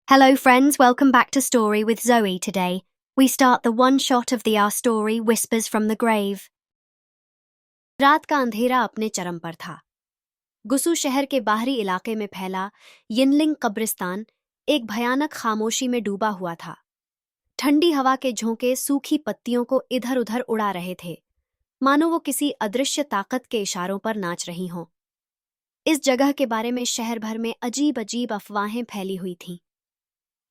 Hello, friends. Welcome back to Story with Zoe today. We start the one shot of the Our Story Whispers from the Grave. रात का अंधेरा अपने चरम पर था। गुसु शहर के बाहरी इलाके में फैला यिनलिंग कब्रिस्तान एक भयानक खामोशी में डूबा हुआ था। ठंडी हवा के झोंके सूखी पत्तियों को इधर उधर उड़ा रहे थे, मानो वो किसी अदृश्य ताकत के इशारों पर नाच रही हों। इस जगह के बारे में शहर भर में अजीब अजीब अफवाहें फैली हुई थीं।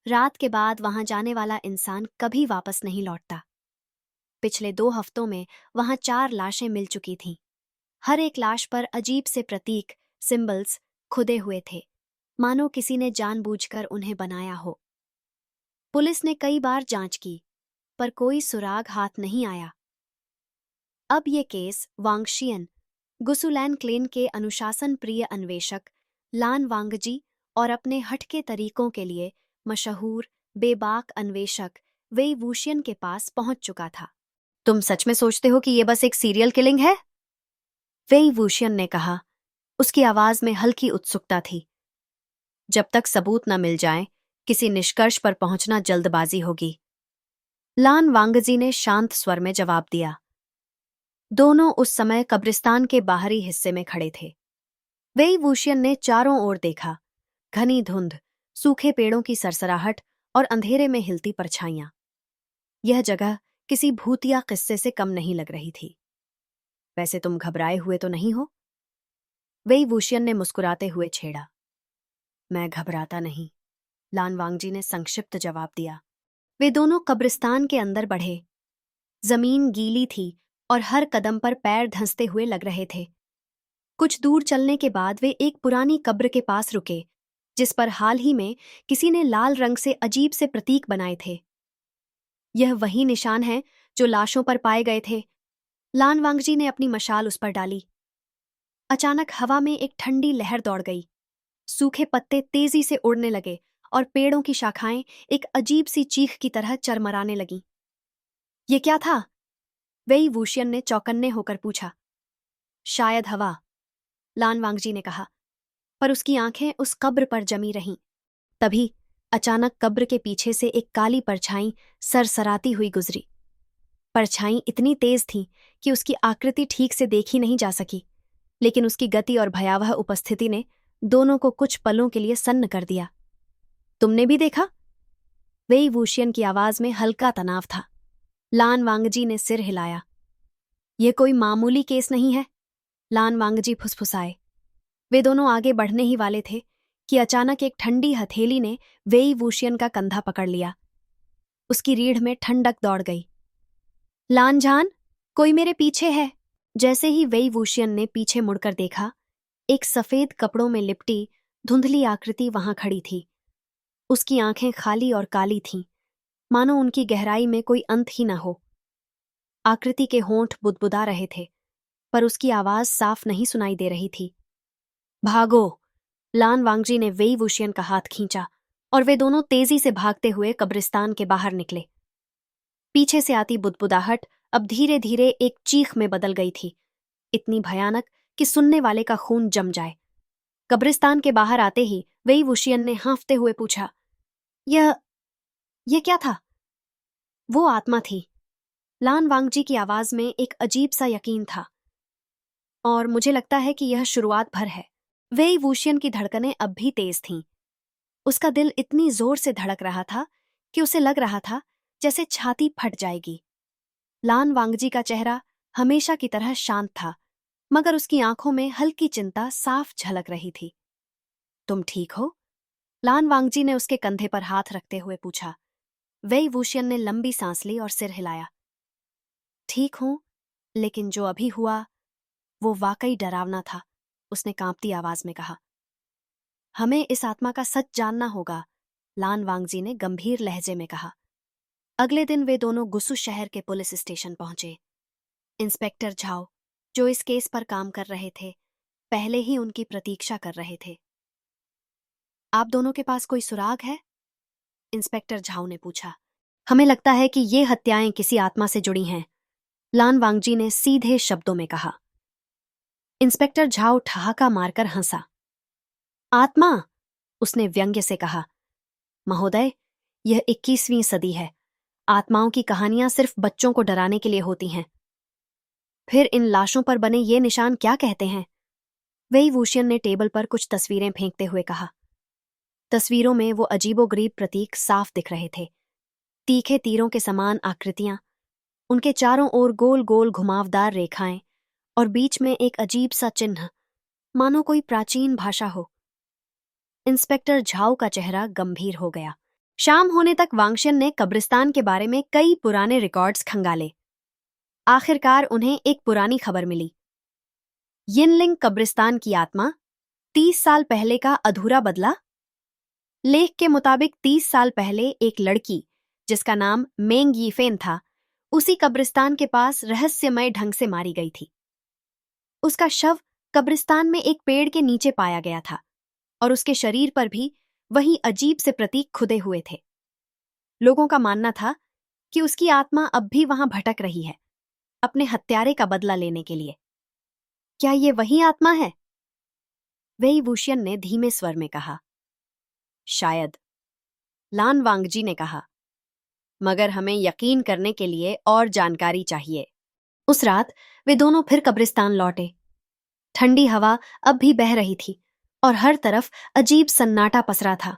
रात के बाद वहां जाने वाला इंसान कभी वापस नहीं लौटता। पिछले 2 हफ्तों में वहां 4 लाशें मिल चुकी थीं। हर एक लाश पर अजीब से प्रतीक, सिंबल्स खुदे हुए थे, मानो किसी ने जानबूझकर उन्हें बनाया हो। पुलिस ने कई बार जांच की, पर कोई सुराग हाथ नहीं आया। अब ये केस वांगशियन, गुसुलैन क्लेन के अनुशासन प्रिय अन्वेषक लान वांगजी और अपने हटके तरीकों के लिए मशहूर बेबाक अन्वेषक वेई वूशियन के पास पहुंच चुका था। तुम सच में सोचते हो कि यह बस एक सीरियल किलिंग है? वेई वूशियन ने कहा। उसकी आवाज में हल्की उत्सुकता थी। जब तक सबूत न मिल जाए, किसी निष्कर्ष पर पहुंचना जल्दबाजी होगी। लान वांगजी ने शांत स्वर में जवाब दिया। दोनों उस समय कब्रिस्तान के बाहरी हिस्से में खड़े थे। वेई वूशियन ने चारों ओर देखा। घनी धुंध, सूखे पेड़ों की सरसराहट और अंधेरे में हिलती परछाइयां। यह जगह किसी भूतिया किस्से से कम नहीं लग रही थी। वैसे तुम घबराए हुए तो नहीं हो? वेई वूशियन ने मुस्कुराते हुए छेड़ा। मैं घबराता नहीं, लान वांगजी ने संक्षिप्त जवाब दिया। वे दोनों कब्रिस्तान के अंदर बढ़े। जमीन गीली थी और हर कदम पर पैर धंसते हुए लग रहे थे। कुछ दूर चलने के बाद वे एक पुरानी कब्र के पास रुके, जिस पर हाल ही में किसी ने लाल रंग से अजीब से प्रतीक बनाए थे। यह वही निशान है जो लाशों पर पाए गए थे। लान वांगजी ने अपनी मशाल उस पर डाली। अचानक हवा में एक ठंडी लहर दौड़ गई। सूखे पत्ते तेजी से उड़ने लगे और पेड़ों की शाखाएं एक अजीब सी चीख की तरह चरमराने लगीं। ये क्या था? वेई वूशियन ने चौकन्ने होकर पूछा। शायद हवा, लान वांगजी ने कहा, पर उसकी आंखें उस कब्र पर जमी रहीं। तभी अचानक कब्र के पीछे से एक काली परछाई सरसराती हुई गुजरी। परछाई इतनी तेज थी कि उसकी आकृति ठीक से देखी नहीं जा सकी, लेकिन उसकी गति और भयावह उपस्थिति ने दोनों को कुछ पलों के लिए सन्न कर दिया। तुमने भी देखा? वेई वूशियन की आवाज में हल्का तनाव था। लान वांगजी ने सिर हिलाया। यह कोई मामूली केस नहीं है, लान वांगजी फुसफुसाए। वे दोनों आगे बढ़ने ही वाले थे कि अचानक एक ठंडी हथेली ने वेई वूशियन का कंधा पकड़ लिया। उसकी रीढ़ में ठंडक दौड़ गई। लानजान, कोई मेरे पीछे है। जैसे ही वेई वूशियन ने पीछे मुड़कर देखा, एक सफेद कपड़ों में लिपटी धुंधली आकृति वहां खड़ी थी। उसकी आंखें खाली और काली थीं, मानो उनकी गहराई में कोई अंत ही न हो। आकृति के होंठ बुदबुदा रहे थे, पर उसकी आवाज साफ नहीं सुनाई दे रही थी। भागो! लान वांगजी ने वेई वूशियन का हाथ खींचा और वे दोनों तेजी से भागते हुए कब्रिस्तान के बाहर निकले। पीछे से आती बुदबुदाहट अब धीरे धीरे एक चीख में बदल गई थी, इतनी भयानक कि सुनने वाले का खून जम जाए। कब्रिस्तान के बाहर आते ही वेई वूशियन ने हाँफते हुए पूछा, यह क्या था? वो आत्मा थी। लान वांगजी की आवाज में एक अजीब सा यकीन था। और मुझे लगता है कि यह शुरुआत भर है। वेई वूशियन की धड़कनें अब भी तेज थीं। उसका दिल इतनी जोर से धड़क रहा था कि उसे लग रहा था जैसे छाती फट जाएगी। लान वांगजी का चेहरा हमेशा की तरह शांत था, मगर उसकी आंखों में हल्की चिंता साफ झलक रही थी। तुम ठीक हो? लान वांगजी ने उसके कंधे पर हाथ रखते हुए पूछा। वेई वूशियन ने लंबी सांस ली और सिर हिलाया। ठीक हूं, लेकिन जो अभी हुआ वो वाकई डरावना था, उसने कांपती आवाज में कहा। हमें इस आत्मा का सच जानना होगा, लान वांगजी ने गंभीर लहजे में कहा। अगले दिन वे दोनों गुसु शहर के पुलिस स्टेशन पहुंचे। इंस्पेक्टर झाओ, जो इस केस पर काम कर रहे थे, पहले ही उनकी प्रतीक्षा कर रहे थे। आप दोनों के पास कोई सुराग है? इंस्पेक्टर झाओ ने पूछा। हमें लगता है कि ये हत्याएं किसी आत्मा से जुड़ी हैं, लान वांगजी ने सीधे शब्दों में कहा। इंस्पेक्टर झाओ ठहाका मारकर हंसा। आत्मा? उसने व्यंग्य से कहा। महोदय, यह 21वीं सदी है। आत्माओं की कहानियां सिर्फ बच्चों को डराने के लिए होती हैं। फिर इन लाशों पर बने ये निशान क्या कहते हैं? वेई वूशियन ने टेबल पर कुछ तस्वीरें फेंकते हुए कहा। तस्वीरों में वो अजीबोगरीब प्रतीक साफ दिख रहे थे। तीखे तीरों के समान आकृतियां, उनके चारों ओर गोल गोल घुमावदार रेखाएं और बीच में एक अजीब सा चिन्ह, मानो कोई प्राचीन भाषा हो। इंस्पेक्टर झाओ का चेहरा गंभीर हो गया। शाम होने तक वांगशन ने कब्रिस्तान के बारे में कई पुराने रिकॉर्ड्स खंगाले। आखिरकार उन्हें एक पुरानी खबर मिली। यिनलिंग कब्रिस्तान की आत्मा 30 साल पहले का अधूरा बदला। लेख के मुताबिक 30 साल पहले एक लड़की, जिसका नाम मेंग यीफेन था, उसी कब्रिस्तान के पास रहस्यमय ढंग से मारी गई थी। उसका शव कब्रिस्तान में एक पेड़ के नीचे पाया गया था और उसके शरीर पर भी वही अजीब से प्रतीक खुदे हुए थे। लोगों का मानना था कि उसकी आत्मा अब भी वहां भटक रही है, अपने हत्यारे का बदला लेने के लिए। क्या ये वही आत्मा है? वेई वूशियन ने धीमे स्वर में कहा। शायद, लान वांगजी ने कहा, मगर हमें यकीन करने के लिए और जानकारी चाहिए। उस रात वे दोनों फिर कब्रिस्तान लौटे। ठंडी हवा अब भी बह रही थी और हर तरफ अजीब सन्नाटा पसरा था।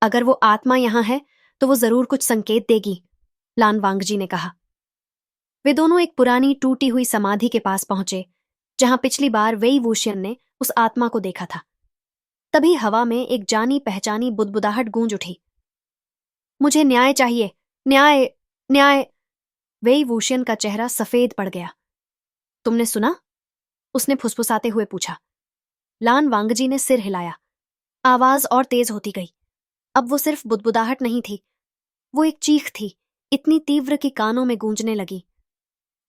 अगर वो आत्मा यहां है तो वो जरूर कुछ संकेत देगी, लान वांगजी ने कहा। वे दोनों एक पुरानी टूटी हुई समाधि के पास पहुंचे, जहां पिछली बार वेई वूशियन ने उस आत्मा को देखा था। तभी हवा में एक जानी पहचानी बुदबुदाहट गूंज उठी। मुझे न्याय चाहिए, न्याय, न्याय। वेई वूशियन का चेहरा सफेद पड़ गया। तुमने सुना? उसने फुसफुसाते हुए पूछा। लान वांगजी ने सिर हिलाया। आवाज और तेज होती गई। अब वो सिर्फ बुदबुदाहट नहीं थी, वो एक चीख थी, इतनी तीव्र कि कानों में गूंजने लगी।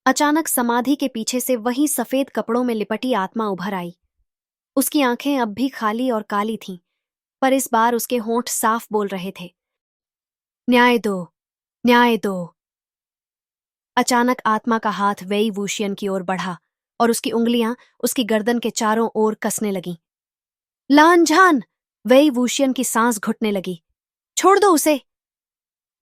अचानक समाधि के पीछे से वही सफेद कपड़ों में लिपटी आत्मा उभर आई। उसकी आंखें अब भी खाली और काली थीं, पर इस बार उसके होंठ साफ बोल रहे थे। न्याय दो, न्याय दो। अचानक आत्मा का हाथ वेई वूशियन की ओर बढ़ा और उसकी उंगलियां उसकी गर्दन के चारों ओर कसने लगीं। लान झान! वेई वूशियन की सांस घुटने लगी। छोड़ दो उसे!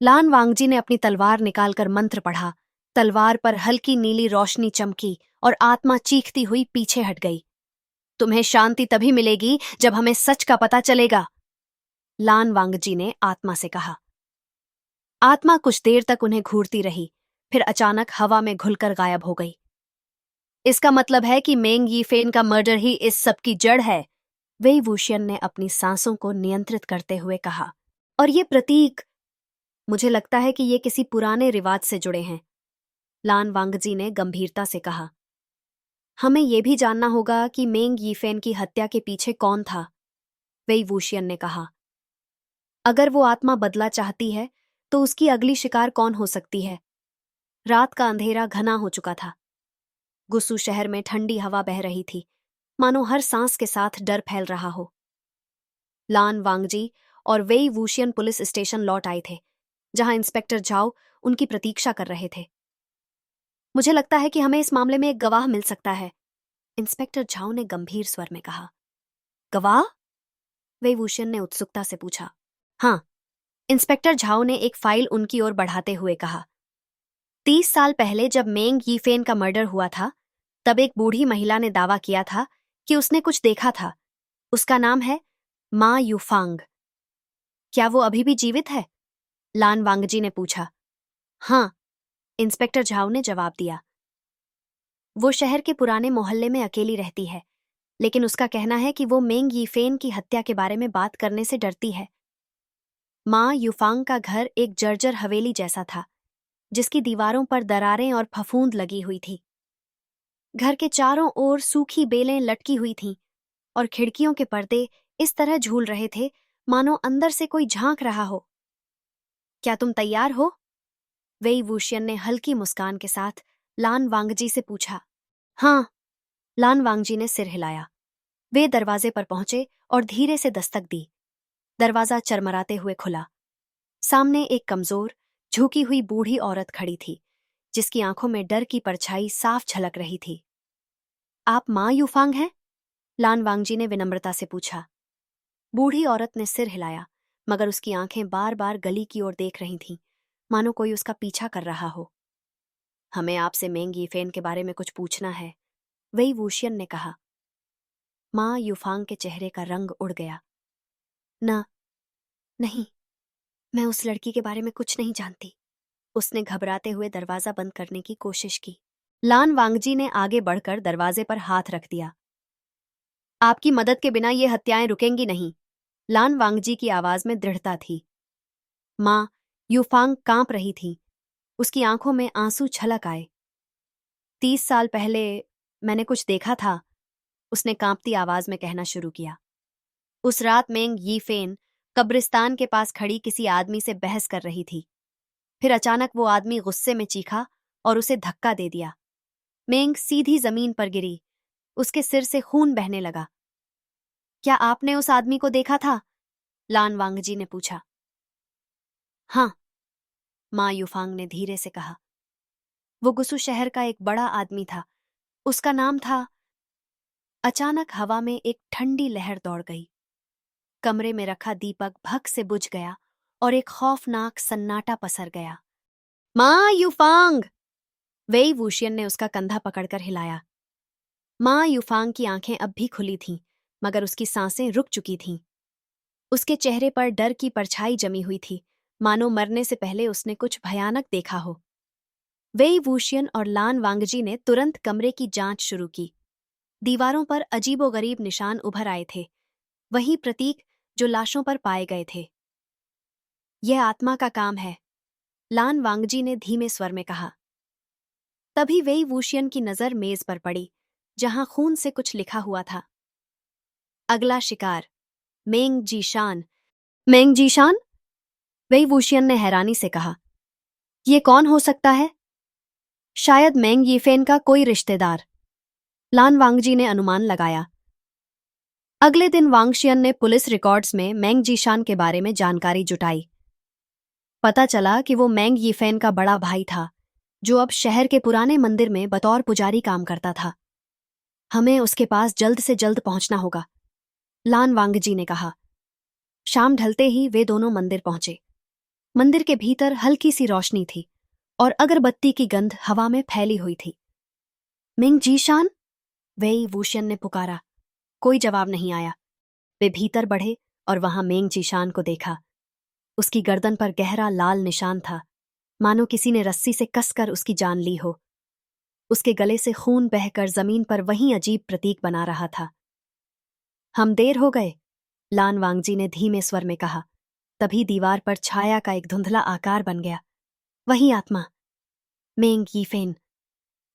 लान वांगजी ने अपनी तलवार निकालकर मंत्र पढ़ा। तलवार पर हल्की नीली रोशनी चमकी और आत्मा चीखती हुई पीछे हट गई। तुम्हें शांति तभी मिलेगी जब हमें सच का पता चलेगा, लान वांगजी ने आत्मा से कहा। आत्मा कुछ देर तक उन्हें घूरती रही, फिर अचानक हवा में घुलकर गायब हो गई। इसका मतलब है कि मेंग यीफेन का मर्डर ही इस सब की जड़ है, वेई वूशियन ने अपनी सांसों को नियंत्रित करते हुए कहा। और ये प्रतीक, मुझे लगता है कि ये किसी पुराने रिवाज से जुड़े हैं, लान वांगजी ने गंभीरता से कहा। हमें यह भी जानना होगा कि मेंग यीफेन की हत्या के पीछे कौन था, वेई वूशियन ने कहा। अगर वो आत्मा बदला चाहती है तो उसकी अगली शिकार कौन हो सकती है? रात का अंधेरा घना हो चुका था। गुसू शहर में ठंडी हवा बह रही थी, मानो हर सांस के साथ डर फैल रहा हो। लान वांगजी और वेई वूशियन पुलिस स्टेशन लौट आए थे, जहां इंस्पेक्टर झाओ उनकी प्रतीक्षा कर रहे थे। मुझे लगता है कि हमें इस मामले में एक गवाह मिल सकता है, इंस्पेक्टर झाओ ने गंभीर स्वर में कहा। गवाह? वेई वूशियन ने उत्सुकता से पूछा। हाँ, इंस्पेक्टर झाओ ने एक फाइल उनकी ओर बढ़ाते हुए कहा। 30 साल पहले जब मेंग यीफेन का मर्डर हुआ था, तब एक बूढ़ी महिला ने दावा किया था कि उसने कुछ देखा था। उसका नाम है मा यूफांग। क्या वो अभी भी जीवित है? लान वांगजी ने पूछा। हाँ, इंस्पेक्टर झाओ ने जवाब दिया। वो शहर के पुराने मोहल्ले में अकेली रहती है, लेकिन उसका कहना है कि वो मेंग यीफेन की हत्या के बारे में बात करने से डरती है। मा यूफांग का घर एक जर्जर हवेली जैसा था, जिसकी दीवारों पर दरारें और फफूंद लगी हुई थी। घर के चारों ओर सूखी बेलें लटकी हुई थीं और खिड़कियों के पर्दे इस तरह झूल रहे थे मानो अंदर से कोई झांक रहा हो। क्या तुम तैयार हो? वेई वूशियन ने हल्की मुस्कान के साथ लान वांगजी से पूछा। हाँ, लान वांगजी ने सिर हिलाया। वे दरवाजे पर पहुंचे और धीरे से दस्तक दी। दरवाजा चरमराते हुए खुला। सामने एक कमजोर, झुकी हुई बूढ़ी औरत खड़ी थी, जिसकी आंखों में डर की परछाई साफ झलक रही थी। आप मां यूफांग हैं? लान वांगजी ने विनम्रता से पूछा। बूढ़ी औरत ने सिर हिलाया, मगर उसकी आंखें बार बार गली की ओर देख रही थीं, मानो कोई उसका पीछा कर रहा हो। हमें आपसे मेंग यीफेन के बारे में कुछ पूछना है, वही वूशियन ने कहा। माँ यूफांग के चेहरे का रंग उड़ गया। नहीं, मैं उस लड़की के बारे में कुछ नहीं जानती। उसने घबराते हुए दरवाजा बंद करने की कोशिश की। लान वांगजी ने आगे बढ़कर दरवाजे पर हाथ रख दिया। आपकी मदद के बिना ये हत्याएं रुकेंगी नहीं। लान वांगजी की आवाज में दृढ़ता थी। माँ यूफांग कांप रही थी, उसकी आंखों में आंसू छलक आए। 30 साल पहले मैंने कुछ देखा था, उसने कांपती आवाज में कहना शुरू किया। उस रात मेंग यीफेन कब्रिस्तान के पास खड़ी किसी आदमी से बहस कर रही थी। फिर अचानक वो आदमी गुस्से में चीखा और उसे धक्का दे दिया। मेंग सीधी जमीन पर गिरी, उसके सिर से खून बहने लगा। क्या आपने उस आदमी को देखा था? लान वांगजी ने पूछा। हाँ, माँ यूफांग ने धीरे से कहा। वो गुसु शहर का एक बड़ा आदमी था, उसका नाम था। अचानक हवा में एक ठंडी लहर दौड़ गई। कमरे में रखा दीपक भक से बुझ गया और एक खौफनाक सन्नाटा पसर गया। माँ यूफांग! वेई वूशियन ने उसका कंधा पकड़कर हिलाया। माँ यूफांग की आंखें अब भी खुली थीं, मगर उसकी सांसें रुक चुकी थीं। उसके चेहरे पर डर की परछाई जमी हुई थी, मानो मरने से पहले उसने कुछ भयानक देखा हो। वेई वूशियन और लान वांगजी ने तुरंत कमरे की जांच शुरू की। दीवारों पर अजीबोगरीब निशान उभर आए थे, वही प्रतीक जो लाशों पर पाए गए थे। यह आत्मा का काम है, लान वांगजी ने धीमे स्वर में कहा। तभी वेई वूशियन की नजर मेज पर पड़ी, जहां खून से कुछ लिखा हुआ था। अगला शिकार, मेंग जीशान। मेंग जीशान? वेई वूशियन ने हैरानी से कहा। ये कौन हो सकता है? शायद मेंग यीफेन का कोई रिश्तेदार, लान वांगजी ने अनुमान लगाया। अगले दिन वांगशियन ने पुलिस रिकॉर्ड्स में मेंग जीशान के बारे में जानकारी जुटाई। पता चला कि वो मेंग यीफेन का बड़ा भाई था, जो अब शहर के पुराने मंदिर में बतौर पुजारी काम करता था। हमें उसके पास जल्द से जल्द पहुंचना होगा, लान वांगजी ने कहा। शाम ढलते ही वे दोनों मंदिर पहुंचे। मंदिर के भीतर हल्की सी रोशनी थी और अगरबत्ती की गंध हवा में फैली हुई थी। मिंग जीशान? वेई वूशियन ने पुकारा। कोई जवाब नहीं आया। वे भीतर बढ़े और वहां मेंग जीशान को देखा। उसकी गर्दन पर गहरा लाल निशान था, मानो किसी ने रस्सी से कसकर उसकी जान ली हो। उसके गले से खून बहकर जमीन पर वहीं अजीब प्रतीक बना रहा था। हम देर हो गए, लान वांगजी ने धीमे स्वर में कहा। तभी दीवार पर छाया का एक धुंधला आकार बन गया। वही आत्मा, मेंग यीफेन।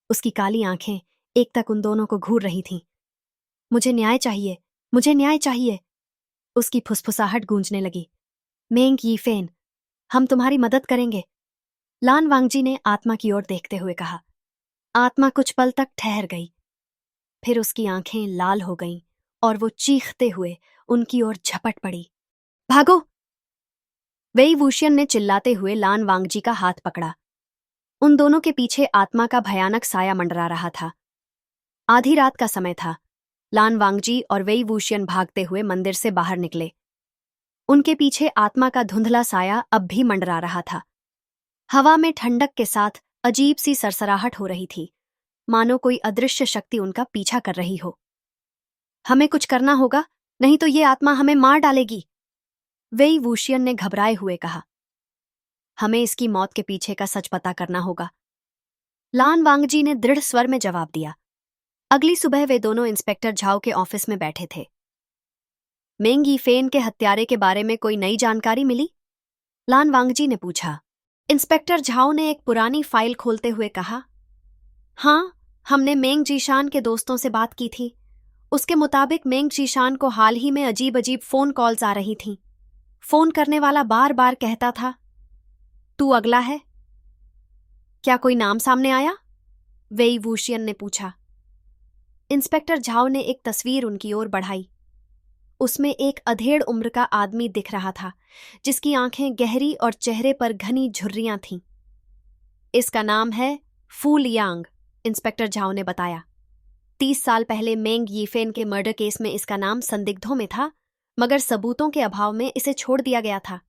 उसकी काली आंखें एक तक उन दोनों को घूर रही थीं। मुझे न्याय चाहिए, मुझे न्याय चाहिए, उसकी फुसफुसाहट गूंजने लगी। मेंग यीफेन, हम तुम्हारी मदद करेंगे, लान वांगजी ने आत्मा की ओर देखते हुए कहा। आत्मा कुछ पल तक ठहर गई, फिर उसकी आंखें लाल हो गईं और वो चीखते हुए उनकी ओर झपट पड़ी। भागो! वेई वूशियन ने चिल्लाते हुए लान वांगजी का हाथ पकड़ा। उन दोनों के पीछे आत्मा का भयानक साया मंडरा रहा था। आधी रात का समय था। लान वांगजी और वेई वूशियन भागते हुए मंदिर से बाहर निकले। उनके पीछे आत्मा का धुंधला साया अब भी मंडरा रहा था। हवा में ठंडक के साथ अजीब सी सरसराहट हो रही थी, मानो कोई अदृश्य शक्ति उनका पीछा कर रही हो। हमें कुछ करना होगा, नहीं तो ये आत्मा हमें मार डालेगी, वेई वूशियन ने घबराए हुए कहा। हमें इसकी मौत के पीछे का सच पता करना होगा, लान वांगजी ने दृढ़ स्वर में जवाब दिया। अगली सुबह वे दोनों इंस्पेक्टर झाओ के ऑफिस में बैठे थे। मेंग यीफेन के हत्यारे के बारे में कोई नई जानकारी मिली? लान वांगजी ने पूछा। इंस्पेक्टर झाओ ने एक पुरानी फाइल खोलते हुए कहा। हाँ, हमने मेंग जीशान के दोस्तों से बात की थी। उसके मुताबिक मेंग जीशान को हाल ही में अजीब अजीब फोन कॉल्स आ रही थीं। फोन करने वाला बार बार कहता था, तू अगला है। क्या कोई नाम सामने आया? वेई वूशियन ने पूछा। इंस्पेक्टर झाओ ने एक तस्वीर उनकी ओर बढ़ाई। उसमें एक अधेड़ उम्र का आदमी दिख रहा था, जिसकी आंखें गहरी और चेहरे पर घनी झुर्रियां थीं। इसका नाम है फूल यांग, इंस्पेक्टर झाओ ने बताया। 30 साल पहले मेंग यीफेन के मर्डर केस में इसका नाम संदिग्धों में था, मगर सबूतों के अभाव में इसे छोड़ दिया गया था।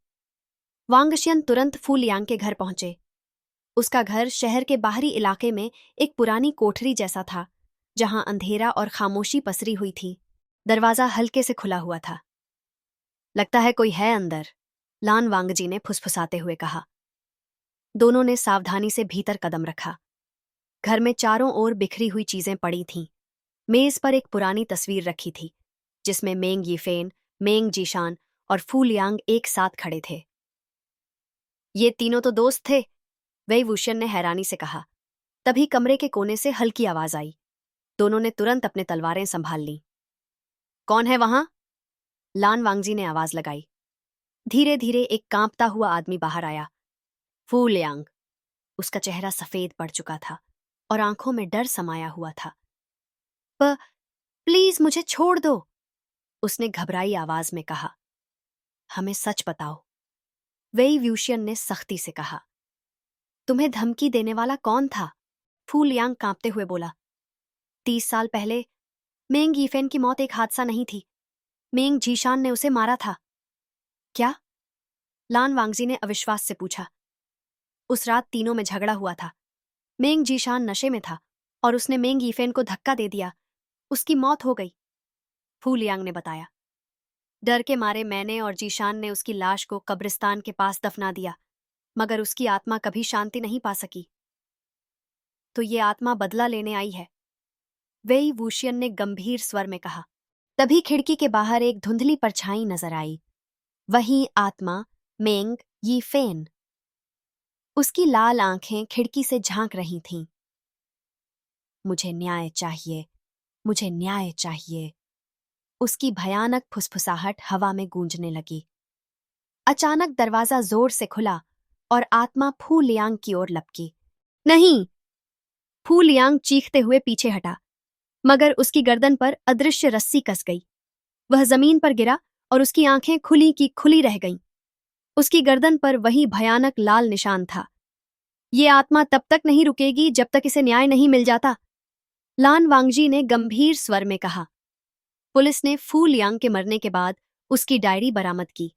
वांगशियन तुरंत फू लियांग के घर पहुंचे। उसका घर शहर के बाहरी इलाके में एक पुरानी कोठरी जैसा था, जहां अंधेरा और खामोशी पसरी हुई थी। दरवाजा हल्के से खुला हुआ था। लगता है कोई है अंदर, लान वांगजी ने फुसफुसाते हुए कहा। दोनों ने सावधानी से भीतर कदम रखा। घर में चारों ओर बिखरी हुई चीजें पड़ी थीं। मेज पर एक पुरानी तस्वीर रखी थी, जिसमें मेंग यीफेन, मेंग जीशान और फू लियांग एक साथ खड़े थे। ये तीनों तो दोस्त थे, वही वुशियन ने हैरानी से कहा। तभी कमरे के कोने से हल्की आवाज आई। दोनों ने तुरंत अपने तलवारें संभाल लीं। कौन है वहां? लान वांगजी ने आवाज लगाई। धीरे धीरे एक कांपता हुआ आदमी बाहर आया। फू लियांग। उसका चेहरा सफेद पड़ चुका था और आंखों में डर समाया हुआ था। प्लीज मुझे छोड़ दो, उसने घबराई आवाज में कहा। हमें सच बताओ, वेई व्यूशियन ने सख्ती से कहा। तुम्हें धमकी देने वाला कौन था? फू लियांग कांपते हुए बोला। 30 साल पहले मेंग यीफेन की मौत एक हादसा नहीं थी। मेंग जीशान ने उसे मारा था। क्या? लान वांगजी ने अविश्वास से पूछा। उस रात तीनों में झगड़ा हुआ था। मेंग जीशान नशे में था और उसने मेंग यीफेन को धक्का दे दिया। उसकी मौत हो गई, फू लियांग ने बताया। डर के मारे मैंने और जीशान ने उसकी लाश को कब्रिस्तान के पास दफना दिया, मगर उसकी आत्मा कभी शांति नहीं पा सकी। तो ये आत्मा बदला लेने आई है, वेई वुशियन ने गंभीर स्वर में कहा। तभी खिड़की के बाहर एक धुंधली परछाई नजर आई। वही आत्मा मेंग यीफेन। उसकी लाल आंखें खिड़की से झांक रही थीं। मुझे न्याय चाहिए, मुझे न्याय चाहिए। उसकी भयानक फुसफुसाहट हवा में गूंजने लगी। अचानक दरवाजा जोर से खुला और आत्मा फू लियांग की ओर लपकी। नहीं! फू लियांग चीखते हुए पीछे हटा, मगर उसकी गर्दन पर अदृश्य रस्सी कस गई। वह जमीन पर गिरा और उसकी आंखें खुली की खुली रह गईं। उसकी गर्दन पर वही भयानक लाल निशान था। ये आत्मा तब तक नहीं रुकेगी जब तक इसे न्याय नहीं मिल जाता, लान वांगजी ने गंभीर स्वर में कहा। पुलिस ने फू लियांग के मरने के बाद उसकी डायरी बरामद की।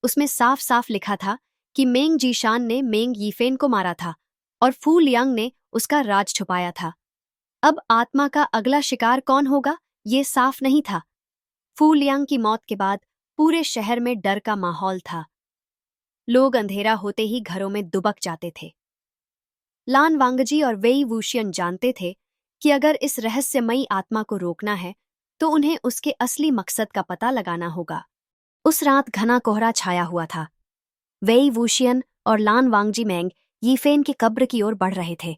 उसमें साफ साफ लिखा था कि मेंग जीशान ने मेंग यीफेन को मारा था और फू लियांग ने उसका राज छुपाया था। अब आत्मा का अगला शिकार कौन होगा, ये साफ नहीं था। फू लियांग की मौत के बाद पूरे शहर में डर का माहौल था। लोग अंधेरा होते ही घरों में दुबक जाते थे। लान वांगजी और वेई वुशियन जानते थे कि अगर इस रहस्यमयी आत्मा को रोकना है तो उन्हें उसके असली मकसद का पता लगाना होगा। उस रात घना कोहरा छाया हुआ था। वेई वुशियन और लान वांगजी मेंग यीफेन की कब्र की ओर बढ़ रहे थे।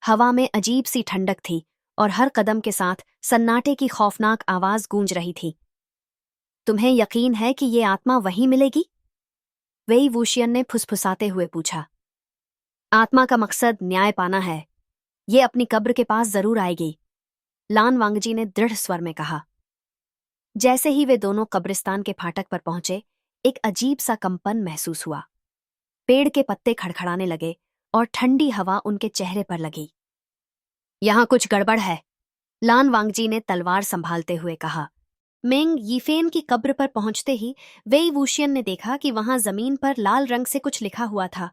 हवा में अजीब सी ठंडक थी और हर कदम के साथ सन्नाटे की खौफनाक आवाज गूंज रही थी। तुम्हें यकीन है कि ये आत्मा वहीं मिलेगी? वेई वुशियन ने फुसफुसाते हुए पूछा। आत्मा का मकसद न्याय पाना है। ये अपनी कब्र के पास जरूर आएगी, लान वांगजी ने दृढ़ स्वर में कहा। जैसे ही वे दोनों कब्रिस्तान के फाटक पर पहुंचे, एक अजीब सा कंपन महसूस हुआ। पेड़ के पत्ते खड़खड़ाने लगे और ठंडी हवा उनके चेहरे पर लगी। यहां कुछ गड़बड़ है, लान वांगजी ने तलवार संभालते हुए कहा। मेंग यीफेन की कब्र पर पहुंचते ही वेई वुशियन ने देखा कि वहां जमीन पर लाल रंग से कुछ लिखा हुआ था।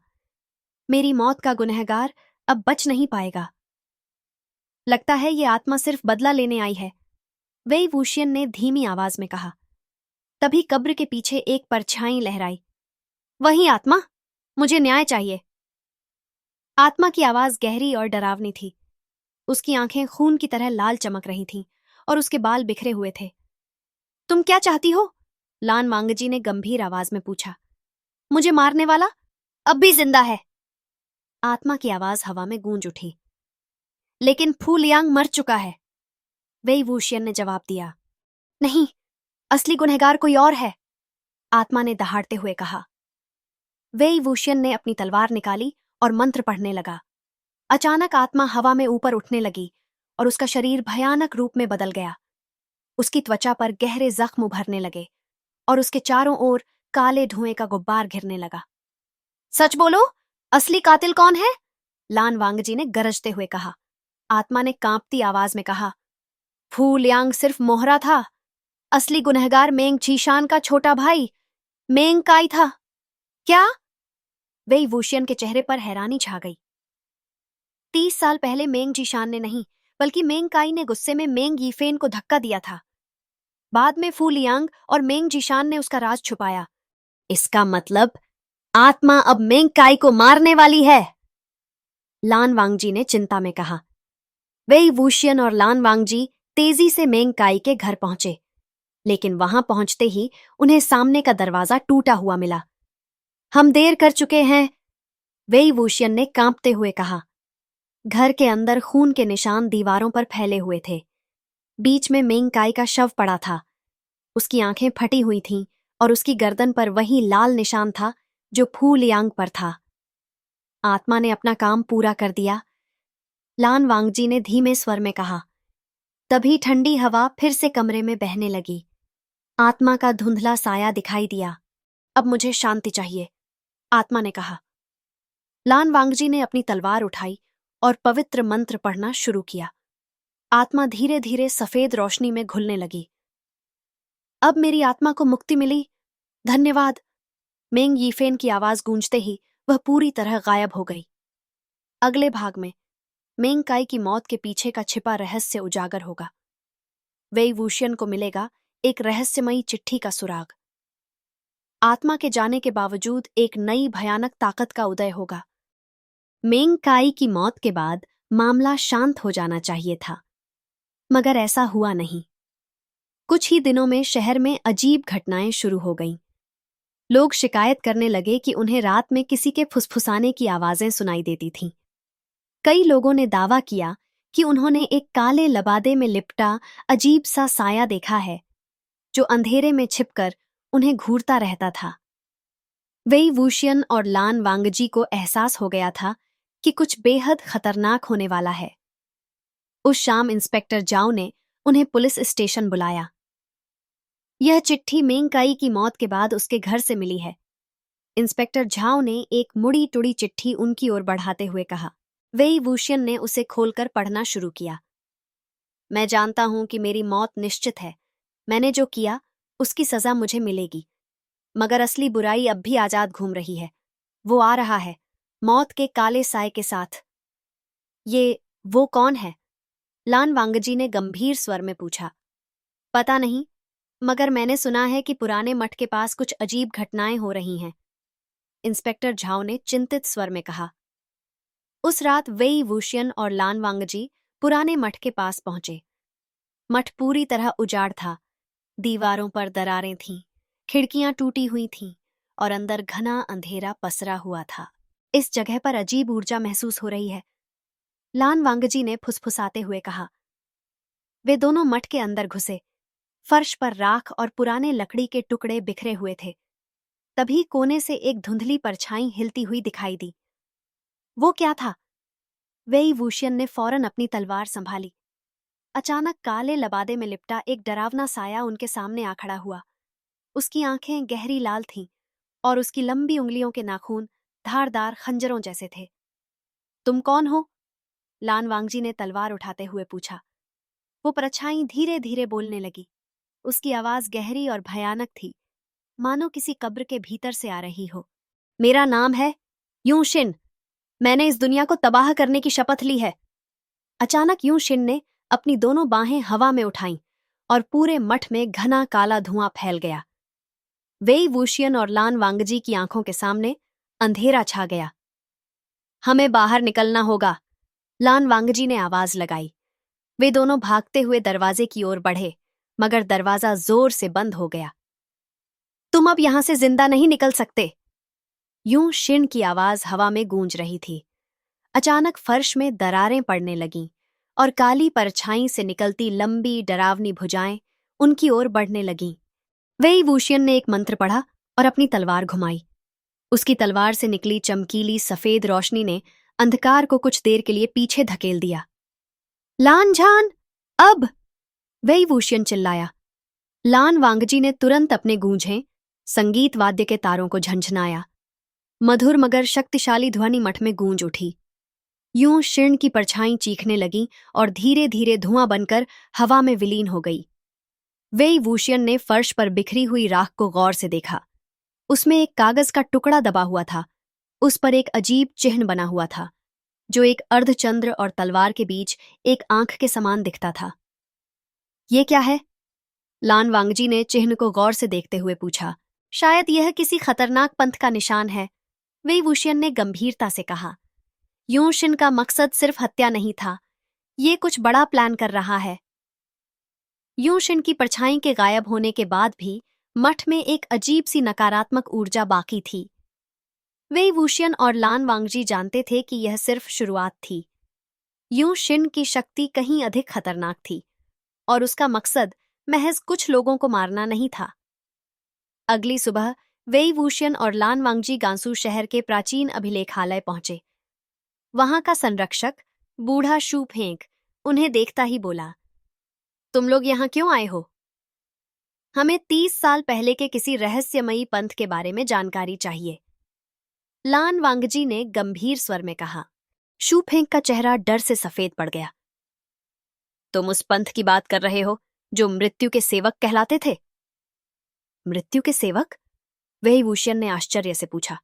मेरी मौत का गुनहगार अब बच नहीं पाएगा। लगता है ये आत्मा सिर्फ बदला लेने आई है, वेई वुशियन ने धीमी आवाज में कहा। तभी कब्र के पीछे एक परछाई लहराई। वही आत्मा, मुझे न्याय चाहिए। आत्मा की आवाज गहरी और डरावनी थी। उसकी आंखें खून की तरह लाल चमक रही थीं और उसके बाल बिखरे हुए थे। तुम क्या चाहती हो? लान वांगजी ने गंभीर आवाज में पूछा। मुझे मारने वाला अब भी जिंदा है, आत्मा की आवाज हवा में गूंज उठी। लेकिन फू लियांग मर चुका है, वेई वुशियन ने जवाब दिया। नहीं, असली गुनहगार कोई और है, आत्मा ने दहाड़ते हुए कहा। वेई वुशियन ने अपनी तलवार निकाली और मंत्र पढ़ने लगा। अचानक आत्मा हवा में ऊपर उठने लगी और उसका शरीर भयानक रूप में बदल गया। उसकी त्वचा पर गहरे जख्म उभरने लगे और उसके चारों ओर काले धुएं का गुब्बार घिरने लगा। सच बोलो, असली कातिल कौन है? लान वांगजी ने गरजते हुए कहा। आत्मा ने कांपती आवाज में कहा। फू लियांग सिर्फ मोहरा था, असली गुनहगार मेंग जीशान का छोटा भाई मेंग काई था। क्या? वेई वूशियन के चेहरे पर हैरानी छा गई। 30 साल पहले मेंग जीशान ने नहीं, बल्कि मेंग काई ने गुस्से में मेंग यीफेन को धक्का दिया था। बाद में फू लियांग और मेंग जीशान ने उसका राज छुपाया। इसका मतलब आत्मा अब मेंग काई को मारने वाली है, लान वांगजी ने चिंता में कहा। वेई वूशियन और लान वांगजी तेजी से मेंग काई के घर पहुंचे, लेकिन वहां पहुंचते ही उन्हें सामने का दरवाजा टूटा हुआ मिला। हम देर कर चुके हैं, वेई वूशियन ने कांपते हुए कहा। घर के अंदर खून के निशान दीवारों पर फैले हुए थे। बीच में मेंग काई का शव पड़ा था। उसकी आंखें फटी हुई थीं और उसकी गर्दन पर वही लाल निशान था जो फू लियांग पर था। आत्मा ने अपना काम पूरा कर दिया, लान वांगजी ने धीमे स्वर में कहा। तभी ठंडी हवा फिर से कमरे में बहने लगी। आत्मा का धुंधला साया दिखाई दिया। अब मुझे शांति चाहिए, आत्मा ने कहा। लान वांगजी ने अपनी तलवार उठाई और पवित्र मंत्र पढ़ना शुरू किया। आत्मा धीरे धीरे सफेद रोशनी में घुलने लगी। अब मेरी आत्मा को मुक्ति मिली, धन्यवाद। मेंग यीफेन की आवाज गूंजते ही वह पूरी तरह गायब हो गई। अगले भाग में मेंग काई की मौत के पीछे का छिपा रहस्य उजागर होगा। वेई वूशियन को मिलेगा एक रहस्यमयी चिट्ठी का सुराग। आत्मा के जाने के बावजूद एक नई भयानक ताकत का उदय होगा। मेंग काई की मौत के बाद मामला शांत हो जाना चाहिए था, मगर ऐसा हुआ नहीं। कुछ ही दिनों में शहर में अजीब घटनाएं शुरू हो गईं। लोग शिकायत करने लगे कि उन्हें रात में किसी के फुसफुसाने की आवाजें सुनाई देती थीं। कई लोगों ने दावा किया कि उन्होंने एक काले लबादे में लिपटा अजीब सा साया देखा है, जो अंधेरे में छिपकर उन्हें घूरता रहता था। वेई वूशियन और लान वांगजी को एहसास हो गया था कि कुछ बेहद खतरनाक होने वाला है। उस शाम इंस्पेक्टर जाओ ने उन्हें पुलिस स्टेशन बुलाया। यह चिट्ठी मेंग काई की मौत के बाद उसके घर से मिली है। इंस्पेक्टर झाओ ने एक मुड़ी टुड़ी चिट्ठी उनकी ओर बढ़ाते हुए कहा। वेई वूशियन ने उसे खोलकर पढ़ना शुरू किया। मैं जानता हूं कि मेरी मौत निश्चित है। मैंने जो किया उसकी सजा मुझे मिलेगी, मगर असली बुराई अब भी आजाद घूम रही है। वो आ रहा है, मौत के काले साए के साथ। वो कौन है? लान वांगजी ने गंभीर स्वर में पूछा। पता नहीं, मगर मैंने सुना है कि पुराने मठ के पास कुछ अजीब घटनाएं हो रही हैं, इंस्पेक्टर झाओ ने चिंतित स्वर में कहा। उस रात वेई वूशियन और लान वांगजी पुराने मठ के पास पहुंचे। मठ पूरी तरह उजाड़ था। दीवारों पर दरारें थीं, खिड़कियां टूटी हुई थीं और अंदर घना अंधेरा पसरा हुआ था। इस जगह पर अजीब ऊर्जा महसूस हो रही है, लान वांगजी ने फुसफुसाते हुए कहा। वे दोनों मठ के अंदर घुसे। फर्श पर राख और पुराने लकड़ी के टुकड़े बिखरे हुए थे। तभी कोने से एक धुंधली परछाई हिलती हुई दिखाई दी। वो क्या था? वेई वूशियन ने फौरन अपनी तलवार संभाली। अचानक काले लबादे में लिपटा एक डरावना साया उनके सामने आ खड़ा हुआ। उसकी आंखें गहरी लाल थीं और उसकी लंबी उंगलियों के नाखून धारदार खंजरों जैसे थे। तुम कौन हो? लान वांगजी ने तलवार उठाते हुए पूछा। वो परछाई धीरे धीरे बोलने लगी। उसकी आवाज गहरी और भयानक थी, मानो किसी कब्र के भीतर से आ रही हो। मेरा नाम है यूं शिन। मैंने इस दुनिया को तबाह करने की शपथ ली है। अचानक यूं शिन ने अपनी दोनों बाहें हवा में उठाईं और पूरे मठ में घना काला धुआं फैल गया। वेई वूशियन और लान वांगजी की आंखों के सामने अंधेरा छा गया। हमें बाहर निकलना होगा, लान वांगजी ने आवाज लगाई। वे दोनों भागते हुए दरवाजे की ओर बढ़े, मगर दरवाजा जोर से बंद हो गया। तुम अब यहां से जिंदा नहीं निकल सकते, यूं शिन की आवाज हवा में गूंज रही थी। अचानक फर्श में दरारें पड़ने लगीं और काली परछाई से निकलती लंबी डरावनी भुजाएं उनकी ओर बढ़ने लगीं। वेई वूशियन ने एक मंत्र पढ़ा और अपनी तलवार घुमाई। उसकी तलवार से निकली चमकीली सफेद रोशनी ने अंधकार को कुछ देर के लिए पीछे धकेल दिया। लान झान, अब! वेई वूशियन चिल्लाया। लान वांगजी ने तुरंत अपने गूंजें संगीत वाद्य के तारों को झंझनाया। मधुर मगर शक्तिशाली ध्वनि मठ में गूंज उठी। यूं शिर्ण की परछाई चीखने लगी और धीरे धीरे धुआं बनकर हवा में विलीन हो गई। वेई वूशियन ने फर्श पर बिखरी हुई राख को गौर से देखा। उसमें एक कागज का टुकड़ा दबा हुआ था। उस पर एक अजीब चिन्ह बना हुआ था, जो एक अर्धचंद्र और तलवार के बीच एक आंख के समान दिखता था। ये क्या है? लान वांगजी ने चिन्ह को गौर से देखते हुए पूछा। शायद यह किसी खतरनाक पंथ का निशान है, वेई वूशियन ने गंभीरता से कहा। यूशिन का मकसद सिर्फ हत्या नहीं था, ये कुछ बड़ा प्लान कर रहा है। यूशिन की परछाई के गायब होने के बाद भी मठ में एक अजीब सी नकारात्मक ऊर्जा बाकी थी। वेई वूशियन और लान वांगजी जानते थे कि यह सिर्फ शुरुआत थी। यूशिन की शक्ति कहीं अधिक खतरनाक थी, और उसका मकसद महज कुछ लोगों को मारना नहीं था। अगली सुबह वेई वूशियन और लान वांगजी गांसू शहर के प्राचीन अभिलेखालय पहुंचे। वहां का संरक्षक, बूढ़ा शू फेंक, उन्हें देखता ही बोला, तुम लोग यहां क्यों आए हो? हमें 30 साल पहले के किसी रहस्यमयी पंथ के बारे में जानकारी चाहिए, लान वांगजी ने गंभीर स्वर में कहा। शू फेंक का चेहरा डर से सफेद पड़ गया। तुम उस पंथ की बात कर रहे हो जो मृत्यु के सेवक कहलाते थे? मृत्यु के सेवक? वेई वूशियन ने आश्चर्य से पूछा।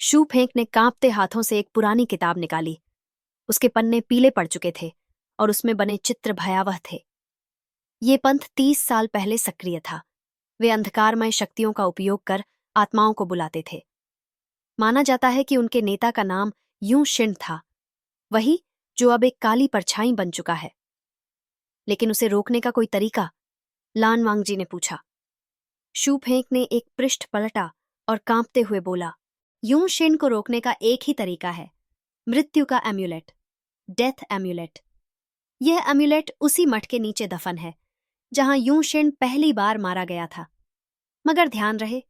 शू फेंक ने कांपते हाथों से एक पुरानी किताब निकाली। उसके पन्ने पीले पड़ चुके थे और उसमें बने चित्र भयावह थे। ये पंथ 30 साल पहले सक्रिय था। वे अंधकारमय शक्तियों का उपयोग कर आत्माओं को बुलाते थे। माना जाता है कि उनके नेता का नाम यूं शिन था, वही जो अब एक काली परछाई बन चुका है। लेकिन उसे रोकने का कोई तरीका? लान वांगजी ने पूछा। शू फेंक ने एक पृष्ठ पलटा और कांपते हुए बोला, यूं शिन को रोकने का एक ही तरीका है, मृत्यु का एम्यूलेट, डेथ एम्यूलेट। यह एम्यूलेट उसी मठ के नीचे दफन है जहां यूं शिन पहली बार मारा गया था। मगर ध्यान रहे,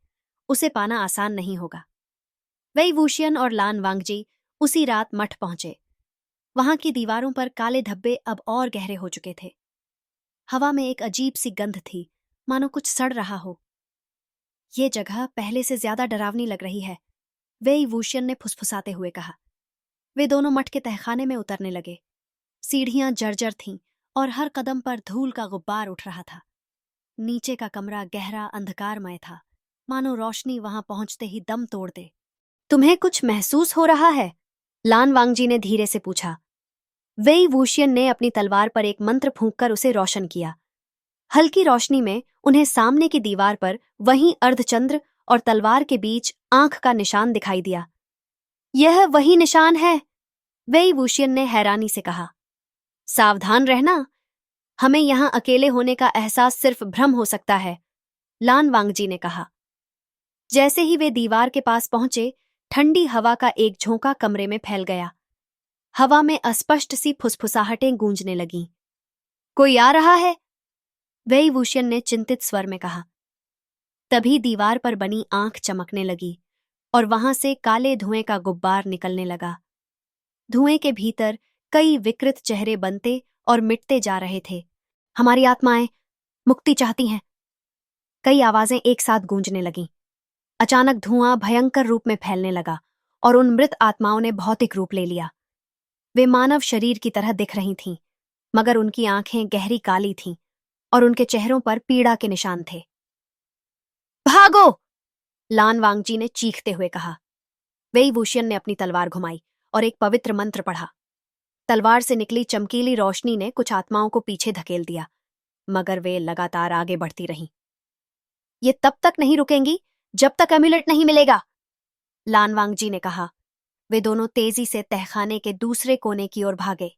उसे पाना आसान नहीं होगा। वेई वूशियन और लान वांगजी उसी रात मठ पहुंचे। वहां की दीवारों पर काले धब्बे अब और गहरे हो चुके थे। हवा में एक अजीब सी गंध थी, मानो कुछ सड़ रहा हो। ये जगह पहले से ज्यादा डरावनी लग रही है, वेई वूशियन ने फुसफुसाते हुए कहा। वे दोनों मठ के तहखाने में उतरने लगे। सीढ़ियां जर्जर थीं और हर कदम पर धूल का गुब्बार उठ रहा था। नीचे का कमरा गहरा अंधकारमय था, मानो रोशनी वहां पहुंचते ही दम तोड़ दे। तुम्हें कुछ महसूस हो रहा है? लान वांगजी ने धीरे से पूछा। वेई वूशियन ने अपनी तलवार पर एक मंत्र फूंककर उसे रोशन किया। हल्की रोशनी में उन्हें सामने की दीवार पर वहीं अर्धचंद्र और तलवार के बीच आंख का निशान दिखाई दिया। यह वही निशान है, वेई वूशियन ने हैरानी से कहा। सावधान रहना, हमें यहां अकेले होने का एहसास सिर्फ भ्रम हो सकता है, लान वांगजी ने कहा। जैसे ही वे दीवार के पास पहुंचे, ठंडी हवा का एक झोंका कमरे में फैल गया। हवा में अस्पष्ट सी फुसफुसाहटें गूंजने लगीं। कोई आ रहा है, वेई वूशियन ने चिंतित स्वर में कहा। तभी दीवार पर बनी आंख चमकने लगी और वहां से काले धुएं का गुब्बार निकलने लगा। धुएं के भीतर कई विकृत चेहरे बनते और मिटते जा रहे थे। हमारी आत्माएं मुक्ति चाहती हैं, कई आवाजें एक साथ गूंजने लगीं। अचानक धुआं भयंकर रूप में फैलने लगा और उन मृत आत्माओं ने भौतिक रूप ले लिया। वे मानव शरीर की तरह दिख रही थीं, मगर उनकी आंखें गहरी काली थीं और उनके चेहरों पर पीड़ा के निशान थे। भागो! लान वांगजी ने चीखते हुए कहा। वेई वूशियन ने अपनी तलवार घुमाई और एक पवित्र मंत्र पढ़ा। तलवार से निकली चमकीली रोशनी ने कुछ आत्माओं को पीछे धकेल दिया, मगर वे लगातार आगे बढ़ती रहीं। ये तब तक नहीं रुकेंगी जब तक एम्यूलेट नहीं मिलेगा, लान वांगजी ने कहा। वे दोनों तेजी से तहखाने के दूसरे कोने की ओर भागे।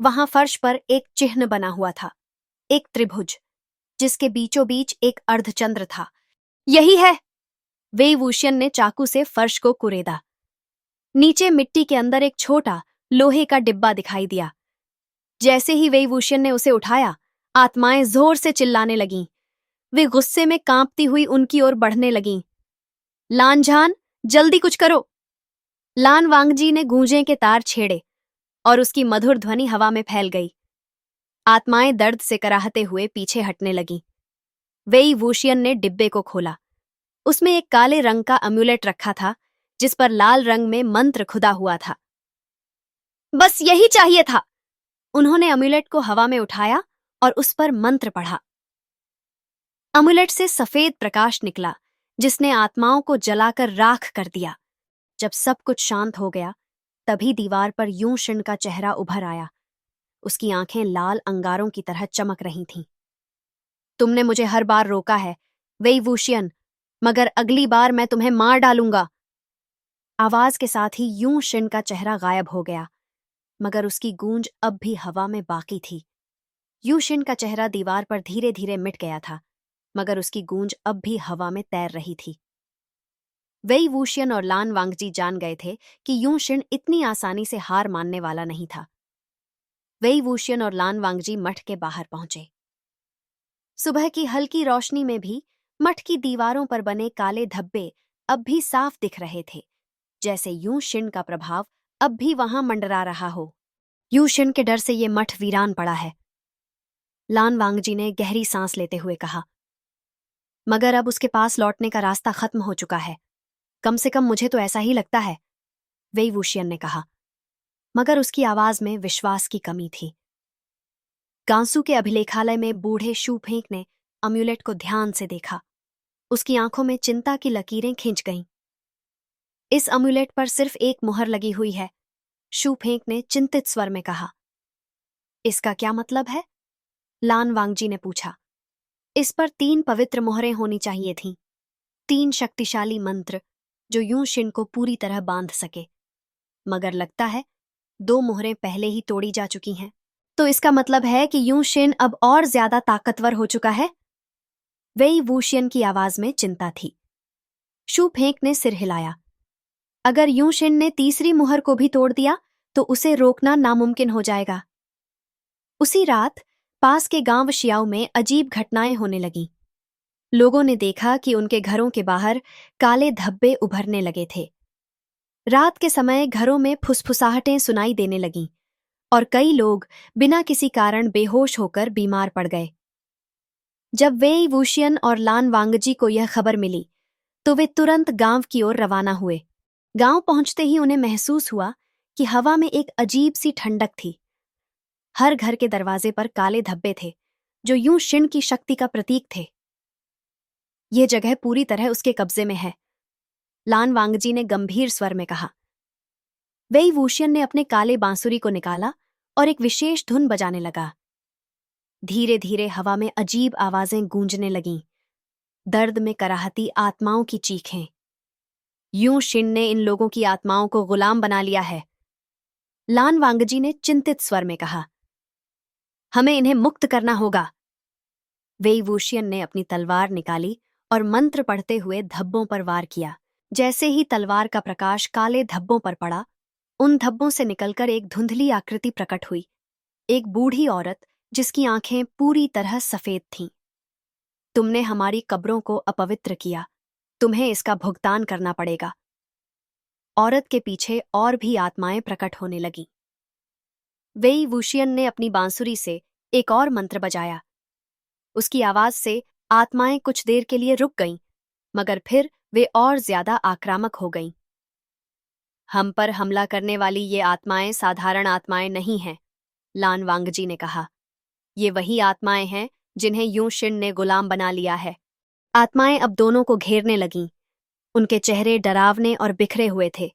वहां फर्श पर एक चिन्ह बना हुआ था, एक त्रिभुज, जिसके बीचों बीच एक अर्धचंद्र था। यही है, वेई वूशियन ने चाकू से फर्श को कुरेदा। नीचे मिट्टी के अंदर एक छोटा लोहे का डिब्बा दिखाई दिया। जैसे ही वेई वूशियन ने उसे उठाया, आत्माएं जोर से चिल्लाने लगीं। वे गुस्से में कांपती हुई उनकी ओर बढ़ने लगीं। लानझान, जल्दी कुछ करो! लान वांगजी ने गूंजे के तार छेड़े और उसकी मधुर ध्वनि हवा में फैल गई। आत्माएं दर्द से कराहते हुए पीछे हटने लगीं। वेई वूशियन ने डिब्बे को खोला। उसमें एक काले रंग का अम्यूलेट रखा था, जिस पर लाल रंग में मंत्र खुदा हुआ था। बस यही चाहिए था। उन्होंने अम्यूलेट को हवा में उठाया और उस पर मंत्र पढ़ा। अमुलेट से सफेद प्रकाश निकला जिसने आत्माओं को जलाकर राख कर दिया। जब सब कुछ शांत हो गया तभी दीवार पर यूं शिन का चेहरा उभर आया। उसकी आंखें लाल अंगारों की तरह चमक रही थीं। तुमने मुझे हर बार रोका है वेई वूशियन, मगर अगली बार मैं तुम्हें मार डालूंगा। आवाज के साथ ही यूं शिन का चेहरा गायब हो गया, मगर उसकी गूंज अब भी हवा में बाकी थी। यू शिन का चेहरा दीवार पर धीरे धीरे मिट गया था, मगर उसकी गूंज अब भी हवा में तैर रही थी। वेई वूशियन और लान वांगजी जान गए थे कि यूं शिन इतनी आसानी से हार मानने वाला नहीं था। वेई वूशियन और लान वांगजी मठ के बाहर पहुंचे। सुबह की हल्की रोशनी में भी मठ की दीवारों पर बने काले धब्बे अब भी साफ दिख रहे थे, जैसे यूं शिन का प्रभाव अब भी वहां मंडरा रहा हो। यूं शिन के डर से ये मठ वीरान पड़ा है, लान वांगजी ने गहरी सांस लेते हुए कहा। मगर अब उसके पास लौटने का रास्ता खत्म हो चुका है। कम से कम मुझे तो ऐसा ही लगता है, वेई वूशियन ने कहा, मगर उसकी आवाज में विश्वास की कमी थी। गांसू के अभिलेखालय में बूढ़े शू फेंक ने अम्यूलेट को ध्यान से देखा। उसकी आंखों में चिंता की लकीरें खिंच गईं। इस अम्यूलेट पर सिर्फ एक मुहर लगी हुई है, शू फेंक ने चिंतित स्वर में कहा। इसका क्या मतलब है? लान वांगजी ने पूछा। इस पर 3 पवित्र मोहरें होनी चाहिए थीं, 3 शक्तिशाली मंत्र जो यूं शिन को पूरी तरह बांध सके। मगर लगता है 2 मोहरें पहले ही तोड़ी जा चुकी हैं। तो इसका मतलब है कि यूं शिन अब और ज्यादा ताकतवर हो चुका है? वेई वूशियन की आवाज में चिंता थी। शू फेंक ने सिर हिलाया। अगर यूं शिन ने तीसरी मुहर को भी तोड़ दिया तो उसे रोकना नामुमकिन हो जाएगा। उसी रात पास के गांव शियाओ में अजीब घटनाएं होने लगीं। लोगों ने देखा कि उनके घरों के बाहर काले धब्बे उभरने लगे थे। रात के समय घरों में फुसफुसाहटें सुनाई देने लगीं और कई लोग बिना किसी कारण बेहोश होकर बीमार पड़ गए। जब वेई वूशियन और लान वांगजी को यह खबर मिली तो वे तुरंत गांव की ओर रवाना हुए। गांव पहुंचते ही उन्हें महसूस हुआ कि हवा में एक अजीब सी ठंडक थी। हर घर के दरवाजे पर काले धब्बे थे जो यूं शिन की शक्ति का प्रतीक थे। यह जगह पूरी तरह उसके कब्जे में है, लान वांगजी ने गंभीर स्वर में कहा। वेई वूशियन ने अपने काले बांसुरी को निकाला और एक विशेष धुन बजाने लगा। धीरे धीरे हवा में अजीब आवाजें गूंजने लगीं, दर्द में कराहती आत्माओं की चीखें। यूं शिन ने इन लोगों की आत्माओं को गुलाम बना लिया है, लान वांगजी ने चिंतित स्वर में कहा। हमें इन्हें मुक्त करना होगा। वेई वूशियन ने अपनी तलवार निकाली और मंत्र पढ़ते हुए धब्बों पर वार किया। जैसे ही तलवार का प्रकाश काले धब्बों पर पड़ा, उन धब्बों से निकलकर एक धुंधली आकृति प्रकट हुई, एक बूढ़ी औरत जिसकी आंखें पूरी तरह सफेद थीं। तुमने हमारी कब्रों को अपवित्र किया, तुम्हें इसका भुगतान करना पड़ेगा। औरत के पीछे और भी आत्माएं प्रकट होने लगीं। वेई वूशियन ने अपनी बांसुरी से एक और मंत्र बजाया। उसकी आवाज से आत्माएं कुछ देर के लिए रुक गईं, मगर फिर वे और ज्यादा आक्रामक हो गईं। हम पर हमला करने वाली ये आत्माएं साधारण आत्माएं नहीं हैं, लान वांगजी ने कहा। ये वही आत्माएं हैं जिन्हें यूं शिन ने गुलाम बना लिया है। आत्माएं अब दोनों को घेरने लगीं। उनके चेहरे डरावने और बिखरे हुए थे।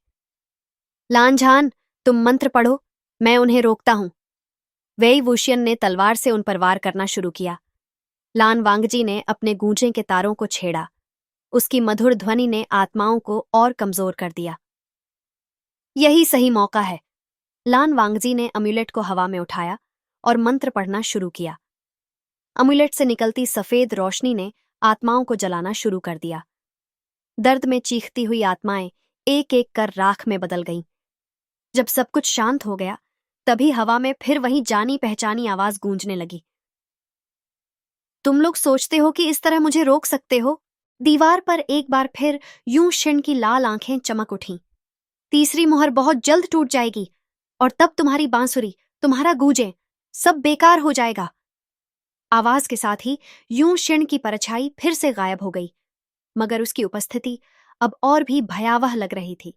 लानझान, तुम मंत्र पढ़ो, मैं उन्हें रोकता हूं। वेई वूशियन ने तलवार से उन पर वार करना शुरू किया। लान वांगजी ने अपने गूंजे के तारों को छेड़ा। उसकी मधुर ध्वनि ने आत्माओं को और कमजोर कर दिया। यही सही मौका है। लान वांगजी ने अम्यूलेट को हवा में उठाया और मंत्र पढ़ना शुरू किया। अम्यूलेट से निकलती सफेद रोशनी ने आत्माओं को जलाना शुरू कर दिया। दर्द में चीखती हुई आत्माएं एक एक कर राख में बदल गईं। जब सब कुछ शांत हो गया तभी हवा में फिर वही जानी पहचानी आवाज गूंजने लगी। तुम लोग सोचते हो कि इस तरह मुझे रोक सकते हो? दीवार पर एक बार फिर यूं शिन की लाल आंखें चमक उठीं। तीसरी मुहर बहुत जल्द टूट जाएगी और तब तुम्हारी बांसुरी, तुम्हारा गूंजे, सब बेकार हो जाएगा। आवाज के साथ ही यूं शिन की परछाई फिर से गायब हो गई, मगर उसकी उपस्थिति अब और भी भयावह लग रही थी।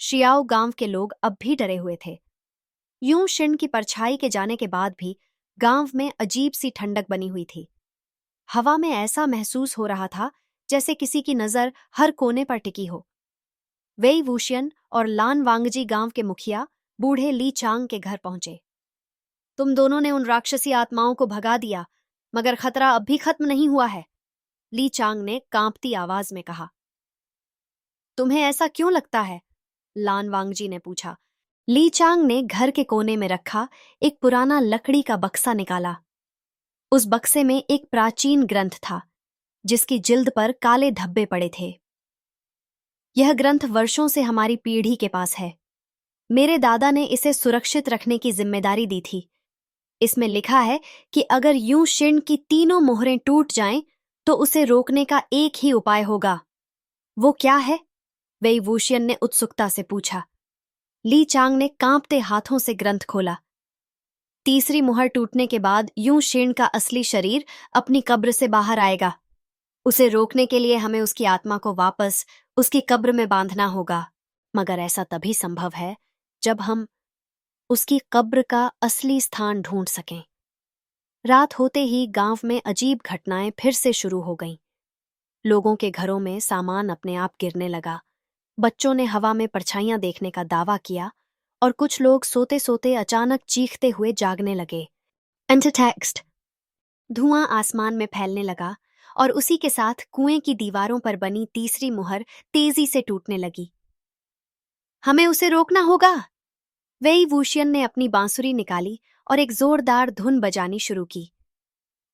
शियाओ गांव के लोग अब भी डरे हुए थे। यूं शिन की परछाई के जाने के बाद भी गांव में अजीब सी ठंडक बनी हुई थी। हवा में ऐसा महसूस हो रहा था जैसे किसी की नजर हर कोने पर टिकी हो। वेई वूशियन और लान वांगजी गांव के मुखिया बूढ़े ली चांग के घर पहुंचे। तुम दोनों ने उन राक्षसी आत्माओं को भगा दिया, मगर खतरा अब भी खत्म नहीं हुआ है, ली चांग ने कांपती आवाज में कहा। तुम्हें ऐसा क्यों लगता है? लान वांगजी ने पूछा। ली चांग ने घर के कोने में रखा एक पुराना लकड़ी का बक्सा निकाला। उस बक्से में एक प्राचीन ग्रंथ था जिसकी जिल्द पर काले धब्बे पड़े थे। यह ग्रंथ वर्षों से हमारी पीढ़ी के पास है। मेरे दादा ने इसे सुरक्षित रखने की जिम्मेदारी दी थी। इसमें लिखा है कि अगर यूं शिन की तीनों मोहरें टूट जाएं तो उसे रोकने का एक ही उपाय होगा। वो क्या है? वेई वूशियन ने उत्सुकता से पूछा। ली चांग ने कांपते हाथों से ग्रंथ खोला। तीसरी मुहर टूटने के बाद यूं शिन का असली शरीर अपनी कब्र से बाहर आएगा। उसे रोकने के लिए हमें उसकी आत्मा को वापस उसकी कब्र में बांधना होगा, मगर ऐसा तभी संभव है जब हम उसकी कब्र का असली स्थान ढूंढ सकें। रात होते ही गांव में अजीब घटनाएं फिर से शुरू हो गईं। लोगों के घरों में सामान अपने आप गिरने लगा। बच्चों ने हवा में परछाइयां देखने का दावा किया और कुछ लोग सोते सोते अचानक चीखते हुए जागने लगे। एंटरटेक्स्ट। धुआं आसमान में फैलने लगा और उसी के साथ कुएं की दीवारों पर बनी तीसरी मुहर तेजी से टूटने लगी। हमें उसे रोकना होगा। वेई वूशियन ने अपनी बांसुरी निकाली और एक जोरदार धुन बजानी शुरू की।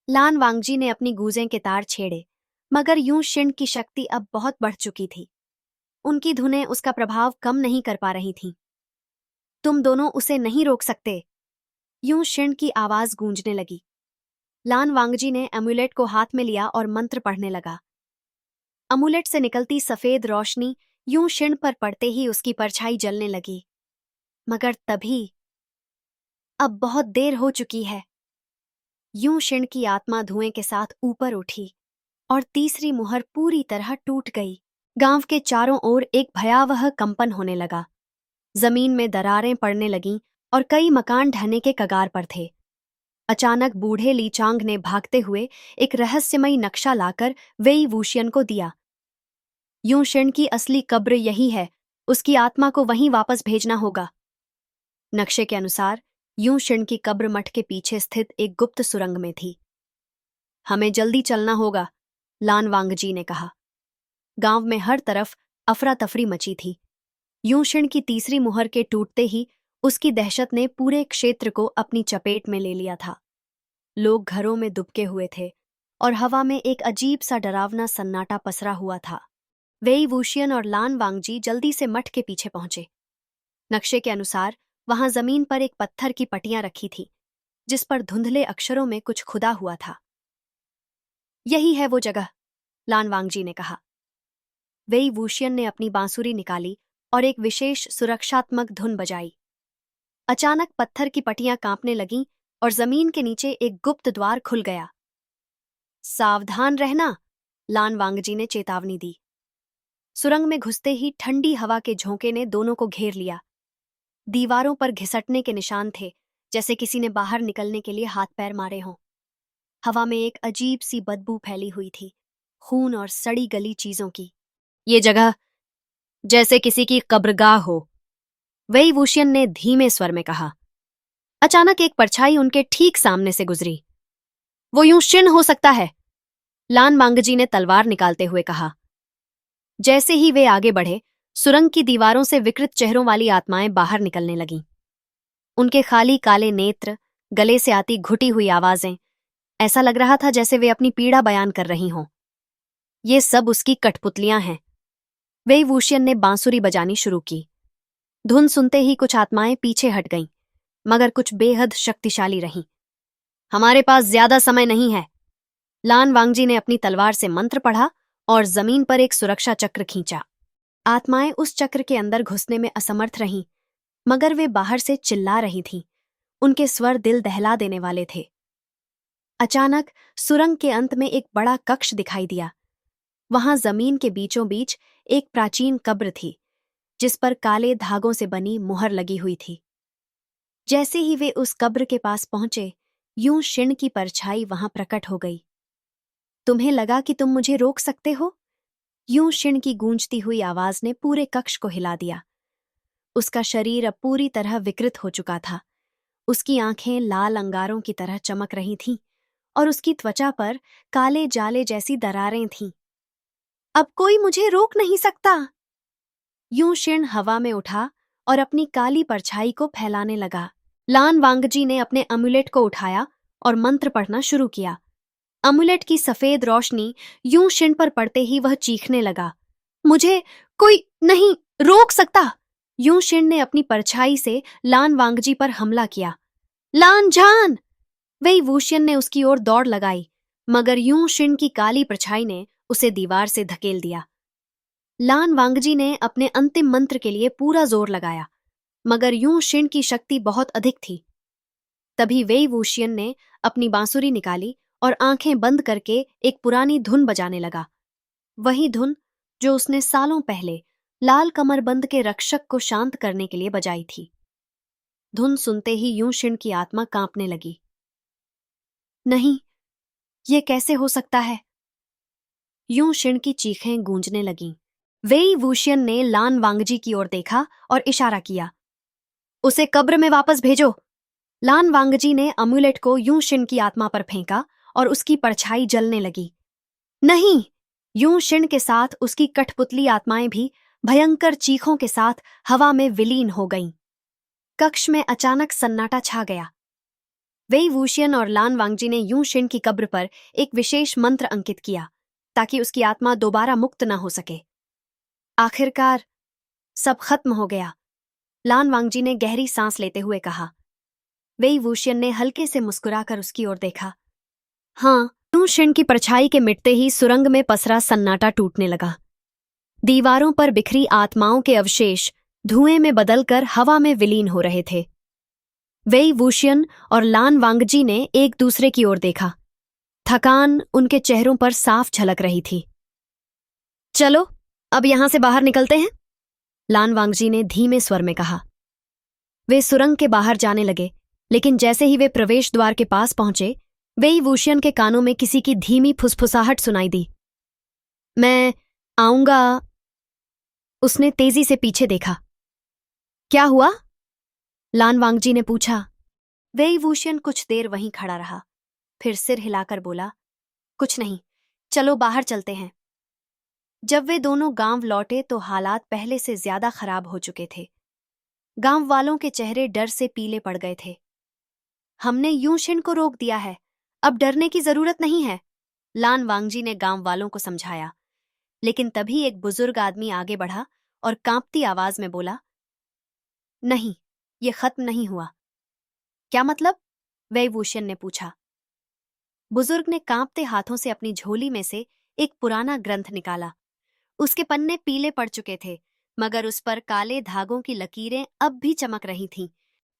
लान वांगजी ने अपनी गूंजें के तार छेड़े, मगर यूं शिन की शक्ति अब बहुत बढ़ चुकी थी। उनकी धुनें उसका प्रभाव कम नहीं कर पा रही थीं। तुम दोनों उसे नहीं रोक सकते, यूं शिन की आवाज गूंजने लगी। लान वांगजी ने एमुलेट को हाथ में लिया और मंत्र पढ़ने लगा। अमुलेट से निकलती सफेद रोशनी यूं शिन पर पड़ते ही उसकी परछाई जलने लगी। मगर तभी अब बहुत देर हो चुकी है। यूं शिन की आत्मा धुएं के साथ ऊपर उठी और तीसरी मुहर पूरी तरह टूट गई। गांव के चारों ओर एक भयावह कंपन होने लगा। जमीन में दरारें पड़ने लगीं और कई मकान ढहने के कगार पर थे। अचानक बूढ़े लीचांग ने भागते हुए एक रहस्यमयी नक्शा लाकर वेई वूशियन को दिया। यूं शिन की असली कब्र यही है, उसकी आत्मा को वहीं वापस भेजना होगा। नक्शे के अनुसार यूं शिन की कब्र मठ के पीछे स्थित एक गुप्त सुरंग में थी। हमें जल्दी चलना होगा, लान वांगजी ने कहा। गांव में हर तरफ अफरा तफरी मची थी। यूं शिन की तीसरी मुहर के टूटते ही उसकी दहशत ने पूरे क्षेत्र को अपनी चपेट में ले लिया था। लोग घरों में दुबके हुए थे और हवा में एक अजीब सा डरावना सन्नाटा पसरा हुआ था। वेई वूशियन और लान वांगजी जल्दी से मठ के पीछे पहुंचे। नक्शे के अनुसार वहां जमीन पर एक पत्थर की पटियां रखी थी जिस पर धुंधले अक्षरों में कुछ खुदा हुआ था। यही है वो जगह, लान वांगजी ने कहा। वेई वूशियन ने अपनी बांसुरी निकाली और एक विशेष सुरक्षात्मक धुन बजाई। अचानक पत्थर की पटियां कांपने लगीं और जमीन के नीचे एक गुप्त द्वार खुल गया। सावधान रहना, लान वांगजी ने चेतावनी दी। सुरंग में घुसते ही ठंडी हवा के झोंके ने दोनों को घेर लिया। दीवारों पर घिसटने के निशान थे, जैसे किसी ने बाहर निकलने के लिए हाथ पैर मारे हों। हवा में एक अजीब सी बदबू फैली हुई थी, खून और सड़ी गली चीजों की। ये जगह जैसे किसी की कब्रगाह हो, वेई वूशियन ने धीमे स्वर में कहा। अचानक एक परछाई उनके ठीक सामने से गुजरी। वो यूं शिन हो सकता है, लान मांगजी ने तलवार निकालते हुए कहा। जैसे ही वे आगे बढ़े, सुरंग की दीवारों से विकृत चेहरों वाली आत्माएं बाहर निकलने लगीं। उनके खाली काले नेत्र, गले से आती घुटी हुई आवाजें, ऐसा लग रहा था जैसे वे अपनी पीड़ा बयान कर रही हों। ये सब उसकी कठपुतलियां हैं। वेई वूशियन ने बांसुरी बजानी शुरू की। धुन सुनते ही कुछ आत्माएं पीछे हट गईं, मगर कुछ बेहद शक्तिशाली रहीं। हमारे पास ज्यादा समय नहीं है, लान वांगजी ने अपनी तलवार से मंत्र पढ़ा और जमीन पर एक सुरक्षा चक्र खींचा। आत्माएं उस चक्र के अंदर घुसने में असमर्थ रहीं, मगर वे बाहर से चिल्ला रही थीं। उनके स्वर दिल दहला देने वाले थे। अचानक सुरंग के अंत में एक बड़ा कक्ष दिखाई दिया। वहां जमीन के बीचों बीच एक प्राचीन कब्र थी, जिस पर काले धागों से बनी मुहर लगी हुई थी। जैसे ही वे उस कब्र के पास पहुंचे, यूं शिन की परछाई वहां प्रकट हो गई। तुम्हें लगा कि तुम मुझे रोक सकते हो? यूं क्षण की गूंजती हुई आवाज ने पूरे कक्ष को हिला दिया। उसका शरीर अब पूरी तरह विकृत हो चुका था। उसकी आंखें लाल अंगारों की तरह चमक रही थीं और उसकी त्वचा पर काले जाले जैसी दरारें थीं। अब कोई मुझे रोक नहीं सकता। यूं क्षण हवा में उठा और अपनी काली परछाई को फैलाने लगा। लान वांगजी ने अपने अम्युलेट को उठाया और मंत्र पढ़ना शुरू किया। अम्युलेट की सफेद रोशनी यूं क्षण पर पड़ते ही वह चीखने लगा, मुझे कोई नहीं रोक सकता। यूं क्षण ने अपनी परछाई से लान वांगजी पर हमला किया। लान जान! वही वूशियन ने उसकी ओर दौड़ लगाई, मगर यूं क्षण की काली परछाई ने उसे दीवार से धकेल दिया। लान वांगजी ने अपने अंतिम मंत्र के लिए पूरा जोर लगाया, मगर यूं क्षण की शक्ति बहुत अधिक थी। तभी वेई वूशियन ने अपनी बांसुरी निकाली और आंखें बंद करके एक पुरानी धुन बजाने लगा। वही धुन जो उसने सालों पहले लाल कमरबंद के रक्षक को शांत करने के लिए बजाई थी। धुन सुनते ही यूं क्षण की आत्मा कांपने लगी। नहीं, ये कैसे हो सकता है? यूं क्षण की चीखें गूंजने लगीं। वेई वूशियन ने लान वांगजी की ओर देखा और इशारा किया, उसे कब्र में वापस भेजो। लान वांगजी ने अम्युलेट को यूं क्षण की आत्मा पर फेंका और उसकी परछाई जलने लगी। नहीं! यूं क्षण के साथ उसकी कठपुतली आत्माएं भी भयंकर चीखों के साथ हवा में विलीन हो गईं। कक्ष में अचानक सन्नाटा छा गया। वेई वूशियन और लान वांगजी ने यूं क्षण की कब्र पर एक विशेष मंत्र अंकित किया ताकि उसकी आत्मा दोबारा मुक्त न हो सके। आखिरकार सब खत्म हो गया, लान वांगजी ने गहरी सांस लेते हुए कहा। वेई वूशियन ने हल्के से मुस्कुराकर उसकी ओर देखा। हाँ, यूं क्षण की परछाई के मिटते ही सुरंग में पसरा सन्नाटा टूटने लगा। दीवारों पर बिखरी आत्माओं के अवशेष धुएं में बदलकर हवा में विलीन हो रहे थे। वेई वूशियन और लान वांगजी ने एक दूसरे की ओर देखा। थकान उनके चेहरों पर साफ झलक रही थी। चलो, अब यहां से बाहर निकलते हैं, लान वांगजी ने धीमे स्वर में कहा। वे सुरंग के बाहर जाने लगे, लेकिन जैसे ही वे प्रवेश द्वार के पास पहुंचे, वेई वूशियन के कानों में किसी की धीमी फुसफुसाहट सुनाई दी। मैं आऊंगा। उसने तेजी से पीछे देखा। क्या हुआ? लान वांगजी ने पूछा। वेई वूशियन कुछ देर वहीं खड़ा रहा, फिर सिर हिलाकर बोला, कुछ नहीं, चलो बाहर चलते हैं। जब वे दोनों गांव लौटे तो हालात पहले से ज्यादा खराब हो चुके थे। गांव वालों के चेहरे डर से पीले पड़ गए थे। हमने यूं क्षण को रोक दिया है, अब डरने की जरूरत नहीं है, लान वांगजी ने गांव वालों को समझाया। लेकिन तभी एक बुजुर्ग आदमी आगे बढ़ा और कांपती आवाज में बोला, नहीं, ये खत्म नहीं हुआ। क्या मतलब? वेई वूशियन ने पूछा। बुजुर्ग ने कांपते हाथों से अपनी झोली में से एक पुराना ग्रंथ निकाला। उसके पन्ने पीले पड़ चुके थे, मगर उस पर काले धागों की लकीरें अब भी चमक रही थीं।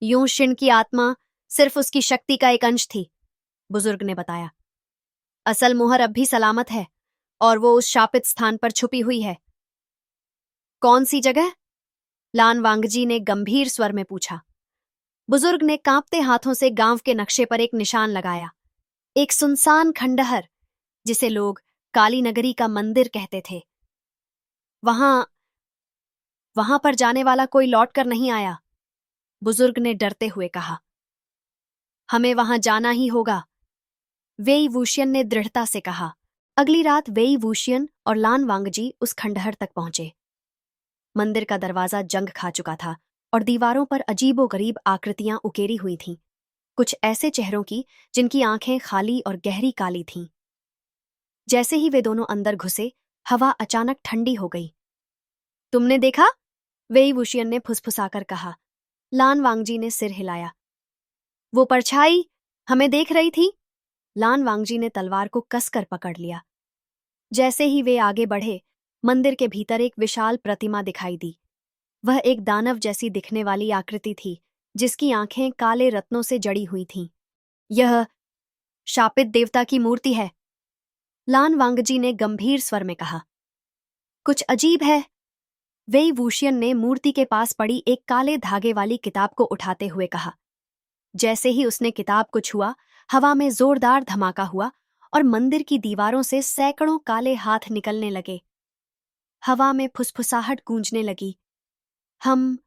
यूं क्षण की आत्मा सिर्फ उसकी शक्ति का एक अंश थी, बुजुर्ग ने बताया। असल मुहर अब भी सलामत है और वो उस शापित स्थान पर छुपी हुई है। कौन सी जगह? लान वांगजी ने गंभीर स्वर में पूछा। बुजुर्ग ने कांपते हाथों से गांव के नक्शे पर एक निशान लगाया। एक सुनसान खंडहर, जिसे लोग काली नगरी का मंदिर कहते थे। वहां पर जाने वाला कोई लौट कर नहीं आया, बुजुर्ग ने डरते हुए कहा। हमें वहां जाना ही होगा, वेई वूशियन ने दृढ़ता से कहा। अगली रात वेई वूशियन और लान वांगजी उस खंडहर तक पहुंचे। मंदिर का दरवाजा जंग खा चुका था और दीवारों पर अजीबोगरीब आकृतियां उकेरी हुई थीं, कुछ ऐसे चेहरों की जिनकी आंखें खाली और गहरी काली थीं। जैसे ही वे दोनों अंदर घुसे, हवा अचानक ठंडी हो गई। तुमने देखा? वेई वूशियन ने फुसफुसाकर कहा। लान वांगजी ने सिर हिलाया। वो परछाई हमें देख रही थी। लान वांगजी ने तलवार को कसकर पकड़ लिया। जैसे ही वे आगे बढ़े, मंदिर के भीतर एक विशाल प्रतिमा दिखाई दी। वह एक दानव जैसी दिखने वाली आकृति थी, जिसकी आंखें काले रत्नों से जड़ी हुई थीं। यह शापित देवता की मूर्ति है, लान वांगजी ने गंभीर स्वर में कहा। कुछ अजीब है, वेई वूशियन ने मूर्ति के पास पड़ी एक काले धागे वाली किताब को उठाते हुए कहा। जैसे ही उसने किताब को छुआ, हवा में जोरदार धमाका हुआ और मंदिर की दीवारों से सैकड़ों काले हाथ निकलने लगे। हवा में फुसफुसाहट गूंजने लगी। हम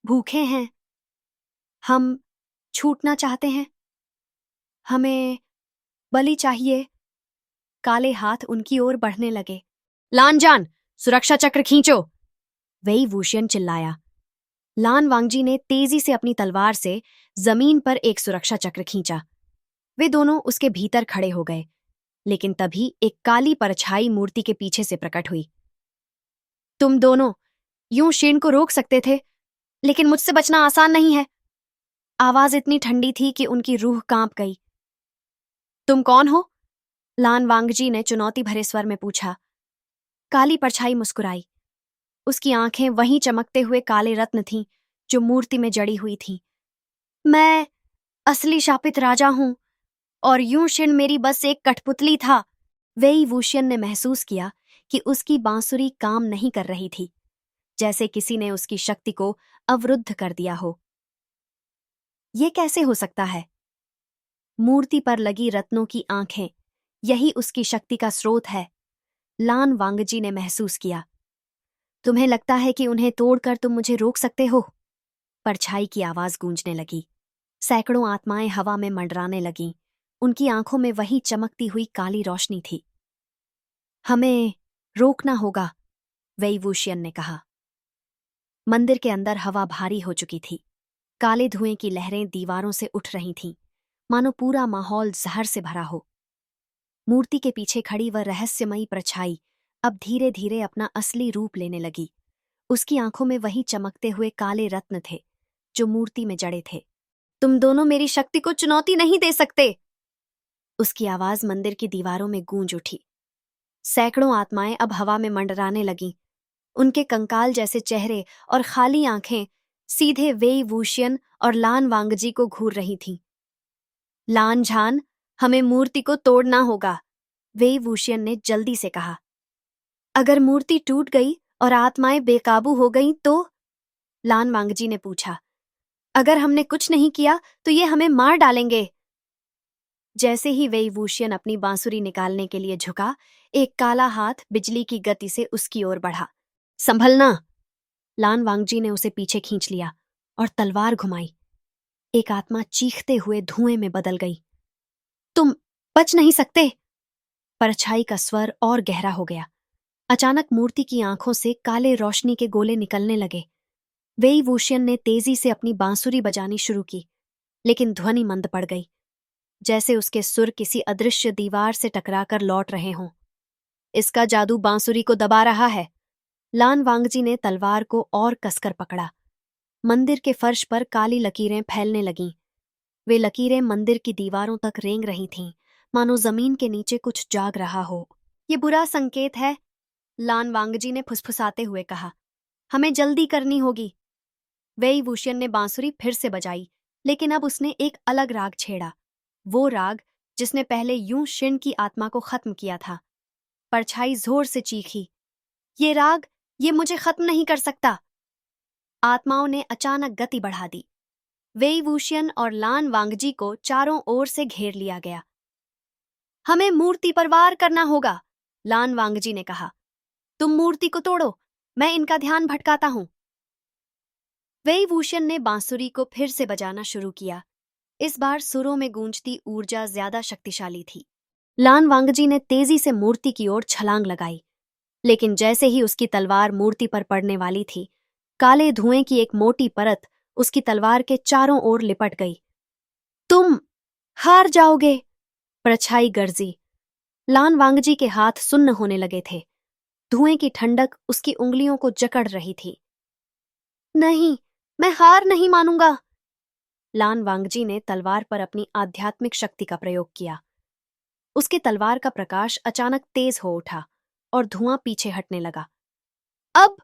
भूखे हैं, हम छूटना चाहते हैं, हमें बलि चाहिए। काले हाथ उनकी ओर बढ़ने लगे। लानजान, सुरक्षा चक्र खींचो, वही वूशियन चिल्लाया। लान वांगजी ने तेजी से अपनी तलवार से जमीन पर एक सुरक्षा चक्र खींचा। वे दोनों उसके भीतर खड़े हो गए, लेकिन तभी एक काली परछाई मूर्ति के पीछे से प्रकट हुई। तुम दोनों यूं शेन को रोक सकते थे, लेकिन मुझसे बचना आसान नहीं है। आवाज इतनी ठंडी थी कि उनकी रूह कांप गई। तुम कौन हो? लान वांगजी ने चुनौती भरे स्वर में पूछा। काली परछाई मुस्कुराई। उसकी आंखें वहीं चमकते हुए काले रत्न थीं जो मूर्ति में जड़ी हुई थीं। मैं असली शापित राजा हूं, और यूं शिन मेरी बस एक कठपुतली था। वेई वूशियन ने महसूस किया कि उसकी बांसुरी काम नहीं कर रही थी, जैसे किसी ने उसकी शक्ति को अवरुद्ध कर दिया हो। ये कैसे हो सकता है? मूर्ति पर लगी रत्नों की आंखें, यही उसकी शक्ति का स्रोत है, लान वांगजी ने महसूस किया। तुम्हें लगता है कि उन्हें तोड़कर तुम मुझे रोक सकते हो? परछाई की आवाज गूंजने लगी। सैकड़ों आत्माएं हवा में मंडराने लगीं। उनकी आंखों में वही चमकती हुई काली रोशनी थी। हमें रोकना होगा, वेई वूशियन ने कहा। मंदिर के अंदर हवा भारी हो चुकी थी। काले धुएं की लहरें दीवारों से उठ रही थीं, मानो पूरा माहौल जहर से भरा हो। मूर्ति के पीछे खड़ी वह रहस्यमयी परछाई अब धीरे धीरे अपना असली रूप लेने लगी। उसकी आंखों में वही चमकते हुए काले रत्न थे जो मूर्ति में जड़े थे। तुम दोनों मेरी शक्ति को चुनौती नहीं दे सकते, उसकी आवाज मंदिर की दीवारों में गूंज उठी। सैकड़ों आत्माएं अब हवा में मंडराने लगीं। उनके कंकाल जैसे चेहरे और खाली आंखें सीधे वेई वूशियन और लान वांगजी को घूर रही थीं। लान झान, हमें मूर्ति को तोड़ना होगा, वेई वूशियन ने जल्दी से कहा। अगर मूर्ति टूट गई और आत्माएं बेकाबू हो गईं तो? लान वांगजी ने पूछा। अगर हमने कुछ नहीं किया तो ये हमें मार डालेंगे। जैसे ही वेई वूशियन अपनी बांसुरी निकालने के लिए झुका, एक काला हाथ बिजली की गति से उसकी ओर बढ़ा। संभलना! लान वांगजी ने उसे पीछे खींच लिया और तलवार घुमाई। एक आत्मा चीखते हुए धुएं में बदल गई। तुम बच नहीं सकते! परछाई का स्वर और गहरा हो गया। अचानक मूर्ति की आंखों से काले रोशनी के गोले निकलने लगे। वेई वूशियन ने तेजी से अपनी बांसुरी बजानी शुरू की, लेकिन ध्वनि मंद पड़ गई, जैसे उसके सुर किसी अदृश्य दीवार से टकराकर लौट रहे हों। इसका जादू बांसुरी को दबा रहा है। लान वांगजी ने तलवार को और कसकर पकड़ा। मंदिर के फर्श पर काली लकीरें फैलने लगीं। वे लकीरें मंदिर की दीवारों तक रेंग रही थीं, मानो जमीन के नीचे कुछ जाग रहा हो। ये बुरा संकेत है, लान वांगजी ने फुसफुसाते हुए कहा। हमें जल्दी करनी होगी। वेई वूशियन ने बांसुरी फिर से बजाई, लेकिन अब उसने एक अलग राग छेड़ा, वो राग जिसने पहले यूं शिन की आत्मा को खत्म किया था। परछाई जोर से चीखी, ये राग, ये मुझे खत्म नहीं कर सकता। आत्माओं ने अचानक गति बढ़ा दी। वेई वूशियन और लान वांगजी को चारों ओर से घेर लिया गया। हमें मूर्ति पर वार करना होगा, लान वांगजी ने कहा। तुम मूर्ति को तोड़ो, मैं इनका ध्यान भटकाता हूं। वेई वूशियन ने बांसुरी को फिर से बजाना शुरू किया। इस बार सुरों में गूंजती ऊर्जा ज्यादा शक्तिशाली थी। लान वांगजी ने तेजी से मूर्ति की ओर छलांग लगाई, लेकिन जैसे ही उसकी तलवार मूर्ति पर पड़ने वाली थी, काले धुएं की एक मोटी परत उसकी तलवार के चारों ओर लिपट गई। तुम हार जाओगे, परछाई गर्जी। लान वांगजी के हाथ सुन्न होने लगे थे। धुएं की ठंडक उसकी उंगलियों को जकड़ रही थी। नहीं, मैं हार नहीं मानूंगा। लान वांगजी ने तलवार पर अपनी आध्यात्मिक शक्ति का प्रयोग किया। उसके तलवार का प्रकाश अचानक तेज हो उठा और धुआं पीछे हटने लगा। अब!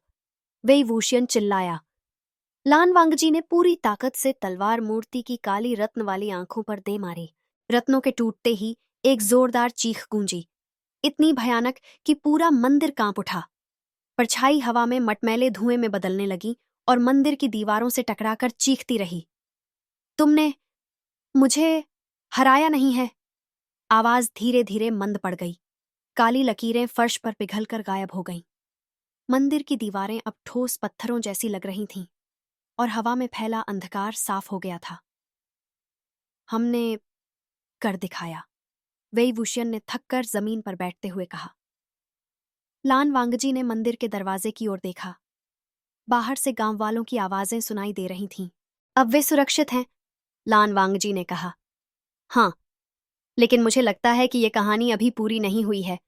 वेई वूशियन चिल्लाया। लान वांगजी ने पूरी ताकत से तलवार मूर्ति की काली रत्न वाली आंखों पर दे मारी। रत्नों के टूटते ही एक जोरदार चीख गूंजी, इतनी भयानक कि पूरा मंदिर कांप उठा। परछाई हवा में मटमैले धुएं में बदलने लगी और मंदिर की दीवारों से टकराकर चीखती रही। तुमने मुझे हराया नहीं है, आवाज धीरे धीरे मंद पड़ गई। काली लकीरें फर्श पर पिघलकर गायब हो गईं। मंदिर की दीवारें अब ठोस पत्थरों जैसी लग रही थीं और हवा में फैला अंधकार साफ हो गया था। हमने कर दिखाया, वेई वुशियन ने थककर जमीन पर बैठते हुए कहा। लान वांगजी ने मंदिर के दरवाजे की ओर देखा। बाहर से गांव वालों की आवाजें सुनाई दे रही थीं। अब वे सुरक्षित हैं, लान वांगजी ने कहा। हाँ, लेकिन मुझे लगता है कि यह कहानी अभी पूरी नहीं हुई है,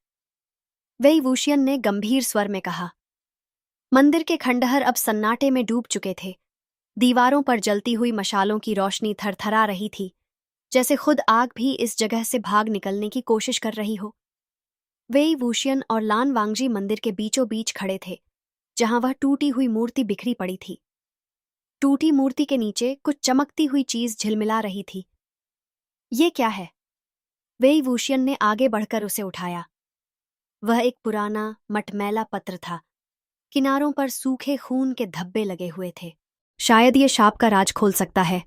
वेई वुशियन ने गंभीर स्वर में कहा। मंदिर के खंडहर अब सन्नाटे में डूब चुके थे। दीवारों पर जलती हुई मशालों की रोशनी थरथरा रही थी, जैसे खुद आग भी इस जगह से भाग निकलने की कोशिश कर रही हो। वेई वुशियन और लान वांगजी मंदिर के बीचों बीच खड़े थे, जहां वह टूटी हुई मूर्ति बिखरी पड़ी थी। टूटी मूर्ति के नीचे कुछ चमकती हुई चीज झिलमिला रही थी। ये क्या है? वेई वुशियन ने आगे बढ़कर उसे उठाया। वह एक पुराना मटमैला पत्र था। किनारों पर सूखे खून के धब्बे लगे हुए थे। शायद ये शाप का राज खोल सकता है,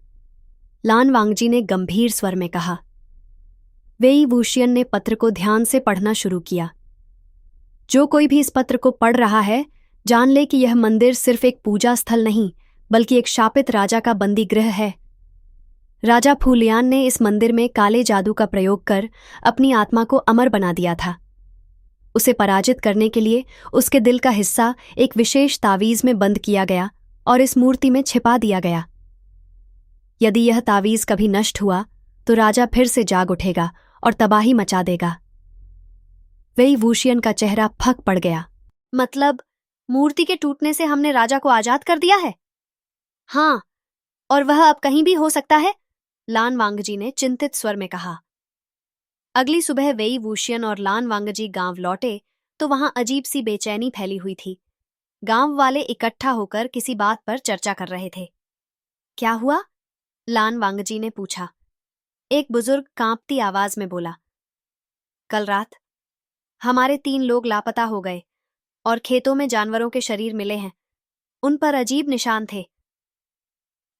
लान वांगजी ने गंभीर स्वर में कहा। वेई वुशियन ने पत्र को ध्यान से पढ़ना शुरू किया। जो कोई भी इस पत्र को पढ़ रहा है, जान ले कि यह मंदिर सिर्फ एक पूजा स्थल नहीं, बल्कि एक शापित राजा का बंदी गृह है। राजा फूलियान ने इस मंदिर में काले जादू का प्रयोग कर अपनी आत्मा को अमर बना दिया था। उसे पराजित करने के लिए उसके दिल का हिस्सा एक विशेष तावीज में बंद किया गया और इस मूर्ति में छिपा दिया गया। यदि यह तावीज कभी नष्ट हुआ तो राजा फिर से जाग उठेगा और तबाही मचा देगा। वेई वुशियन का चेहरा फक पड़ गया। मतलब मूर्ति के टूटने से हमने राजा को आजाद कर दिया है? हाँ, और वह अब कहीं भी हो सकता है, लान वांगजी ने चिंतित स्वर में कहा। अगली सुबह वेई वुशियन और लान वांगजी गांव लौटे तो वहां अजीब सी बेचैनी फैली हुई थी। गांव वाले इकट्ठा होकर किसी बात पर चर्चा कर रहे थे। क्या हुआ? लान वांगजी ने पूछा। एक बुजुर्ग कांपती आवाज में बोला। कल रात हमारे 3 लोग लापता हो गए और खेतों में जानवरों के शरीर मिले हैं। उन पर अजीब निशान थे।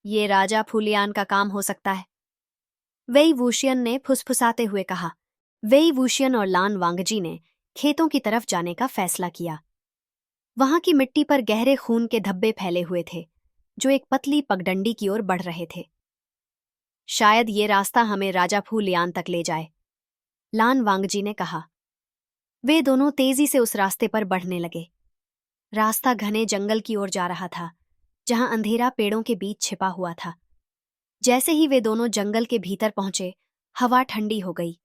ये राजा फूलियान का काम हो सकता है, वेई वुशियन ने फुसफुसाते हुए कहा। वेई वुशियन और लान वांगजी ने खेतों की तरफ जाने का फैसला किया। वहां की मिट्टी पर गहरे खून के धब्बे फैले हुए थे, जो एक पतली पगडंडी की ओर बढ़ रहे थे। शायद ये रास्ता हमें राजा फूलियान तक ले जाए, लान वांगजी ने कहा। वे दोनों तेजी से उस रास्ते पर बढ़ने लगे। रास्ता घने जंगल की ओर जा रहा था, जहां अंधेरा पेड़ों के बीच छिपा हुआ था। जैसे ही वे दोनों जंगल के भीतर पहुंचे, हवा ठंडी हो गई।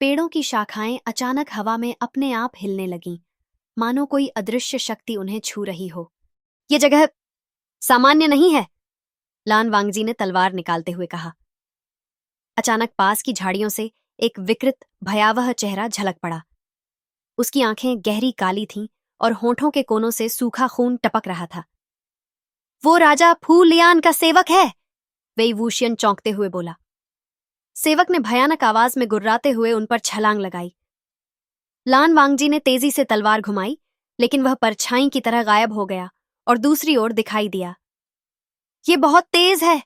पेड़ों की शाखाएं अचानक हवा में अपने आप हिलने लगीं, मानो कोई अदृश्य शक्ति उन्हें छू रही हो। ये जगह सामान्य नहीं है, लान वांगजी ने तलवार निकालते हुए कहा। अचानक पास की झाड़ियों से एक विकृत भयावह चेहरा झलक पड़ा। उसकी आंखें गहरी काली थीं और होठों के कोनों से सूखा खून टपक रहा था। वो राजा फूलियान का सेवक है, वेई वुशियन चौंकते हुए बोला। सेवक ने भयानक आवाज में गुर्राते हुए उन पर छलांग लगाई। लान वांगजी ने तेजी से तलवार घुमाई, लेकिन वह परछाई की तरह गायब हो गया और दूसरी ओर दिखाई दिया। ये बहुत तेज है।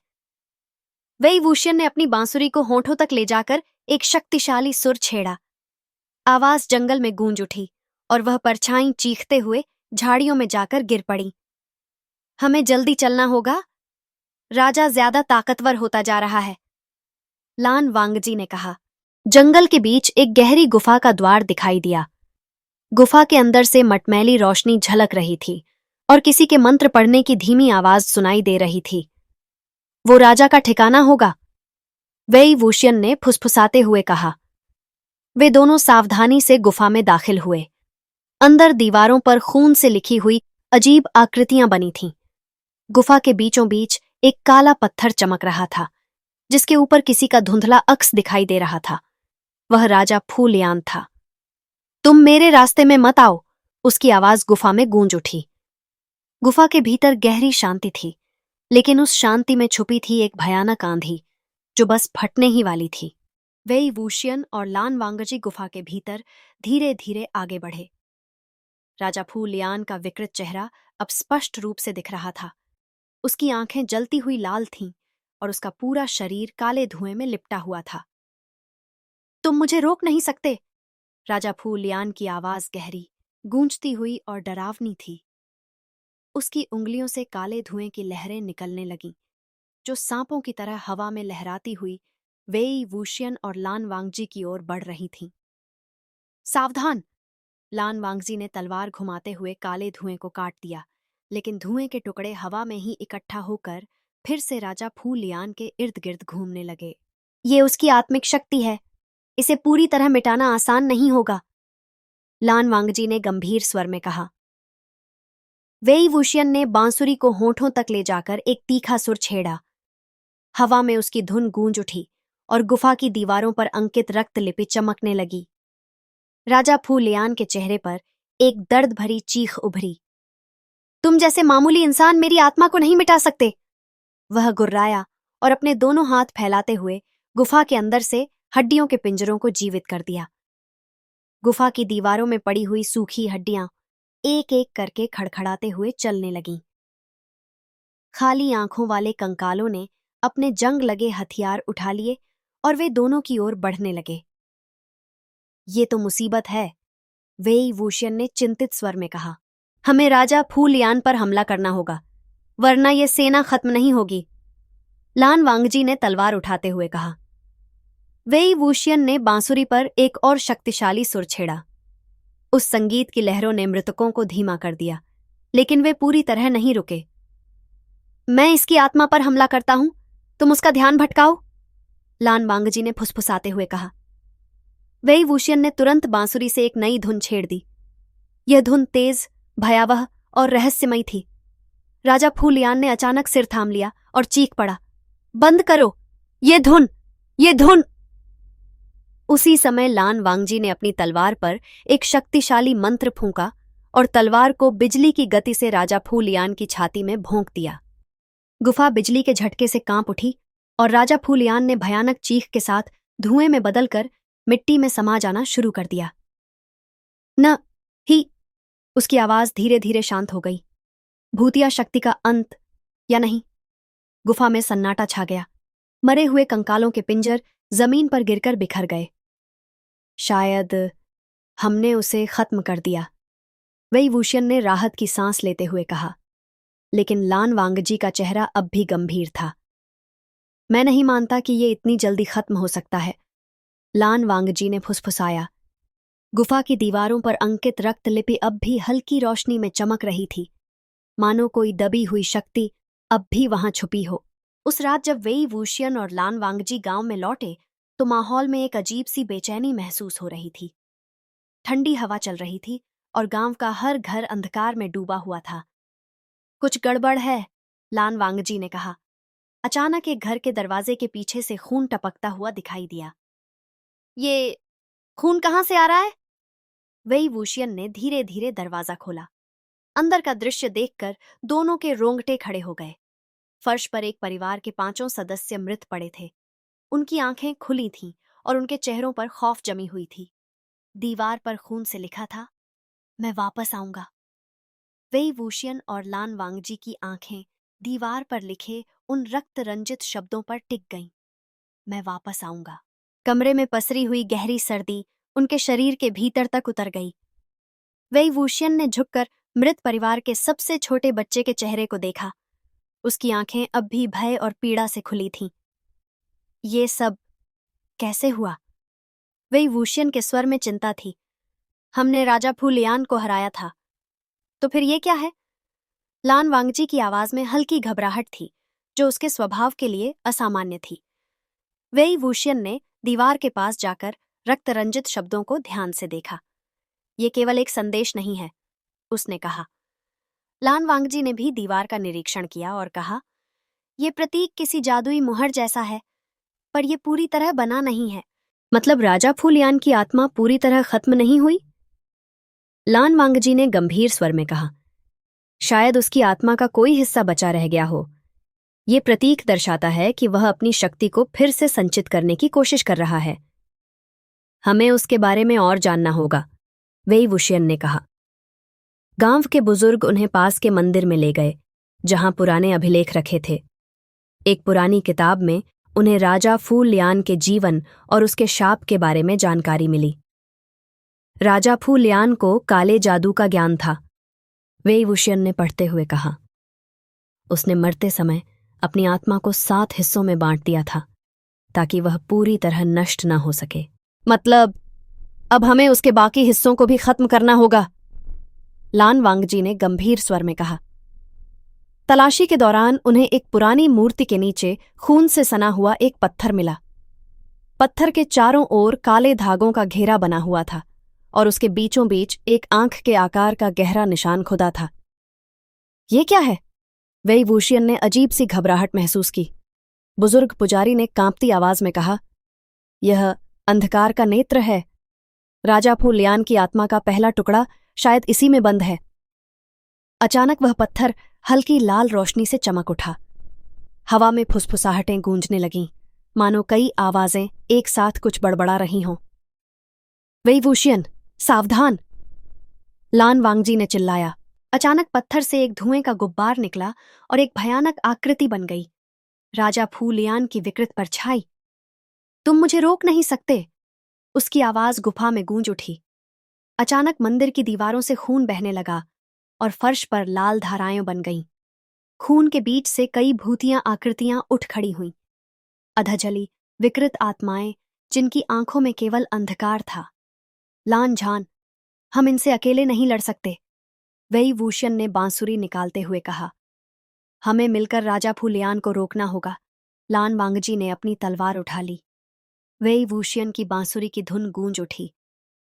वेई वुशियन ने अपनी बांसुरी को होठों तक ले जाकर एक शक्तिशाली सुर छेड़ा। आवाज जंगल में गूंज उठी और वह परछाई चीखते हुए झाड़ियों में जाकर गिर पड़ी। हमें जल्दी चलना होगा, राजा ज्यादा ताकतवर होता जा रहा है, लान वांगजी ने कहा। जंगल के बीच एक गहरी गुफा का द्वार दिखाई दिया। गुफा के अंदर से मटमैली रोशनी झलक रही थी और किसी के मंत्र पढ़ने की धीमी आवाज सुनाई दे रही थी। वो राजा का ठिकाना होगा, वेई वुशियन ने फुसफुसाते हुए कहा। वे दोनों सावधानी से गुफा में दाखिल हुए। अंदर दीवारों पर खून से लिखी हुई अजीब आकृतियां बनी थीं। गुफा के बीचों बीच एक काला पत्थर चमक रहा था, जिसके ऊपर किसी का धुंधला अक्स दिखाई दे रहा था। वह राजा फूलियान था। तुम मेरे रास्ते में मत आओ, उसकी आवाज गुफा में गूंज उठी। गुफा के भीतर गहरी शांति थी, लेकिन उस शांति में छुपी थी एक भयानक आंधी, जो बस फटने ही वाली थी। वेई वुशियन और लान वांगजी गुफा के भीतर धीरे धीरे आगे बढ़े। राजा फूलियान का विकृत चेहरा अब स्पष्ट रूप से दिख रहा था। उसकी आंखें जलती हुई लाल थीं और उसका पूरा शरीर काले धुएं में लिपटा हुआ था। तुम मुझे रोक नहीं सकते। राजा फूलियान की आवाज गहरी, गूंजती हुई और डरावनी थी। उसकी उंगलियों से काले धुएं की लहरें निकलने लगीं, जो सांपों की तरह हवा में लहराती हुई वेई वूशियन और लान वांगजी की ओर बढ़ रही थीं। सावधान! लान वांगजी ने तलवार घुमाते हुए काले धुएं को काट दिया, लेकिन धुएं के टुकड़े हवा में ही इकट्ठा होकर फिर से राजा फूलियान के इर्द गिर्द घूमने लगे। ये उसकी आत्मिक शक्ति है, इसे पूरी तरह मिटाना आसान नहीं होगा, लान वांगजी ने गंभीर स्वर में कहा। वेई वूशियन ने बांसुरी को होठों तक ले जाकर एक तीखा सुर छेड़ा। हवा में उसकी धुन गूंज उठी और गुफा की दीवारों पर अंकित रक्तलिपि चमकने लगी। राजा फूलियान के चेहरे पर एक दर्द भरी चीख उभरी। तुम जैसे मामूली इंसान मेरी आत्मा को नहीं मिटा सकते। वह गुर्राया और अपने दोनों हाथ फैलाते हुए गुफा के अंदर से हड्डियों के पिंजरों को जीवित कर दिया। गुफा की दीवारों में पड़ी हुई सूखी हड्डियां एक एक करके खड़खड़ाते हुए चलने लगीं। खाली आंखों वाले कंकालों ने अपने जंग लगे हथियार उठा लिए और वे दोनों की ओर बढ़ने लगे। ये तो मुसीबत है, वेई वूशियन ने चिंतित स्वर में कहा। हमें राजा फूलियान पर हमला करना होगा, वरना ये सेना खत्म नहीं होगी, लान वांगजी ने तलवार उठाते हुए कहा। वेई वूशियन ने बांसुरी पर एक और शक्तिशाली सुर छेड़ा। उस संगीत की लहरों ने मृतकों को धीमा कर दिया, लेकिन वे पूरी तरह नहीं रुके। मैं इसकी आत्मा पर हमला करता हूं, तुम उसका ध्यान भटकाओ, लान वांगजी ने फुसफुसाते हुए कहा। वेई वूशियन ने तुरंत बांसुरी से एक नई धुन छेड़ दी। यह धुन तेज, भयावह और रहस्यमयी थी। राजा फूलियान ने अचानक सिर थाम लिया और चीख पड़ा, बंद करो, ये धुन, ये धुन! उसी समय लान वांगजी ने अपनी तलवार पर एक शक्तिशाली मंत्र फूंका और तलवार को बिजली की गति से राजा फूलियान की छाती में भोंक दिया। गुफा बिजली के झटके से कांप उठी और राजा फूलियान ने भयानक चीख के साथ धुएं में बदलकर मिट्टी में समा जाना शुरू कर दिया। न ही, उसकी आवाज धीरे धीरे शांत हो गई। भूतिया शक्ति का अंत या नहीं? गुफा में सन्नाटा छा गया। मरे हुए कंकालों के पिंजर जमीन पर गिरकर बिखर गए। शायद हमने उसे खत्म कर दिया, वेई वूशियन ने राहत की सांस लेते हुए कहा, लेकिन लान वांगजी का चेहरा अब भी गंभीर था। मैं नहीं मानता कि ये इतनी जल्दी खत्म हो सकता है, लान वांगजी ने फुसफुसाया। गुफा की दीवारों पर अंकित रक्तलिपि अब भी हल्की रोशनी में चमक रही थी, मानो कोई दबी हुई शक्ति अब भी वहां छुपी हो। उस रात जब वेई वूशियन और लान वांगजी गांव में लौटे तो माहौल में एक अजीब सी बेचैनी महसूस हो रही थी। ठंडी हवा चल रही थी और गांव का हर घर अंधकार में डूबा हुआ था। कुछ गड़बड़ है, लान वांगजी ने कहा। अचानक एक घर के दरवाजे के पीछे से खून टपकता हुआ दिखाई दिया। ये खून कहाँ से आ रहा है? वेई वूशियन ने धीरे धीरे दरवाजा खोला। अंदर का दृश्य देखकर दोनों के रोंगटे खड़े हो गए। फर्श पर एक परिवार के 5 सदस्य मृत पड़े थे। उनकी आंखें खुली थीं और उनके चेहरों पर खौफ जमी हुई थी। दीवार पर खून से लिखा था, मैं वापस आऊंगा। वेई वूशियन और लान वांगजी की आंखें दीवार पर लिखे उन रक्त रंजित शब्दों पर टिक गईं, मैं वापस आऊंगा। कमरे में पसरी हुई गहरी सर्दी उनके शरीर के भीतर तक उतर गई। वेई वूशियन ने झुककर मृत परिवार के सबसे छोटे बच्चे के चेहरे को देखा। उसकी आंखें अब भी भय और पीड़ा से खुली थीं। ये सब कैसे हुआ? वेई वूशियन के स्वर में चिंता थी। हमने राजा फूलियान को हराया था। तो फिर ये क्या है? लान वांगजी की आवाज में हल्की घबराहट थी, जो उसके स्वभाव के लिए असामान्य थी। वेई वूशियन ने दीवार के पास जाकर रक्तरंजित शब्दों को ध्यान से देखा। ये केवल एक संदेश नहीं है, उसने कहा। लान वांगजी ने भी दीवार का निरीक्षण किया और कहा, यह प्रतीक किसी जादुई मुहर जैसा है, पर यह पूरी तरह बना नहीं है। मतलब राजा फूलियान की आत्मा पूरी तरह खत्म नहीं हुई? लान वांगजी ने गंभीर स्वर में कहा। शायद उसकी आत्मा का कोई हिस्सा बचा रह गया हो। ये प्रतीक दर्शाता है कि वह अपनी शक्ति को फिर से संचित करने की कोशिश कर रहा है। हमें उसके बारे में और जानना होगा, वेई वूशियन ने कहा। गांव के बुजुर्ग उन्हें पास के मंदिर में ले गए, जहां पुराने अभिलेख रखे थे। एक पुरानी किताब में उन्हें राजा फू लियान के जीवन और उसके शाप के बारे में जानकारी मिली। राजा फू लियान को काले जादू का ज्ञान था, वेई वुशियन ने पढ़ते हुए कहा। उसने मरते समय अपनी आत्मा को 7 हिस्सों में बांट दिया था ताकि वह पूरी तरह नष्ट न हो सके। मतलब अब हमें उसके बाकी हिस्सों को भी खत्म करना होगा, लान वांगजी ने गंभीर स्वर में कहा। तलाशी के दौरान उन्हें एक पुरानी मूर्ति के नीचे खून से सना हुआ एक पत्थर मिला। पत्थर के चारों ओर काले धागों का घेरा बना हुआ था और उसके बीचों बीच एक आंख के आकार का गहरा निशान खुदा था। ये क्या है? वेई वुशियन ने अजीब सी घबराहट महसूस की। बुजुर्ग पुजारी ने कांपती आवाज में कहा, यह अंधकार का नेत्र है। राजा फू लियान की आत्मा का पहला टुकड़ा शायद इसी में बंद है। अचानक वह पत्थर हल्की लाल रोशनी से चमक उठा। हवा में फुसफुसाहटें गूंजने लगीं, मानो कई आवाजें एक साथ कुछ बड़बड़ा रही हों। वेई वुशियन, सावधान! लान वांगजी ने चिल्लाया। अचानक पत्थर से एक धुएं का गुब्बार निकला और एक भयानक आकृति बन गई, राजा फू लियान की विकृत परछाई। तुम मुझे रोक नहीं सकते, उसकी आवाज गुफा में गूंज उठी। अचानक मंदिर की दीवारों से खून बहने लगा और फर्श पर लाल धाराएं बन गईं। खून के बीच से कई भूतियां आकृतियां उठ खड़ी हुईं। अधजली विकृत आत्माएं जिनकी आंखों में केवल अंधकार था। लान झान, हम इनसे अकेले नहीं लड़ सकते, वेई वुशियन ने बांसुरी निकालते हुए कहा। हमें मिलकर राजा फू लियान को रोकना होगा। लान वांगजी ने अपनी तलवार उठा ली। वेई वुशियन की बांसुरी की धुन गूंज उठी,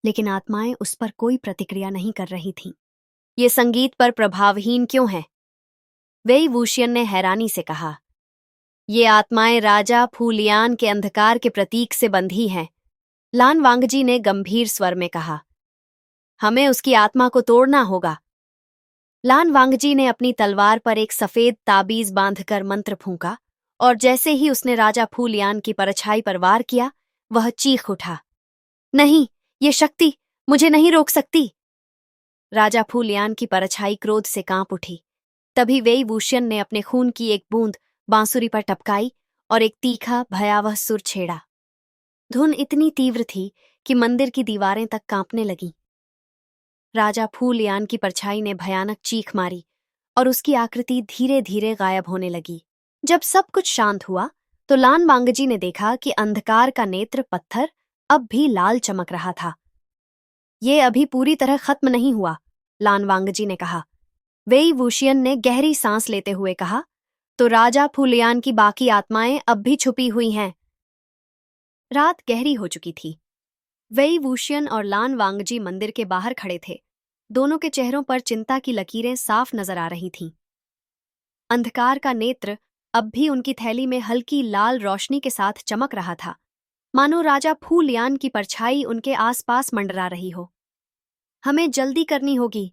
लेकिन आत्माएं उस पर कोई प्रतिक्रिया नहीं कर रही थीं। ये संगीत पर प्रभावहीन क्यों है? वेई वुशियन ने हैरानी से कहा। ये आत्माएं राजा फू लियान के अंधकार के प्रतीक से बंधी हैं, लान वांगजी ने गंभीर स्वर में कहा। हमें उसकी आत्मा को तोड़ना होगा। लान वांगजी ने अपनी तलवार पर एक सफेद ताबीज बांधकर मंत्र फूंका और जैसे ही उसने राजा फू लियान की परछाई पर वार किया, वह चीख उठा। नहीं, ये शक्ति मुझे नहीं रोक सकती। राजा फू लियान की परछाई क्रोध से कांप उठी। तभी वेई वुशियन ने अपने खून की एक बूंद बांसुरी पर टपकाई और एक तीखा भयावह सुर छेड़ा। धुन इतनी तीव्र थी कि मंदिर की दीवारें तक कांपने लगीं। राजा फू लियान की परछाई ने भयानक चीख मारी और उसकी आकृति धीरे धीरे गायब होने लगी। जब सब कुछ शांत हुआ तो लान वांगजी ने देखा कि अंधकार का नेत्र पत्थर अब भी लाल चमक रहा था। ये अभी पूरी तरह खत्म नहीं हुआ, लान वांगजी ने कहा। वेई वुशियन ने गहरी सांस लेते हुए कहा, तो राजा फू लियान की बाकी आत्माएं अब भी छुपी हुई हैं। रात गहरी हो चुकी थी। वेई वुशियन और लान वांगजी मंदिर के बाहर खड़े थे। दोनों के चेहरों पर चिंता की लकीरें साफ नजर आ रही थीं। अंधकार का नेत्र अब भी उनकी थैली में हल्की लाल रोशनी के साथ चमक रहा था, मानो राजा फू लियान की परछाई उनके आसपास मंडरा रही हो। हमें जल्दी करनी होगी,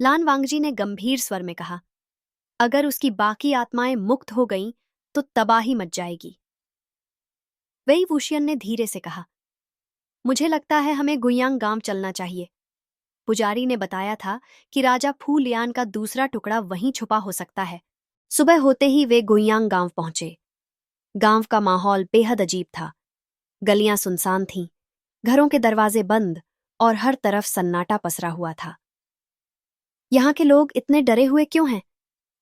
लान वांगजी ने गंभीर स्वर में कहा। अगर उसकी बाकी आत्माएं मुक्त हो गईं तो तबाही मच जाएगी। वेई वुशियन ने धीरे से कहा, मुझे लगता है हमें गुयांग गांव चलना चाहिए। पुजारी ने बताया था कि राजा फू लियान का दूसरा टुकड़ा वहीं छुपा हो सकता है। सुबह होते ही वे गुयांग गांव पहुंचे। गांव का माहौल बेहद अजीब था। गलियां सुनसान थीं, घरों के दरवाजे बंद और हर तरफ सन्नाटा पसरा हुआ था। यहाँ के लोग इतने डरे हुए क्यों हैं?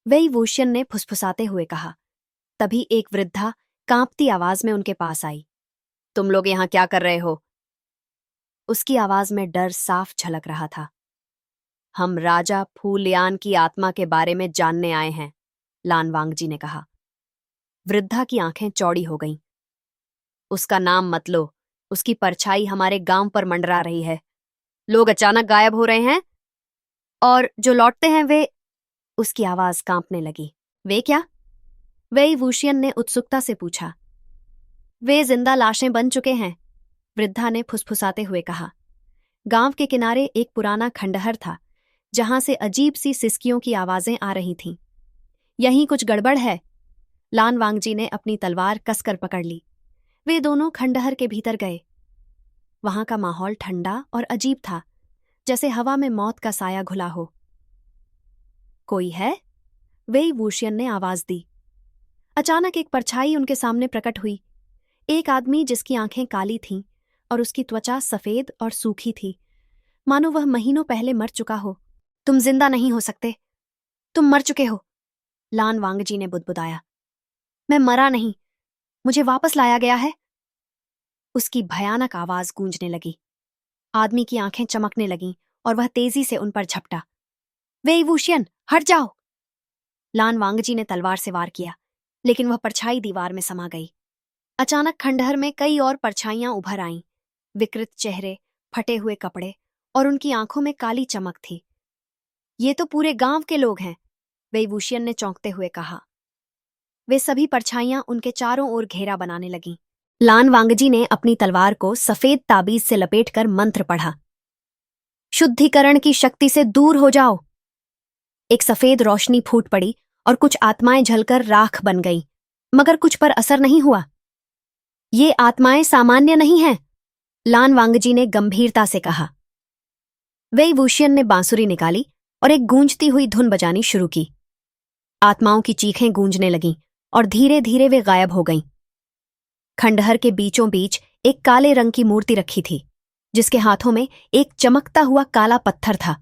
वेई वुशियन ने फुसफुसाते हुए कहा। तभी एक वृद्धा कांपती आवाज में उनके पास आई। तुम लोग यहाँ क्या कर रहे हो? उसकी आवाज में डर साफ झलक रहा था। हम राजा फू लियान की आत्मा के बारे में जानने आए हैं, लान वांगजी ने कहा। वृद्धा की आंखें चौड़ी हो गईं। उसका नाम मत लो, उसकी परछाई हमारे गांव पर मंडरा रही है। लोग अचानक गायब हो रहे हैं और जो लौटते हैं वे... उसकी आवाज कांपने लगी। वे क्या? वेई वुशियन ने उत्सुकता से पूछा। वे जिंदा लाशें बन चुके हैं, वृद्धा ने फुसफुसाते हुए कहा। गांव के किनारे एक पुराना खंडहर था जहां से अजीब सी सिसकियों की आवाजें आ रही थीं। यहीं कुछ गड़बड़ है, लान वांगजी ने अपनी तलवार कसकर पकड़ ली। वे दोनों खंडहर के भीतर गए। वहां का माहौल ठंडा और अजीब था, जैसे हवा में मौत का साया घुला हो। कोई है? वेई वुशियन ने आवाज दी। अचानक एक परछाई उनके सामने प्रकट हुई। एक आदमी जिसकी आंखें काली थीं और उसकी त्वचा सफेद और सूखी थी, मानो वह महीनों पहले मर चुका हो। तुम जिंदा नहीं हो सकते, तुम मर चुके हो, लान वांगजी ने बुदबुदाया। मैं मरा नहीं, मुझे वापस लाया गया है। उसकी भयानक आवाज गूंजने लगी। आदमी की आंखें चमकने लगीं और वह तेजी से उन पर झपटा। वे वूशियन, हट जाओ! लान वांगजी ने तलवार से वार किया, लेकिन वह परछाई दीवार में समा गई। अचानक खंडहर में कई और परछाइयां उभर आईं, विकृत चेहरे, फटे हुए कपड़े और उनकी आंखों में काली चमक थी। ये तो पूरे गांव के लोग हैं, वे वूशियन ने चौंकते हुए कहा। वे सभी परछाइयां उनके चारों ओर घेरा बनाने लगीं। लान वांगजी ने अपनी तलवार को सफेद ताबीज से लपेटकर मंत्र पढ़ा। शुद्धिकरण की शक्ति से दूर हो जाओ! एक सफेद रोशनी फूट पड़ी और कुछ आत्माएं झलकर राख बन गईं, मगर कुछ पर असर नहीं हुआ। ये आत्माएं सामान्य नहीं हैं, लान वांगजी ने गंभीरता से कहा। वेई वूशियन ने बांसुरी निकाली और एक गूंजती हुई धुन बजानी शुरू की। आत्माओं की चीखें गूंजने लगीं और धीरे धीरे वे गायब हो गईं। खंडहर के बीचों बीच एक काले रंग की मूर्ति रखी थी, जिसके हाथों में एक चमकता हुआ काला पत्थर था।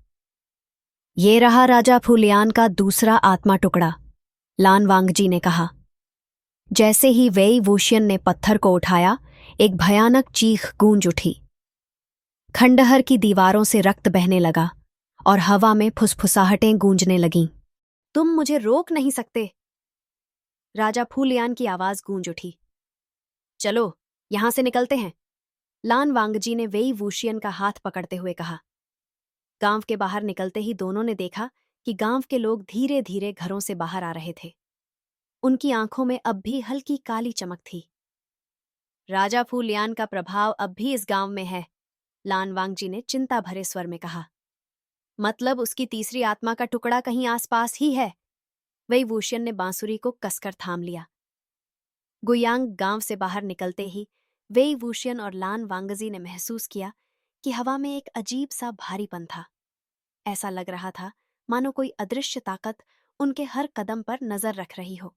ये रहा राजा फूलियान का दूसरा आत्मा टुकड़ा, लान वांगजी ने कहा। जैसे ही वेई वूशियन ने पत्थर को उठाया, एक भयानक चीख गूंज उठी। खंडहर की दीवारों से रक्त बहने लगा और हवा में फुसफुसाहटें गूंजने लगीं। तुम मुझे रोक नहीं सकते, राजा फूलियान की आवाज गूंज उठी। चलो, यहां से निकलते हैं, लान वांगजी ने वेई वूशियन का हाथ पकड़ते हुए कहा। गांव के बाहर निकलते ही दोनों ने देखा कि गांव के लोग धीरे धीरे घरों से बाहर आ रहे थे। उनकी आंखों में अब भी हल्की काली चमक थी। राजा फूलियान का प्रभाव अब भी इस गांव में है, लान वांगजी ने चिंता भरे स्वर में कहा। मतलब उसकी तीसरी आत्मा का टुकड़ा कहीं आसपास ही है। वही वूशियन ने बांसुरी को कसकर थाम लिया। गुयांग गांव से बाहर निकलते ही वेई वूशियन और लान वांगजी ने महसूस किया कि हवा में एक अजीब सा भारीपन था। ऐसा लग रहा था मानो कोई अदृश्य ताकत उनके हर कदम पर नजर रख रही हो।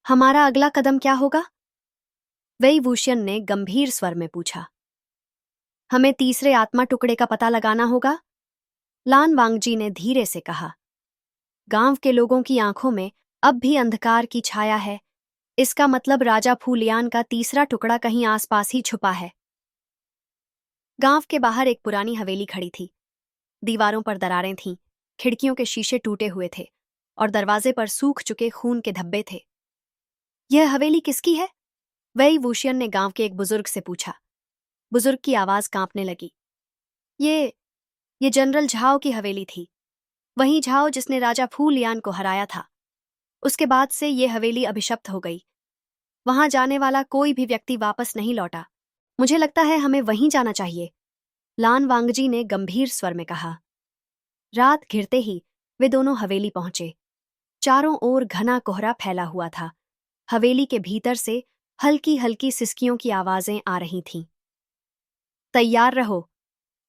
हमारा अगला कदम क्या होगा? वेई वूशियन ने गंभीर स्वर में पूछा। हमें तीसरे आत्मा टुकड़े का पता लगाना होगा, लान वांगजी ने धीरे से कहा। गांव के लोगों की आंखों में अब भी अंधकार की छाया है। इसका मतलब राजा फूलियान का तीसरा टुकड़ा कहीं आसपास ही छुपा है। गांव के बाहर एक पुरानी हवेली खड़ी थी। दीवारों पर दरारें थीं, खिड़कियों के शीशे टूटे हुए थे और दरवाजे पर सूख चुके खून के धब्बे थे। यह हवेली किसकी है? वेई वूशियन ने गांव के एक बुजुर्ग से पूछा। बुजुर्ग की आवाज कांपने लगी। ये जनरल झाओ की हवेली थी, वही झाओ जिसने राजा फूलियान को हराया था। उसके बाद से ये हवेली अभिशप्त हो गई। वहां जाने वाला कोई भी व्यक्ति वापस नहीं लौटा। मुझे लगता है हमें वहीं जाना चाहिए, लान वांगजी ने गंभीर स्वर में कहा। रात घिरते ही वे दोनों हवेली पहुंचे। चारों ओर घना कोहरा फैला हुआ था। हवेली के भीतर से हल्की हल्की सिसकियों की आवाजें आ रही थीं। तैयार रहो,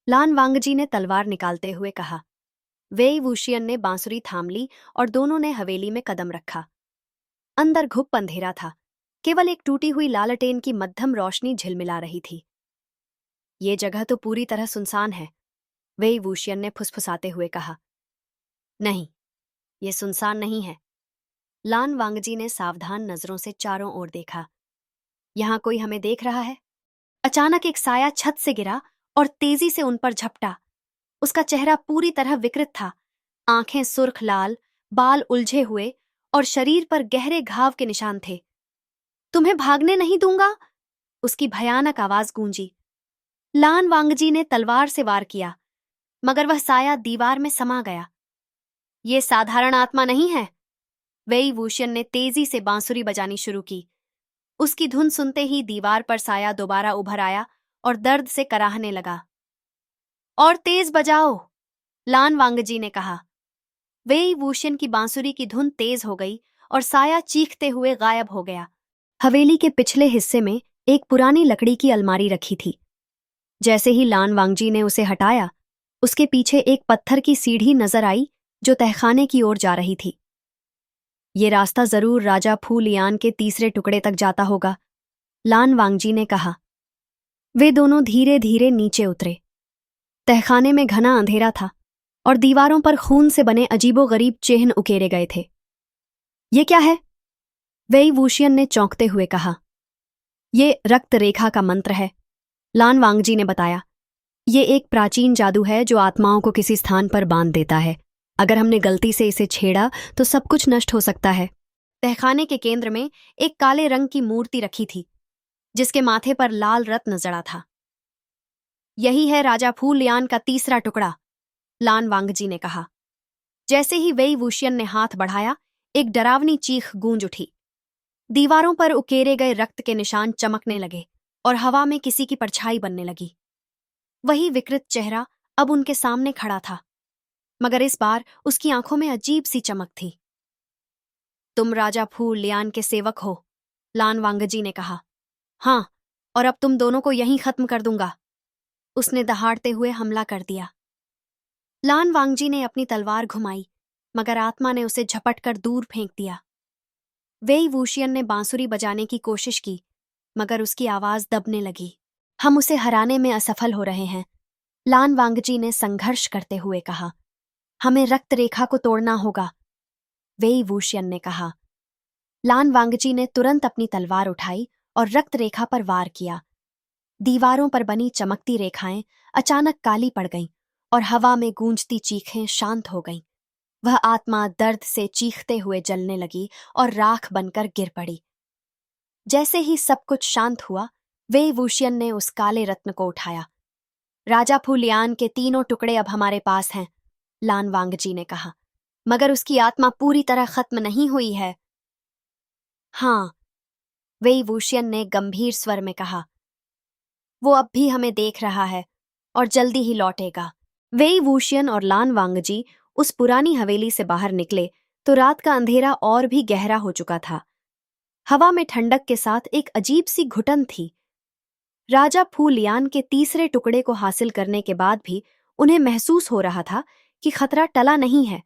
लान वांगजी ने तलवार निकालते हुए कहा। वेई वूशियन ने बांसुरी थाम ली और दोनों ने हवेली में कदम रखा। अंदर घुप अंधेरा था, केवल एक टूटी हुई लालटेन की मध्यम रोशनी झिलमिला रही थी। ये जगह तो पूरी तरह सुनसान है, वेई वूशियन ने फुसफुसाते हुए कहा। नहीं, ये सुनसान नहीं है, लान वांगजी ने सावधान नजरों से चारों ओर देखा। यहां कोई हमें देख रहा है। अचानक एक साया छत से गिरा और तेजी से उन पर झपटा। उसका चेहरा पूरी तरह विकृत था, आंखें सुर्ख लाल, बाल उलझे हुए और शरीर पर गहरे घाव के निशान थे। तुम्हें भागने नहीं दूंगा, उसकी भयानक आवाज गूंजी। लान वांगजी ने तलवार से वार किया, मगर वह साया दीवार में समा गया। ये साधारण आत्मा नहीं है, वेई वूशियन ने तेजी से बांसुरी बजानी शुरू की। उसकी धुन सुनते ही दीवार पर साया दोबारा उभर आया और दर्द से कराहने लगा। और तेज बजाओ, लान वांगजी ने कहा। वेई वूशियन की बांसुरी की धुन तेज हो गई और साया चीखते हुए गायब हो गया। हवेली के पिछले हिस्से में एक पुरानी लकड़ी की अलमारी रखी थी। जैसे ही लान वांगजी ने उसे हटाया, उसके पीछे एक पत्थर की सीढ़ी नजर आई जो तहखाने की ओर जा रही थी। ये रास्ता जरूर राजा फूलियान के तीसरे टुकड़े तक जाता होगा, लान वांगजी ने कहा। वे दोनों धीरे धीरे नीचे उतरे। तहखाने में घना अंधेरा था और दीवारों पर खून से बने अजीबोगरीब चिन्ह उकेरे गए थे। ये क्या है? वेई वूशियन ने चौंकते हुए कहा। ये रक्त रेखा का मंत्र है, लान वांगजी ने बताया। ये एक प्राचीन जादू है जो आत्माओं को किसी स्थान पर बांध देता है। अगर हमने गलती से इसे छेड़ा तो सब कुछ नष्ट हो सकता है। तहखाने के केंद्र में एक काले रंग की मूर्ति रखी थी, जिसके माथे पर लाल रत्न जड़ा था। यही है राजा फूलियान का तीसरा टुकड़ा, लान वांगजी ने कहा। जैसे ही वेई वूशियन ने हाथ बढ़ाया, एक डरावनी चीख गूंज उठी। दीवारों पर उकेरे गए रक्त के निशान चमकने लगे और हवा में किसी की परछाई बनने लगी। वही विकृत चेहरा अब उनके सामने खड़ा था, मगर इस बार उसकी आंखों में अजीब सी चमक थी। तुम राजा फूलियान के सेवक हो, लान वांगजी ने कहा। हाँ, और अब तुम दोनों को यहीं खत्म कर दूंगा, उसने दहाड़ते हुए हमला कर दिया। लान वांगजी ने अपनी तलवार घुमाई, मगर आत्मा ने उसे झपटकर दूर फेंक दिया। वेई वूशियन ने बांसुरी बजाने की कोशिश की, मगर उसकी आवाज दबने लगी। हम उसे हराने में असफल हो रहे हैं, लान वांगजी ने संघर्ष करते हुए कहा। हमें रक्त रेखा को तोड़ना होगा, वेई वूशियन ने कहा। लान वांगजी ने तुरंत अपनी तलवार उठाई और रक्त रेखा पर वार किया। दीवारों पर बनी चमकती रेखाएं अचानक काली पड़ गईं और हवा में गूंजती चीखें शांत हो गईं। वह आत्मा दर्द से चीखते हुए जलने लगी और राख बनकर गिर पड़ी। जैसे ही सब कुछ शांत हुआ, वेई वूशियन ने उस काले रत्न को उठाया। राजा फूलियान के तीनों टुकड़े अब हमारे पास हैं, लान वांगजी ने कहा, मगर उसकी आत्मा पूरी तरह खत्म नहीं हुई है। हाँ, वेई वूशियन ने गंभीर स्वर में कहा। वो अब भी हमें देख रहा है और जल्दी ही लौटेगा। वेई वूशियन और लान वांगजी उस पुरानी हवेली से बाहर निकले तो रात का अंधेरा और भी गहरा हो चुका था। हवा में ठंडक के साथ एक अजीब सी घुटन थी। राजा फूलियान के तीसरे टुकड़े को हासिल करने के बाद भी उन्हें महसूस हो रहा था कि खतरा टला नहीं है,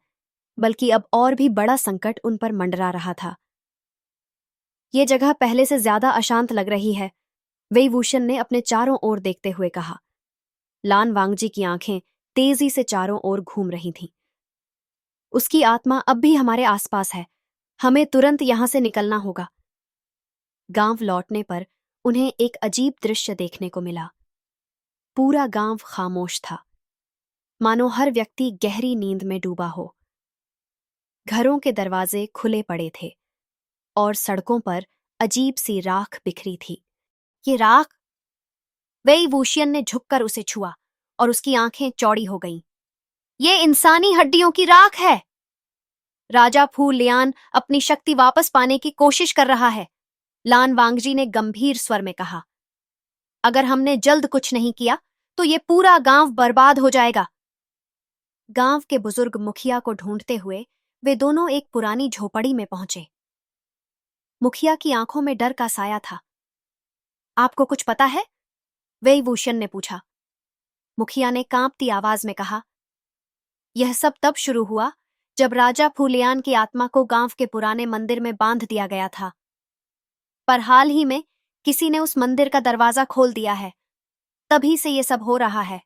बल्कि अब और भी बड़ा संकट उन पर मंडरा रहा था। ये जगह पहले से ज्यादा अशांत लग रही है, वेई वूशियन ने अपने चारों ओर देखते हुए कहा। लान वांगजी की आंखें तेजी से चारों ओर घूम रही थीं। उसकी आत्मा अब भी हमारे आसपास है, हमें तुरंत यहां से निकलना होगा। गांव लौटने पर उन्हें एक अजीब दृश्य देखने को मिला। पूरा गांव खामोश था, मानो हर व्यक्ति गहरी नींद में डूबा हो। घरों के दरवाजे खुले पड़े थे और सड़कों पर अजीब सी राख बिखरी थी। ये राख? वेई वूशियन ने झुककर उसे छुआ और उसकी आंखें चौड़ी हो गईं। ये इंसानी हड्डियों की राख है। राजा फूलियान अपनी शक्ति वापस पाने की कोशिश कर रहा है, लान वांगजी ने गंभीर स्वर में कहा। अगर हमने जल्द कुछ नहीं किया तो ये पूरा गांव बर्बाद हो जाएगा। गांव के बुजुर्ग मुखिया को ढूंढते हुए वे दोनों एक पुरानी झोपड़ी में पहुंचे। मुखिया की आंखों में डर का साया था। आपको कुछ पता है? वेई वूशियन ने पूछा। मुखिया ने कांपती आवाज में कहा, यह सब तब शुरू हुआ जब राजा फूलियान की आत्मा को गांव के पुराने मंदिर में बांध दिया गया था। पर हाल ही में किसी ने उस मंदिर का दरवाजा खोल दिया है, तभी से ये सब हो रहा है।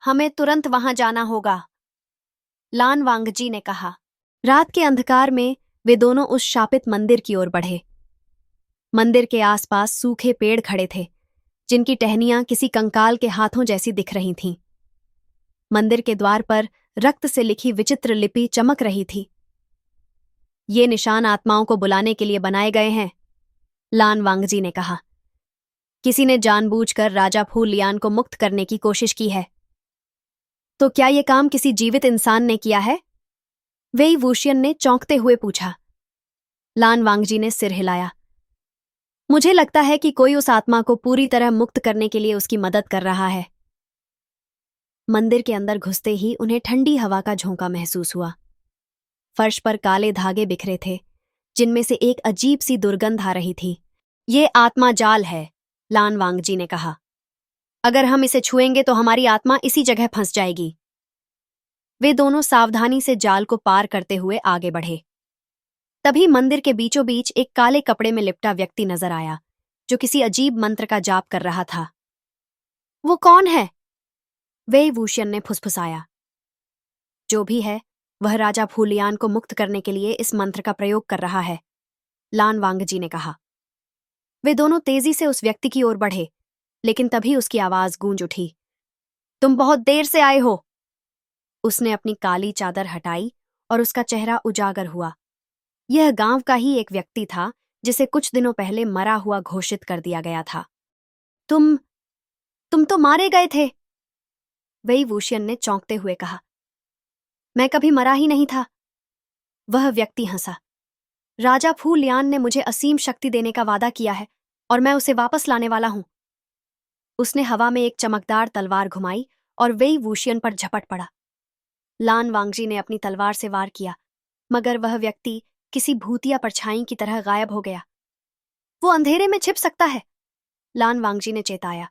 हमें तुरंत वहां जाना होगा, लान वांगजी ने कहा। रात के अंधकार में वे दोनों उस शापित मंदिर की ओर बढ़े। मंदिर के आसपास सूखे पेड़ खड़े थे, जिनकी टहनियां किसी कंकाल के हाथों जैसी दिख रही थीं। मंदिर के द्वार पर रक्त से लिखी विचित्र लिपि चमक रही थी। ये निशान आत्माओं को बुलाने के लिए बनाए गए हैं, लान वांगजी ने कहा। किसी ने जानबूझकर राजा फूलियान को मुक्त करने की कोशिश की है। तो क्या ये काम किसी जीवित इंसान ने किया है? वेई वूशियन ने चौंकते हुए पूछा। लान वांगजी ने सिर हिलाया। मुझे लगता है कि कोई उस आत्मा को पूरी तरह मुक्त करने के लिए उसकी मदद कर रहा है। मंदिर के अंदर घुसते ही उन्हें ठंडी हवा का झोंका महसूस हुआ। फर्श पर काले धागे बिखरे थे, जिनमें से एक अजीब सी दुर्गंध आ रही थी। ये आत्मा जाल है, लान वांगजी ने कहा। अगर हम इसे छुएंगे तो हमारी आत्मा इसी जगह फंस जाएगी। वे दोनों सावधानी से जाल को पार करते हुए आगे बढ़े। तभी मंदिर के बीचों बीच एक काले कपड़े में लिपटा व्यक्ति नजर आया, जो किसी अजीब मंत्र का जाप कर रहा था। वो कौन है? वेई वूशियन ने फुसफुसाया। जो भी है, वह राजा फूलियान को मुक्त करने के लिए इस मंत्र का प्रयोग कर रहा है, लान वांगजी ने कहा। वे दोनों तेजी से उस व्यक्ति की ओर बढ़े, लेकिन तभी उसकी आवाज गूंज उठी। तुम बहुत देर से आए हो। उसने अपनी काली चादर हटाई और उसका चेहरा उजागर हुआ। यह गांव का ही एक व्यक्ति था, जिसे कुछ दिनों पहले मरा हुआ घोषित कर दिया गया था। तुम तो मारे गए थे, वेई वूशियन ने चौंकते हुए कहा। मैं कभी मरा ही नहीं था। वह व्यक्ति हंसा। राजा फूलियान ने मुझे असीम शक्ति देने का वादा किया है और मैं उसे वापस लाने वाला हूं। उसने हवा में एक चमकदार तलवार घुमाई और वेई वूशियन पर झपट पड़ा। लान वांगजी ने अपनी तलवार से वार किया, मगर वह व्यक्ति किसी भूतिया परछाई की तरह गायब हो गया। वो अंधेरे में छिप सकता है, लान वांगजी ने चेताया।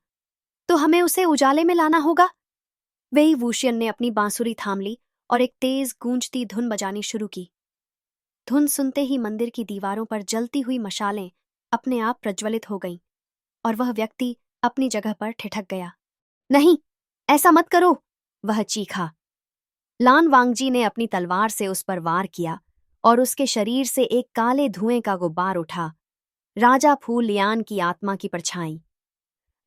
तो हमें उसे उजाले में लाना होगा। वेई वूशियन ने अपनी बांसुरी थाम ली और एक तेज गूंजती धुन बजानी शुरू की। धुन सुनते ही मंदिर की दीवारों पर जलती हुई मशालें अपने आप प्रज्वलित हो गईं और वह व्यक्ति अपनी जगह पर ठिठक गया। नहीं, ऐसा मत करो, वह चीखा। लान वांगजी ने अपनी तलवार से उस पर वार किया और उसके शरीर से एक काले धुएं का गुब्बार उठा। राजा फूलियान की आत्मा की परछाई।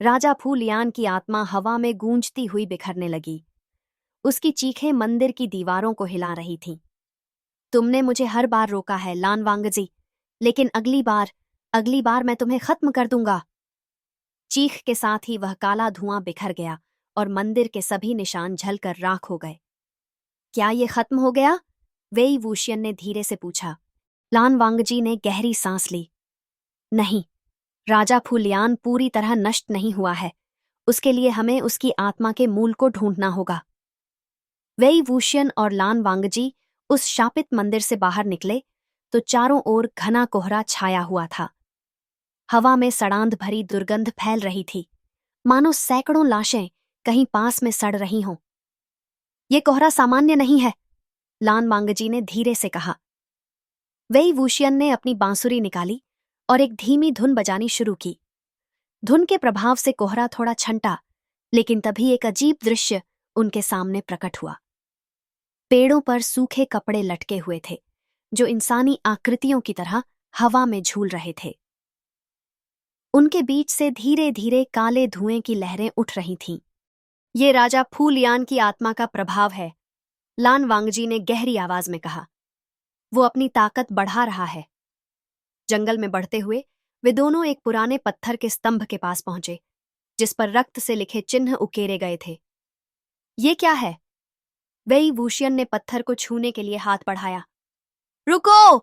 राजा फूलियान की आत्मा हवा में गूंजती हुई बिखरने लगी। उसकी चीखें मंदिर की दीवारों को हिला रही थीं। तुमने मुझे हर बार रोका है, लान वांगजी, लेकिन अगली बार मैं तुम्हें खत्म कर दूंगा। चीख के साथ ही वह काला धुआं बिखर गया और मंदिर के सभी निशान झलकर राख हो गए। क्या ये खत्म हो गया? वेई वूशियन ने धीरे से पूछा। लान वांगजी ने गहरी सांस ली। नहीं, राजा फूलियान पूरी तरह नष्ट नहीं हुआ है। उसके लिए हमें उसकी आत्मा के मूल को ढूंढना होगा। वेई वूशियन और लान वांगजी उस शापित मंदिर से बाहर निकले तो चारों ओर घना कोहरा छाया हुआ था। हवा में सड़ांध भरी दुर्गंध फैल रही थी, मानो सैकड़ों लाशें कहीं पास में सड़ रही हों। ये कोहरा सामान्य नहीं है, लान वांगजी ने धीरे से कहा। वेई वूशियन ने अपनी बांसुरी निकाली और एक धीमी धुन बजानी शुरू की। धुन के प्रभाव से कोहरा थोड़ा छंटा, लेकिन तभी एक अजीब दृश्य उनके सामने प्रकट हुआ। पेड़ों पर सूखे कपड़े लटके हुए थे, जो इंसानी आकृतियों की तरह हवा में झूल रहे थे। उनके बीच से धीरे धीरे काले धुएं की लहरें उठ रही थीं। ये राजा फूलियान की आत्मा का प्रभाव है, लान वांगजी ने गहरी आवाज में कहा। वो अपनी ताकत बढ़ा रहा है। जंगल में बढ़ते हुए वे दोनों एक पुराने पत्थर के स्तंभ के पास पहुंचे, जिस पर रक्त से लिखे चिन्ह उकेरे गए थे। ये क्या है? वेई वूशियन ने पत्थर को छूने के लिए हाथ बढ़ाया। रुको!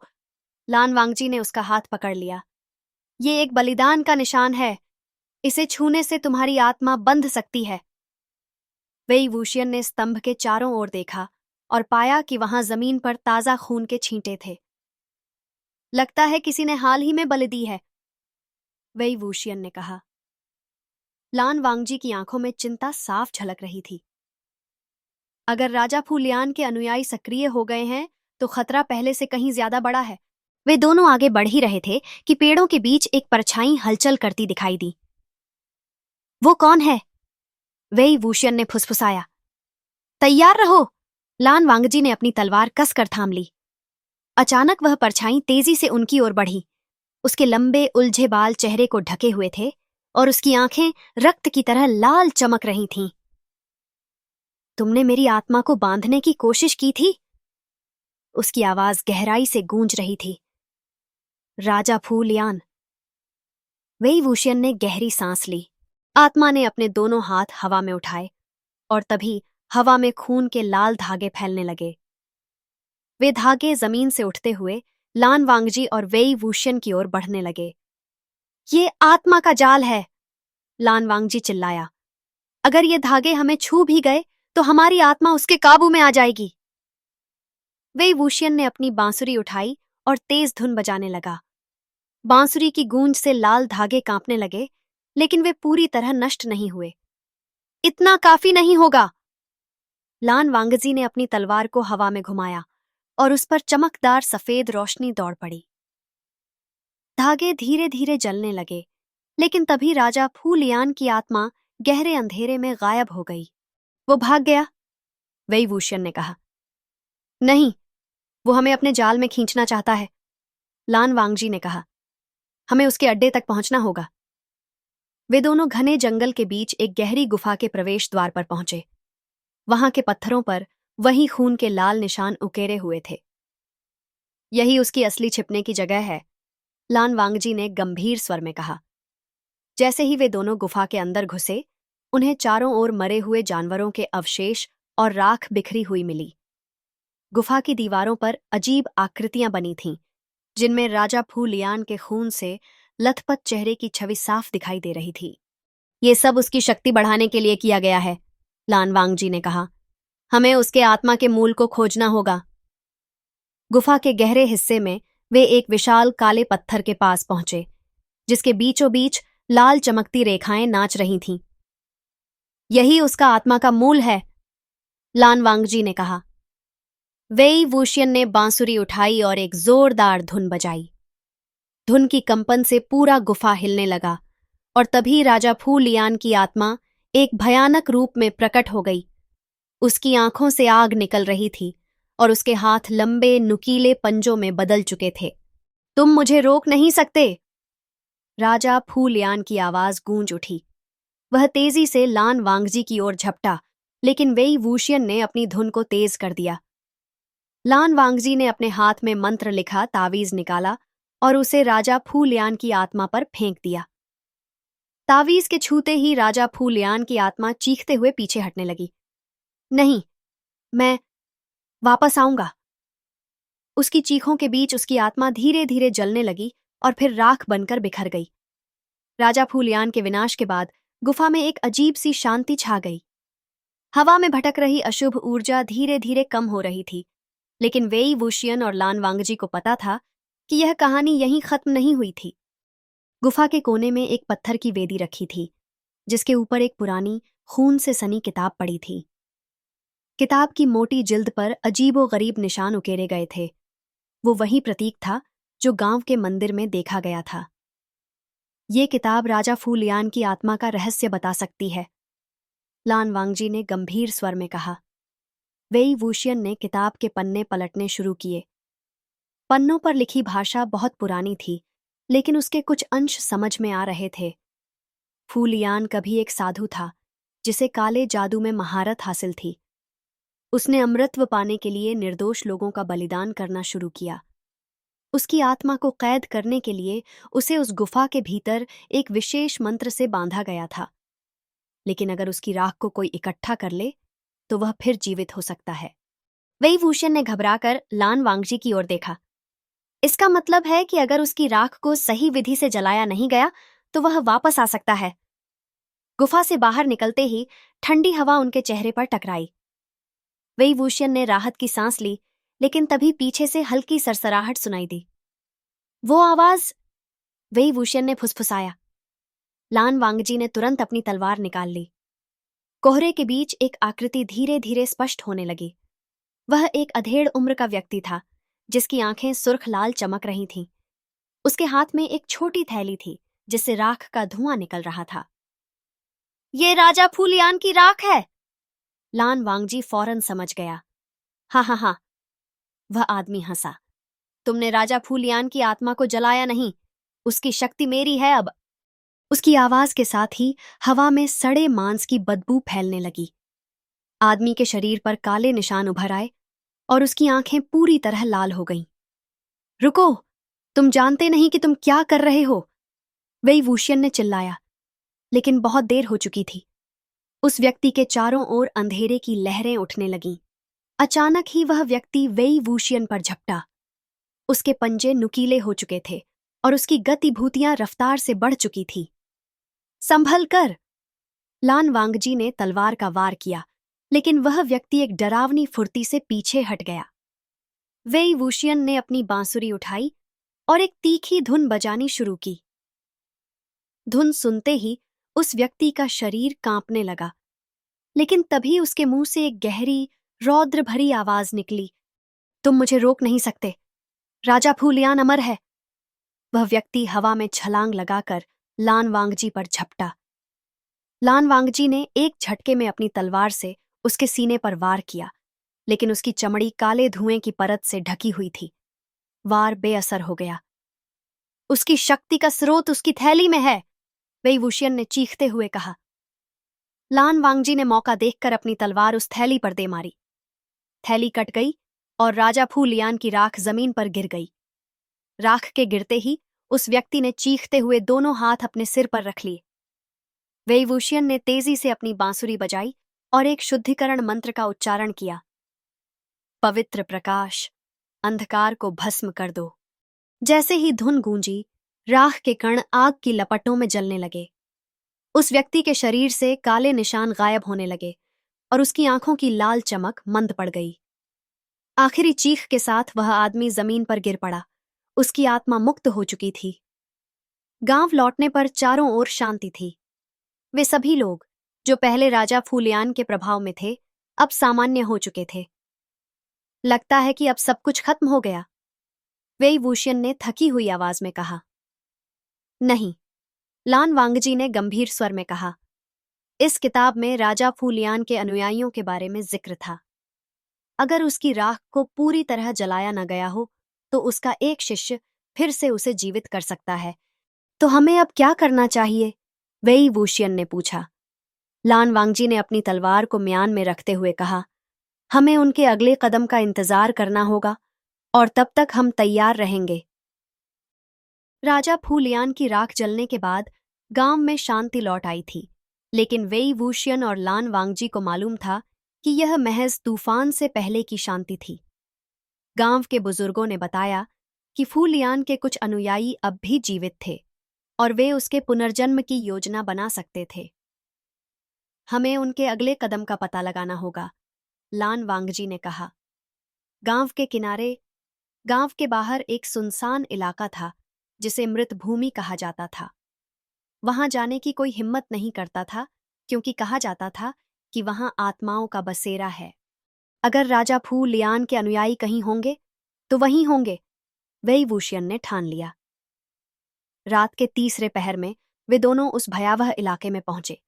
लान वांगजी ने उसका हाथ पकड़ लिया। ये एक बलिदान का निशान है। इसे छूने से तुम्हारी आत्मा बंध सकती है। वेई वूशियन ने स्तंभ के चारों ओर देखा और पाया कि वहां जमीन पर ताजा खून के छींटे थे। लगता है किसी ने हाल ही में बलि दी है, वेई वूशियन ने कहा। लान वांगजी की आंखों में चिंता साफ झलक रही थी। अगर राजा फूलियान के अनुयायी सक्रिय हो गए हैं तो खतरा पहले से कहीं ज्यादा बड़ा है। वे दोनों आगे बढ़ ही रहे थे कि पेड़ों के बीच एक परछाई हलचल करती दिखाई दी। वो कौन है? वेई वूशियन ने फुसफुसाया। तैयार रहो, लान वांगजी ने अपनी तलवार कसकर थाम ली। अचानक वह परछाई तेजी से उनकी ओर बढ़ी। उसके लंबे उलझे बाल चेहरे को ढके हुए थे और उसकी आंखें रक्त की तरह लाल चमक रही थीं। तुमने मेरी आत्मा को बांधने की कोशिश की थी? उसकी आवाज गहराई से गूंज रही थी। राजा फूलियान। वेई वूशियन ने गहरी सांस ली। आत्मा ने अपने दोनों हाथ हवा में उठाए और तभी हवा में खून के लाल धागे फैलने लगे। वे धागे जमीन से उठते हुए लान वांगजी और वेई वूशियन की ओर बढ़ने लगे। ये आत्मा का जाल है, लान वांगजी चिल्लाया। अगर ये धागे हमें छू भी गए तो हमारी आत्मा उसके काबू में आ जाएगी। वेई वूशियन ने अपनी बांसुरी उठाई और तेज धुन बजाने लगा। बांसुरी की गूंज से लाल धागे कांपने लगे, लेकिन वे पूरी तरह नष्ट नहीं हुए। इतना काफी नहीं होगा। लान वांगजी ने अपनी तलवार को हवा में घुमाया और उस पर चमकदार सफेद रोशनी दौड़ पड़ी। धागे धीरे धीरे जलने लगे, लेकिन तभी राजा फूलियान की आत्मा गहरे अंधेरे में गायब हो गई। वो भाग गया, वही वूशियन ने कहा। नहीं, वो हमें अपने जाल में खींचना चाहता है, लान वांगजी ने कहा। हमें उसके अड्डे तक पहुंचना होगा। वे दोनों घने जंगल के बीच एक गहरी गुफा के प्रवेश द्वार पर पहुंचे। वहां के पत्थरों पर वही खून के लाल निशान उकेरे हुए थे। यही उसकी असली छिपने की जगह है, लान वांगजी ने गंभीर स्वर में कहा। जैसे ही वे दोनों गुफा के अंदर घुसे, उन्हें चारों ओर मरे हुए जानवरों के अवशेष और राख बिखरी हुई मिली। गुफा की दीवारों पर अजीब आकृतियां बनी थीं, जिनमें राजा फूलियान के खून से लथपथ चेहरे की छवि साफ दिखाई दे रही थी। ये सब उसकी शक्ति बढ़ाने के लिए किया गया है, लान वांगजी ने कहा। हमें उसके आत्मा के मूल को खोजना होगा। गुफा के गहरे हिस्से में वे एक विशाल काले पत्थर के पास पहुंचे, जिसके बीचों बीच लाल चमकती रेखाएं नाच रही थीं। यही उसका आत्मा का मूल है, लान वांगजी ने कहा। वेई वूशियन ने बांसुरी उठाई और एक जोरदार धुन बजाई। धुन की कंपन से पूरा गुफा हिलने लगा और तभी राजा फूलियान की आत्मा एक भयानक रूप में प्रकट हो गई। उसकी आंखों से आग निकल रही थी और उसके हाथ लंबे नुकीले पंजों में बदल चुके थे। तुम मुझे रोक नहीं सकते, राजा फूलियान की आवाज गूंज उठी। वह तेजी से लान वांगजी की ओर झपटा, लेकिन वेई वूशियन ने अपनी धुन को तेज कर दिया। लान वांगजी ने अपने हाथ में मंत्र लिखा तावीज निकाला और उसे राजा फूलियान की आत्मा पर फेंक दिया। तावीज के छूते ही राजा फूलियान की आत्मा चीखते हुए पीछे हटने लगी। नहीं, मैं वापस आऊंगा। उसकी चीखों के बीच उसकी आत्मा धीरे धीरे जलने लगी और फिर राख बनकर बिखर गई। राजा फूलियान के विनाश के बाद गुफा में एक अजीब सी शांति छा गई। हवा में भटक रही अशुभ ऊर्जा धीरे धीरे कम हो रही थी, लेकिन वेई वूशियन और लान वांगजी को पता था कि यह कहानी यहीं खत्म नहीं हुई थी। गुफा के कोने में एक पत्थर की वेदी रखी थी, जिसके ऊपर एक पुरानी खून से सनी किताब पड़ी थी। किताब की मोटी जिल्द पर अजीबो-गरीब निशान उकेरे गए थे। वो वही प्रतीक था जो गांव के मंदिर में देखा गया था। ये किताब राजा फूलियान की आत्मा का रहस्य बता सकती है, लान वांगजी ने गंभीर स्वर में कहा। वेई वूशियन ने किताब के पन्ने पलटने शुरू किए। पन्नों पर लिखी भाषा बहुत पुरानी थी, लेकिन उसके कुछ अंश समझ में आ रहे थे। फूलियान कभी एक साधु था, जिसे काले जादू में महारत हासिल थी। उसने अमृतत्व पाने के लिए निर्दोष लोगों का बलिदान करना शुरू किया। उसकी आत्मा को कैद करने के लिए उसे उस गुफा के भीतर एक विशेष मंत्र से बांधा गया था। लेकिन अगर उसकी राख को कोई इकट्ठा कर ले, तो वह फिर जीवित हो सकता है। वेई वूशियन ने घबराकर लान वांगजी की ओर देखा। इसका मतलब है कि अगर उसकी राख को सही विधि से जलाया नहीं गया, तो वह वापस आ सकता है। गुफा से बाहर निकलते ही ठंडी हवा उनके चेहरे पर टकराई। वेई वूशियन ने राहत की सांस ली, लेकिन तभी पीछे से हल्की सरसराहट सुनाई दी। वो आवाज, वेई वूशियन ने फुसफुसाया। लान वांगजी ने तुरंत अपनी तलवार निकाल ली। कोहरे के बीच एक आकृति धीरे धीरे स्पष्ट होने लगी। वह एक अधेड़ उम्र का व्यक्ति था, जिसकी आंखें सुर्ख लाल चमक रही थीं। उसके हाथ में एक छोटी थैली थी, जिससे राख का धुआं निकल रहा था। ये राजा फूलियान की राख है, लान वांगजी फौरन समझ गया। हाँ हाँ हाँ, वह आदमी हंसा। तुमने राजा फूलियान की आत्मा को जलाया नहीं, उसकी शक्ति मेरी है अब। उसकी आवाज के साथ ही हवा में सड़े मांस की बदबू फैलने लगी। आदमी के शरीर पर काले निशान उभर आए और उसकी आंखें पूरी तरह लाल हो गईं। रुको, तुम जानते नहीं कि तुम क्या कर रहे हो, वेई वूशियन ने चिल्लाया, लेकिन बहुत देर हो चुकी थी। उस व्यक्ति के चारों ओर अंधेरे की लहरें उठने लगीं। अचानक ही वह व्यक्ति वेई वूशियन पर झपटा। उसके पंजे नुकीले हो चुके थे और उसकी गतिभूतियां रफ्तार से बढ़ चुकी थी। संभल कर, लान वांगजी ने तलवार का वार किया, लेकिन वह व्यक्ति एक डरावनी फुर्ती से पीछे हट गया। वेई वूशियन ने अपनी बांसुरी उठाई और एक तीखी धुन बजानी शुरू की। धुन सुनते ही उस व्यक्ति का शरीर कांपने लगा, लेकिन तभी उसके मुंह से एक गहरी, रौद्र भरी आवाज निकली। तुम मुझे रोक नहीं सकते। राजा फूलियान अमर है। वह व्यक्ति हवा में छलांग लगाकर लान वांगजी पर झपटा। लान वांगजी ने एक झटके में अपनी तलवार से उसके सीने पर वार किया, लेकिन उसकी चमड़ी काले धुएं की परत से ढकी हुई थी। वार बेअसर हो गया। उसकी शक्ति का स्रोत उसकी थैली में है, वेई वुशियन ने चीखते हुए कहा। लान वांगजी ने मौका देखकर अपनी तलवार उस थैली पर दे मारी। थैली कट गई और राजा फूलियान की राख जमीन पर गिर गई। राख के गिरते ही उस व्यक्ति ने चीखते हुए दोनों हाथ अपने सिर पर रख लिए। वेई वुशियन ने तेजी से अपनी बांसुरी बजाई और एक शुद्धिकरण मंत्र का उच्चारण किया। पवित्र प्रकाश, अंधकार को भस्म कर दो। जैसे ही धुन गूंजी, राख के कण आग की लपटों में जलने लगे। उस व्यक्ति के शरीर से काले निशान गायब होने लगे और उसकी आंखों की लाल चमक मंद पड़ गई। आखिरी चीख के साथ वह आदमी जमीन पर गिर पड़ा। उसकी आत्मा मुक्त हो चुकी थी। गांव लौटने पर चारों ओर शांति थी। वे सभी लोग जो पहले राजा फूलियान के प्रभाव में थे, अब सामान्य हो चुके थे। लगता है कि अब सब कुछ खत्म हो गया, वेई वुशियन ने थकी हुई आवाज में कहा। नहीं, लान वांगजी ने गंभीर स्वर में कहा। इस किताब में राजा फूलियान के अनुयायियों के बारे में जिक्र था। अगर उसकी राख को पूरी तरह जलाया न गया हो तो उसका एक शिष्य फिर से उसे जीवित कर सकता है। तो हमें अब क्या करना चाहिए? वेई वुशियन ने पूछा। लान वांगजी ने अपनी तलवार को म्यान में रखते हुए कहा, हमें उनके अगले कदम का इंतजार करना होगा और तब तक हम तैयार रहेंगे। राजा फूलियान की राख जलने के बाद गांव में शांति लौट आई थी, लेकिन वेई वुशियन और लान वांगजी को मालूम था कि यह महज तूफान से पहले की शांति थी। गांव के बुजुर्गों ने बताया कि फूलियान के कुछ अनुयायी अब भी जीवित थे और वे उसके पुनर्जन्म की योजना बना सकते थे। हमें उनके अगले कदम का पता लगाना होगा, लान वांगजी ने कहा। गांव के किनारे, गांव के बाहर एक सुनसान इलाका था जिसे मृत भूमि कहा जाता था। वहां जाने की कोई हिम्मत नहीं करता था क्योंकि कहा जाता था कि वहां आत्माओं का बसेरा है। अगर राजा फूलियान के अनुयायी कहीं होंगे तो वहीं होंगे, वेई वुशियन ने ठान लिया। रात के तीसरे पहर में वे दोनों उस भयावह इलाके में पहुंचे।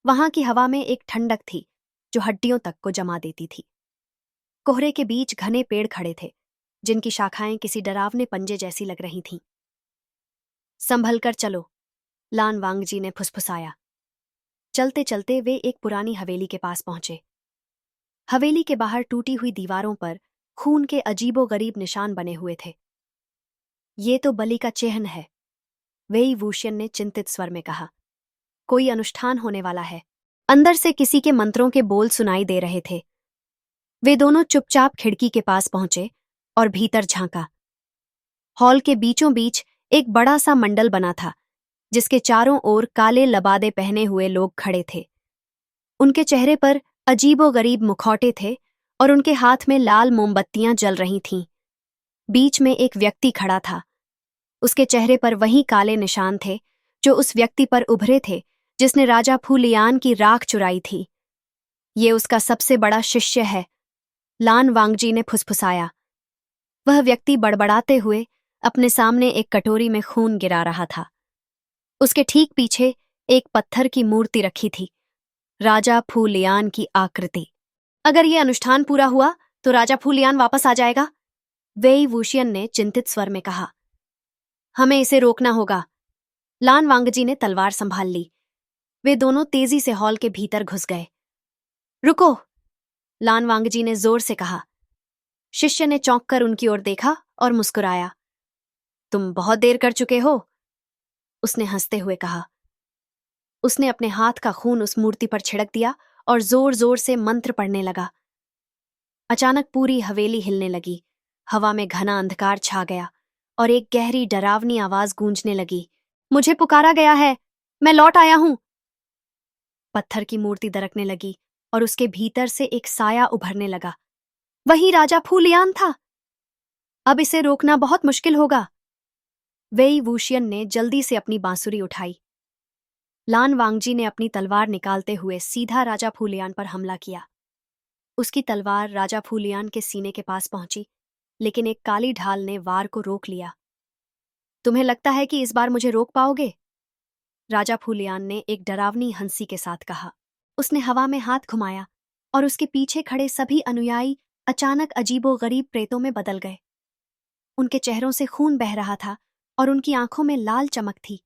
वहां की हवा में एक ठंडक थी जो हड्डियों तक को जमा देती थी। कोहरे के बीच घने पेड़ खड़े थे जिनकी शाखाएं किसी डरावने पंजे जैसी लग रही थीं। संभल कर चलो, लान वांगजी ने फुसफुसाया। चलते चलते वे एक पुरानी हवेली के पास पहुंचे। हवेली के बाहर टूटी हुई दीवारों पर खून के अजीबोगरीब निशान बने हुए थे। ये तो बलि का चिन्ह है, वेई वुशियन ने चिंतित स्वर में कहा। कोई अनुष्ठान होने वाला है। अंदर से किसी के मंत्रों के बोल सुनाई दे रहे थे। वे दोनों चुपचाप खिड़की के पास पहुंचे और भीतर झांका। हॉल के बीचों बीच एक बड़ा सा मंडल बना था जिसके चारों ओर काले लबादे पहने हुए लोग खड़े थे। उनके चेहरे पर अजीबोगरीब मुखौटे थे और उनके हाथ में लाल मोमबत्तियां जल रही थीं। बीच में एक व्यक्ति खड़ा था। उसके चेहरे पर वही काले निशान थे जो उस व्यक्ति पर उभरे थे जिसने राजा फूलियान की राख चुराई थी। ये उसका सबसे बड़ा शिष्य है, लान वांगजी ने फुसफुसाया। वह व्यक्ति बड़बड़ाते हुए अपने सामने एक कटोरी में खून गिरा रहा था। उसके ठीक पीछे एक पत्थर की मूर्ति रखी थी, राजा फूलियान की आकृति। अगर यह अनुष्ठान पूरा हुआ तो राजा फूलियान वापस आ जाएगा, वेई वुशियन ने चिंतित स्वर में कहा। हमें इसे रोकना होगा। लान वांगजी ने तलवार संभाल ली। वे दोनों तेजी से हॉल के भीतर घुस गए। रुको, लान वांगजी ने जोर से कहा। शिष्य ने चौंककर उनकी ओर देखा और मुस्कुराया। तुम बहुत देर कर चुके हो, उसने हंसते हुए कहा। उसने अपने हाथ का खून उस मूर्ति पर छिड़क दिया और जोर जोर से मंत्र पढ़ने लगा। अचानक पूरी हवेली हिलने लगी। हवा में घना अंधकार छा गया और एक गहरी डरावनी आवाज गूंजने लगी। मुझे पुकारा गया है, मैं लौट आया हूं। पत्थर की मूर्ति दरकने लगी और उसके भीतर से एक साया उभरने लगा। वही राजा फूलियान था। अब इसे रोकना बहुत मुश्किल होगा। वेई वुशियन ने जल्दी से अपनी बांसुरी उठाई। लान वांगजी ने अपनी तलवार निकालते हुए सीधा राजा फूलियान पर हमला किया। उसकी तलवार राजा फूलियान के सीने के पास पहुंची लेकिन एक काली ढाल ने वार को रोक लिया। तुम्हें लगता है कि इस बार मुझे रोक पाओगे? राजा फूलियान ने एक डरावनी हंसी के साथ कहा। उसने हवा में हाथ घुमाया और उसके पीछे खड़े सभी अनुयायी अचानक अजीबोगरीब प्रेतों में बदल गए। उनके चेहरों से खून बह रहा था और उनकी आंखों में लाल चमक थी।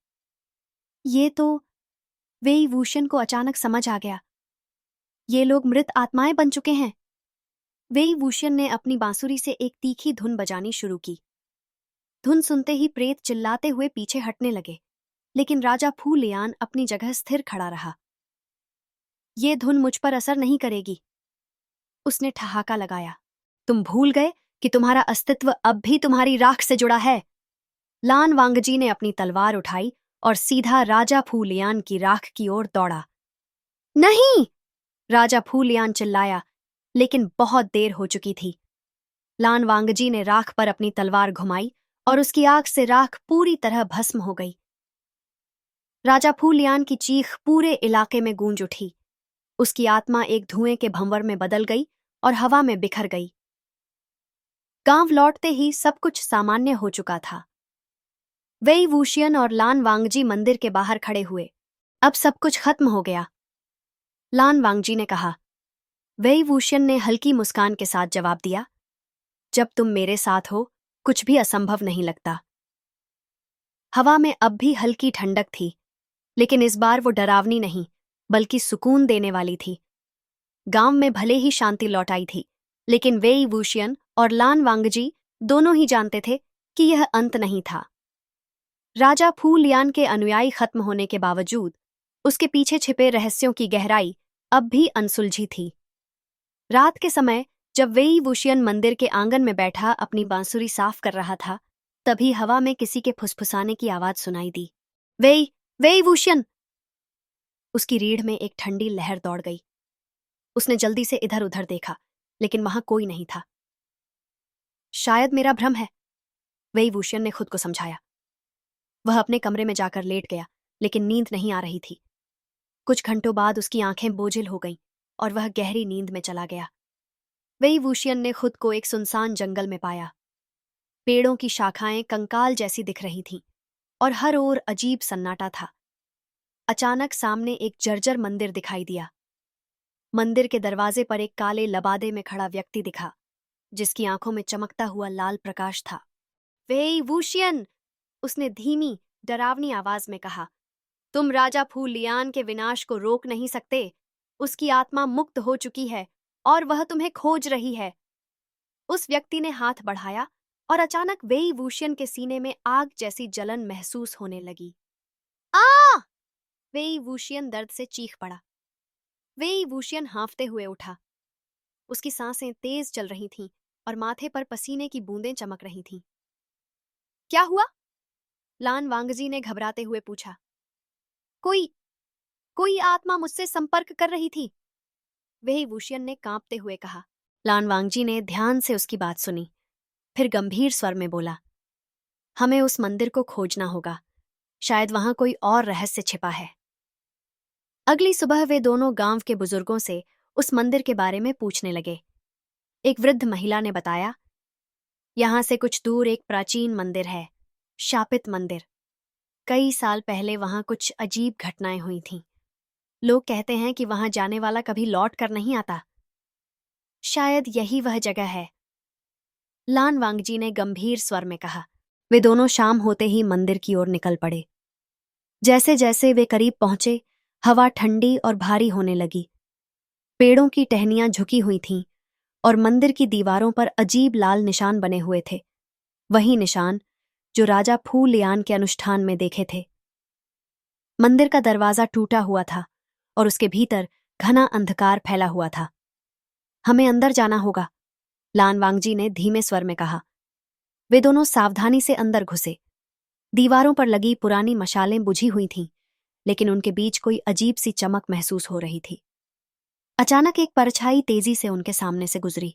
ये तो वेई वूशन को अचानक समझ आ गया। ये लोग मृत आत्माएं बन चुके हैं। वेई वूशन ने अपनी बांसुरी से एक तीखी धुन बजानी शुरू की। धुन सुनते ही प्रेत चिल्लाते हुए पीछे हटने लगे, लेकिन राजा फूलियान अपनी जगह स्थिर खड़ा रहा। ये धुन मुझ पर असर नहीं करेगी, उसने ठहाका लगाया। तुम भूल गए कि तुम्हारा अस्तित्व अब भी तुम्हारी राख से जुड़ा है। लान वांगजी ने अपनी तलवार उठाई और सीधा राजा फूलियान की राख की ओर दौड़ा। नहीं! राजा फूलियान चिल्लाया, लेकिन बहुत देर हो चुकी थी। लान वांगजी ने राख पर अपनी तलवार घुमाई और उसकी आग से राख पूरी तरह भस्म हो गई। राजा फूलियान की चीख पूरे इलाके में गूंज उठी। उसकी आत्मा एक धुएं के भंवर में बदल गई और हवा में बिखर गई। गांव लौटते ही सब कुछ सामान्य हो चुका था। वेई वूशियन और लान वांगजी मंदिर के बाहर खड़े हुए। अब सब कुछ खत्म हो गया, लान वांगजी ने कहा। वेई वूशियन ने हल्की मुस्कान के साथ जवाब दिया, जब तुम मेरे साथ हो, कुछ भी असंभव नहीं लगता। हवा में अब भी हल्की ठंडक थी, लेकिन इस बार वो डरावनी नहीं, बल्कि सुकून देने वाली थी। गांव में भले ही शांति लौट आई थी, लेकिन वेई वूशियन और लान वांगजी दोनों ही जानते थे कि यह अंत नहीं था। राजा फूलियान के अनुयायी खत्म होने के बावजूद उसके पीछे छिपे रहस्यों की गहराई अब भी अनसुलझी थी। रात के समय जब वेई वूशियन मंदिर के आंगन में बैठा अपनी बांसुरी साफ कर रहा था, तभी हवा में किसी के फुसफुसाने की आवाज सुनाई दी। वेई वूशियन! उसकी रीढ़ में एक ठंडी लहर दौड़ गई। उसने जल्दी से इधर उधर देखा, लेकिन वहां कोई नहीं था। शायद मेरा भ्रम है, वेई वूशियन ने खुद को समझाया। वह अपने कमरे में जाकर लेट गया, लेकिन नींद नहीं आ रही थी। कुछ घंटों बाद उसकी आंखें बोझिल हो गईं और वह गहरी नींद में चला गया। वेई वूशियन ने खुद को एक सुनसान जंगल में पाया। पेड़ों की शाखाएं कंकाल जैसी दिख रही थीं और हर ओर अजीब सन्नाटा था। अचानक सामने एक जर्जर मंदिर दिखाई दिया। मंदिर के दरवाजे पर एक काले लबादे में खड़ा व्यक्ति दिखा, जिसकी आंखों में चमकता हुआ लाल प्रकाश था। वेई वूशियन! उसने धीमी, डरावनी आवाज में कहा, तुम राजा फूलियान के विनाश को रोक नहीं सकते। उसकी आत्मा मुक्त हो चुकी है और वह तुम्हें खोज रही है। उस व्यक्ति ने हाथ बढ़ाया और अचानक वेई वूशियन के सीने में आग जैसी जलन महसूस होने लगी। आ! वेई वूशियन दर्द से चीख पड़ा। वेई वूशियन हांफते हुए उठा। उसकी सांसें तेज चल रही थीं और माथे पर पसीने की बूंदें चमक रही थीं। क्या हुआ? लान वांगजी ने घबराते हुए पूछा। कोई कोई आत्मा मुझसे संपर्क कर रही थी, वेई वूशियन ने कांपते हुए कहा। लान वांगजी ने ध्यान से उसकी बात सुनी, फिर गंभीर स्वर में बोला, हमें उस मंदिर को खोजना होगा। शायद वहां कोई और रहस्य छिपा है। अगली सुबह वे दोनों गांव के बुजुर्गों से उस मंदिर के बारे में पूछने लगे। एक वृद्ध महिला ने बताया, यहां से कुछ दूर एक प्राचीन मंदिर है, शापित मंदिर। कई साल पहले वहां कुछ अजीब घटनाएं हुई थीं। लोग कहते हैं कि वहां जाने वाला कभी लौट कर नहीं आता। शायद यही वह जगह है, लान वांगजी ने गंभीर स्वर में कहा। वे दोनों शाम होते ही मंदिर की ओर निकल पड़े। जैसे जैसे वे करीब पहुंचे, हवा ठंडी और भारी होने लगी। पेड़ों की टहनियां झुकी हुई थीं और मंदिर की दीवारों पर अजीब लाल निशान बने हुए थे, वही निशान जो राजा फूलियान के अनुष्ठान में देखे थे। मंदिर का दरवाजा टूटा हुआ था और उसके भीतर घना अंधकार फैला हुआ था। हमें अंदर जाना होगा, लान वांगजी ने धीमे स्वर में कहा। वे दोनों सावधानी से अंदर घुसे। दीवारों पर लगी पुरानी मशालें बुझी हुई थीं, लेकिन उनके बीच कोई अजीब सी चमक महसूस हो रही थी। अचानक एक परछाई तेजी से उनके सामने से गुजरी।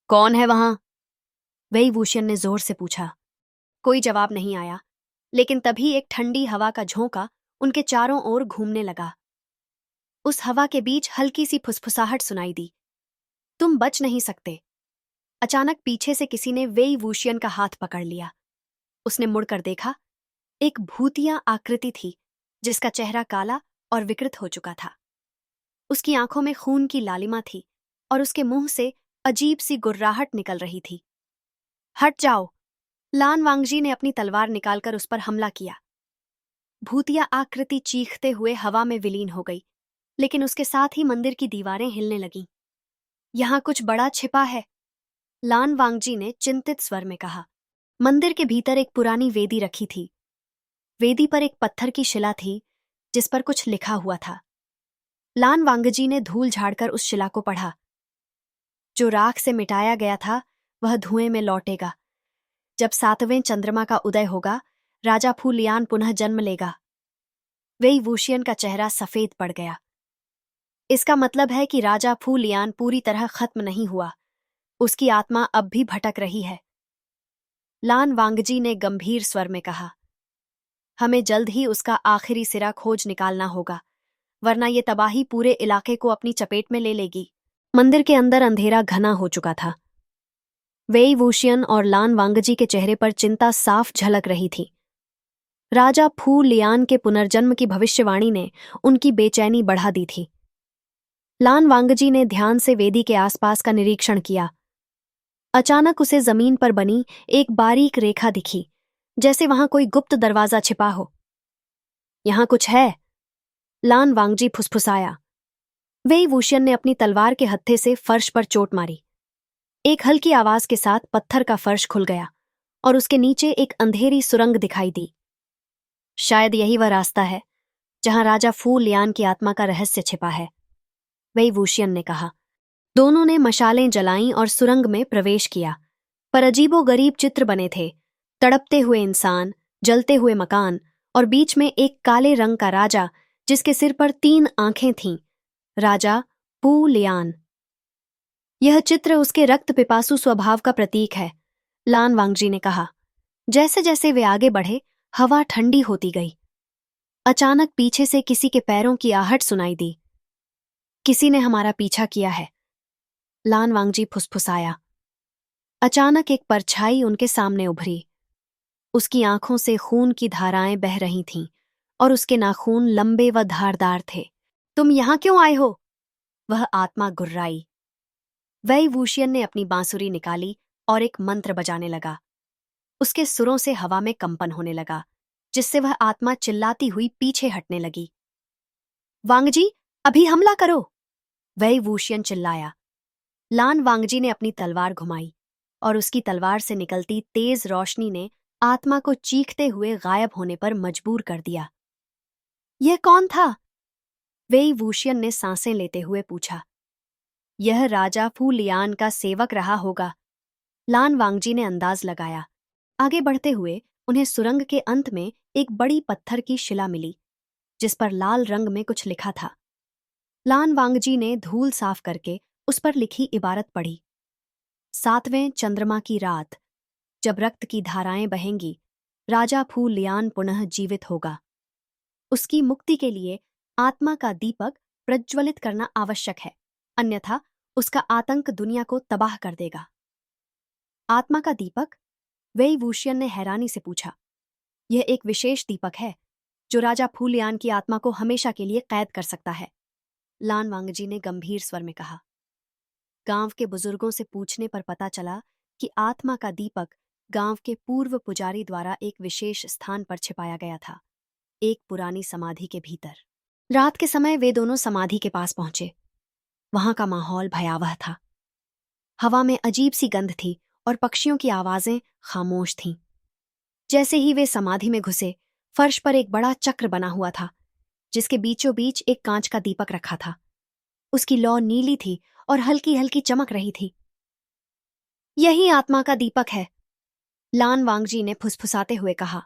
कौन है वहां? वेई वूशियन ने जोर से पूछा। कोई जवाब नहीं आया, लेकिन तभी एक ठंडी हवा का झोंका उनके चारों ओर घूमने लगा। उस हवा के बीच हल्की सी फुसफुसाहट सुनाई दी। तुम बच नहीं सकते। अचानक पीछे से किसी ने वेई वूशियन का हाथ पकड़ लिया। उसने मुड़कर देखा। एक भूतिया आकृति थी जिसका चेहरा काला और विकृत हो चुका था। उसकी आंखों में खून की लालिमा थी और उसके मुंह से अजीब सी गुर्राहट निकल रही थी। हट जाओ! लान वांगजी ने अपनी तलवार निकालकर उस पर हमला किया। भूतिया आकृति चीखते हुए हवा में विलीन हो गई, लेकिन उसके साथ ही मंदिर की दीवारें हिलने लगीं। यहां कुछ बड़ा छिपा है, लान वांगजी ने चिंतित स्वर में कहा। मंदिर के भीतर एक पुरानी वेदी रखी थी। वेदी पर एक पत्थर की शिला थी जिस पर कुछ लिखा हुआ था। लान वांगजी ने धूल झाड़कर उस शिला को पढ़ा। जो राख से मिटाया गया था वह धुएं में लौटेगा। जब 7वें चंद्रमा का उदय होगा, राजा फू लियान पुनः जन्म लेगा। वेई वूशियन का चेहरा सफेद पड़ गया। इसका मतलब है कि राजा फू लियान पूरी तरह खत्म नहीं हुआ। उसकी आत्मा अब भी भटक रही है। लान वांगजी ने गंभीर स्वर में कहा, हमें जल्द ही उसका आखिरी सिरा खोज निकालना होगा, वरना ये तबाही पूरे इलाके को अपनी चपेट में ले लेगी। मंदिर के अंदर अंधेरा घना हो चुका था। वेई वूशियन और लान वांगजी के चेहरे पर चिंता साफ झलक रही थी। राजा फू लियान के पुनर्जन्म की भविष्यवाणी ने उनकी बेचैनी बढ़ा दी थी। लान वांगजी ने ध्यान से वेदी के आसपास का निरीक्षण किया। अचानक उसे जमीन पर बनी एक बारीक रेखा दिखी, जैसे वहां कोई गुप्त दरवाजा छिपा हो। यहां कुछ है, लान वांगजी फुसफुसाया। वेई वूशियन ने अपनी तलवार के हत्थे से फर्श पर चोट मारी। एक हल्की आवाज के साथ पत्थर का फर्श खुल गया और उसके नीचे एक अंधेरी सुरंग दिखाई दी। शायद यही वह रास्ता है जहां राजा फू लियान की आत्मा का रहस्य छिपा है, वेई वूशियन ने कहा। दोनों ने मशालें जलाईं और सुरंग में प्रवेश किया, पर अजीबोगरीब चित्र बने थे। तड़पते हुए इंसान, जलते हुए मकान और बीच में एक काले रंग का राजा जिसके सिर पर 3 आंखें थीं। राजा फू लियान। यह चित्र उसके रक्त पिपासु स्वभाव का प्रतीक है, लान वांगजी ने कहा। जैसे जैसे वे आगे बढ़े, हवा ठंडी होती गई। अचानक पीछे से किसी के पैरों की आहट सुनाई दी। किसी ने हमारा पीछा किया है, लान वांगजी फुसफुसाया। अचानक एक परछाई उनके सामने उभरी। उसकी आंखों से खून की धाराएं बह रही थीं और उसके नाखून लंबे व धारदार थे। तुम यहां क्यों आए हो? वह आत्मा गुर्राई। वेई वूशियन ने अपनी बांसुरी निकाली और एक मंत्र बजाने लगा। उसके सुरों से हवा में कंपन होने लगा, जिससे वह आत्मा चिल्लाती हुई पीछे हटने लगी। वांगजी, अभी हमला करो! वेई वूशियन चिल्लाया। लान वांगजी ने अपनी तलवार घुमाई और उसकी तलवार से निकलती तेज रोशनी ने आत्मा को चीखते हुए गायब होने पर मजबूर कर दिया। यह कौन था? वेई वूशियन ने सांसें लेते हुए पूछा। यह राजा फू लियान का सेवक रहा होगा, लान वांगजी ने अंदाज लगाया। आगे बढ़ते हुए उन्हें सुरंग के अंत में एक बड़ी पत्थर की शिला मिली, जिस पर लाल रंग में कुछ लिखा था। लान वांगजी ने धूल साफ करके उस पर लिखी इबारत पढ़ी। 7वें चंद्रमा की रात, जब रक्त की धाराएं बहेंगी, राजा फू लियान पुनः जीवित होगा। उसकी मुक्ति के लिए आत्मा का दीपक प्रज्वलित करना आवश्यक है, अन्यथा उसका आतंक दुनिया को तबाह कर देगा। आत्मा का दीपक? वेई वूशियन ने हैरानी से पूछा। यह एक विशेष दीपक है जो राजा फू लियान की आत्मा को हमेशा के लिए कैद कर सकता है, लान वांगजी ने गंभीर स्वर में कहा। गांव के बुजुर्गों से पूछने पर पता चला कि आत्मा का दीपक गांव के पूर्व पुजारी द्वारा एक विशेष स्थान पर छिपाया गया था, एक पुरानी समाधि के भीतर। रात के समय वे दोनों समाधि के पास पहुंचे। वहां का माहौल भयावह था। हवा में अजीब सी गंध थी और पक्षियों की आवाजें खामोश थीं। जैसे ही वे समाधि में घुसे, फर्श पर एक बड़ा चक्र बना हुआ था, जिसके बीचों बीच एक कांच का दीपक रखा था। उसकी लौ नीली थी और हल्की हल्की चमक रही थी। यही आत्मा का दीपक है, लान वांगजी ने फुसफुसाते हुए कहा।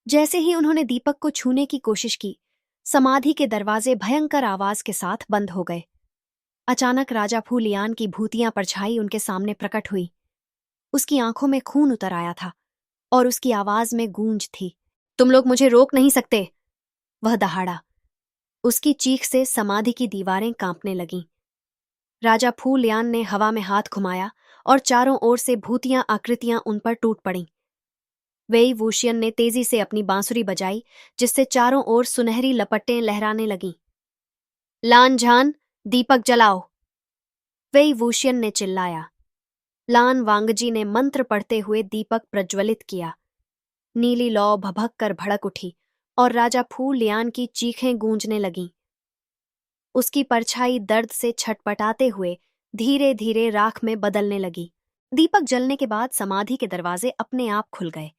जैसे ही उन्होंने दीपक को छूने की कोशिश की, समाधि के दरवाजे भयंकर आवाज के साथ बंद हो गए। अचानक राजा फू लियान की भूतियां परछाई उनके सामने प्रकट हुई। उसकी आंखों में खून उतर आया था और उसकी आवाज में गूंज थी। तुम लोग मुझे रोक नहीं सकते, वह दहाड़ा। उसकी चीख से समाधि की दीवारें कांपने लगीं। राजा फू लियान ने हवा में हाथ घुमाया और चारों ओर से भूतियां आकृतियां उन पर टूट पड़ीं। वेई वूशियन ने तेजी से अपनी बांसुरी बजाई, जिससे चारों ओर सुनहरी लपटें लहराने लगीं। लान झान, दीपक जलाओ, वेई वूशियन ने चिल्लाया। लान वांगजी ने मंत्र पढ़ते हुए दीपक प्रज्वलित किया। नीली लौ भभक कर भड़क उठी और राजा फू लियान की चीखें गूंजने लगीं। उसकी परछाई दर्द से छटपटाते हुए धीरे धीरे राख में बदलने लगी। दीपक जलने के बाद समाधि के दरवाजे अपने आप खुल गए।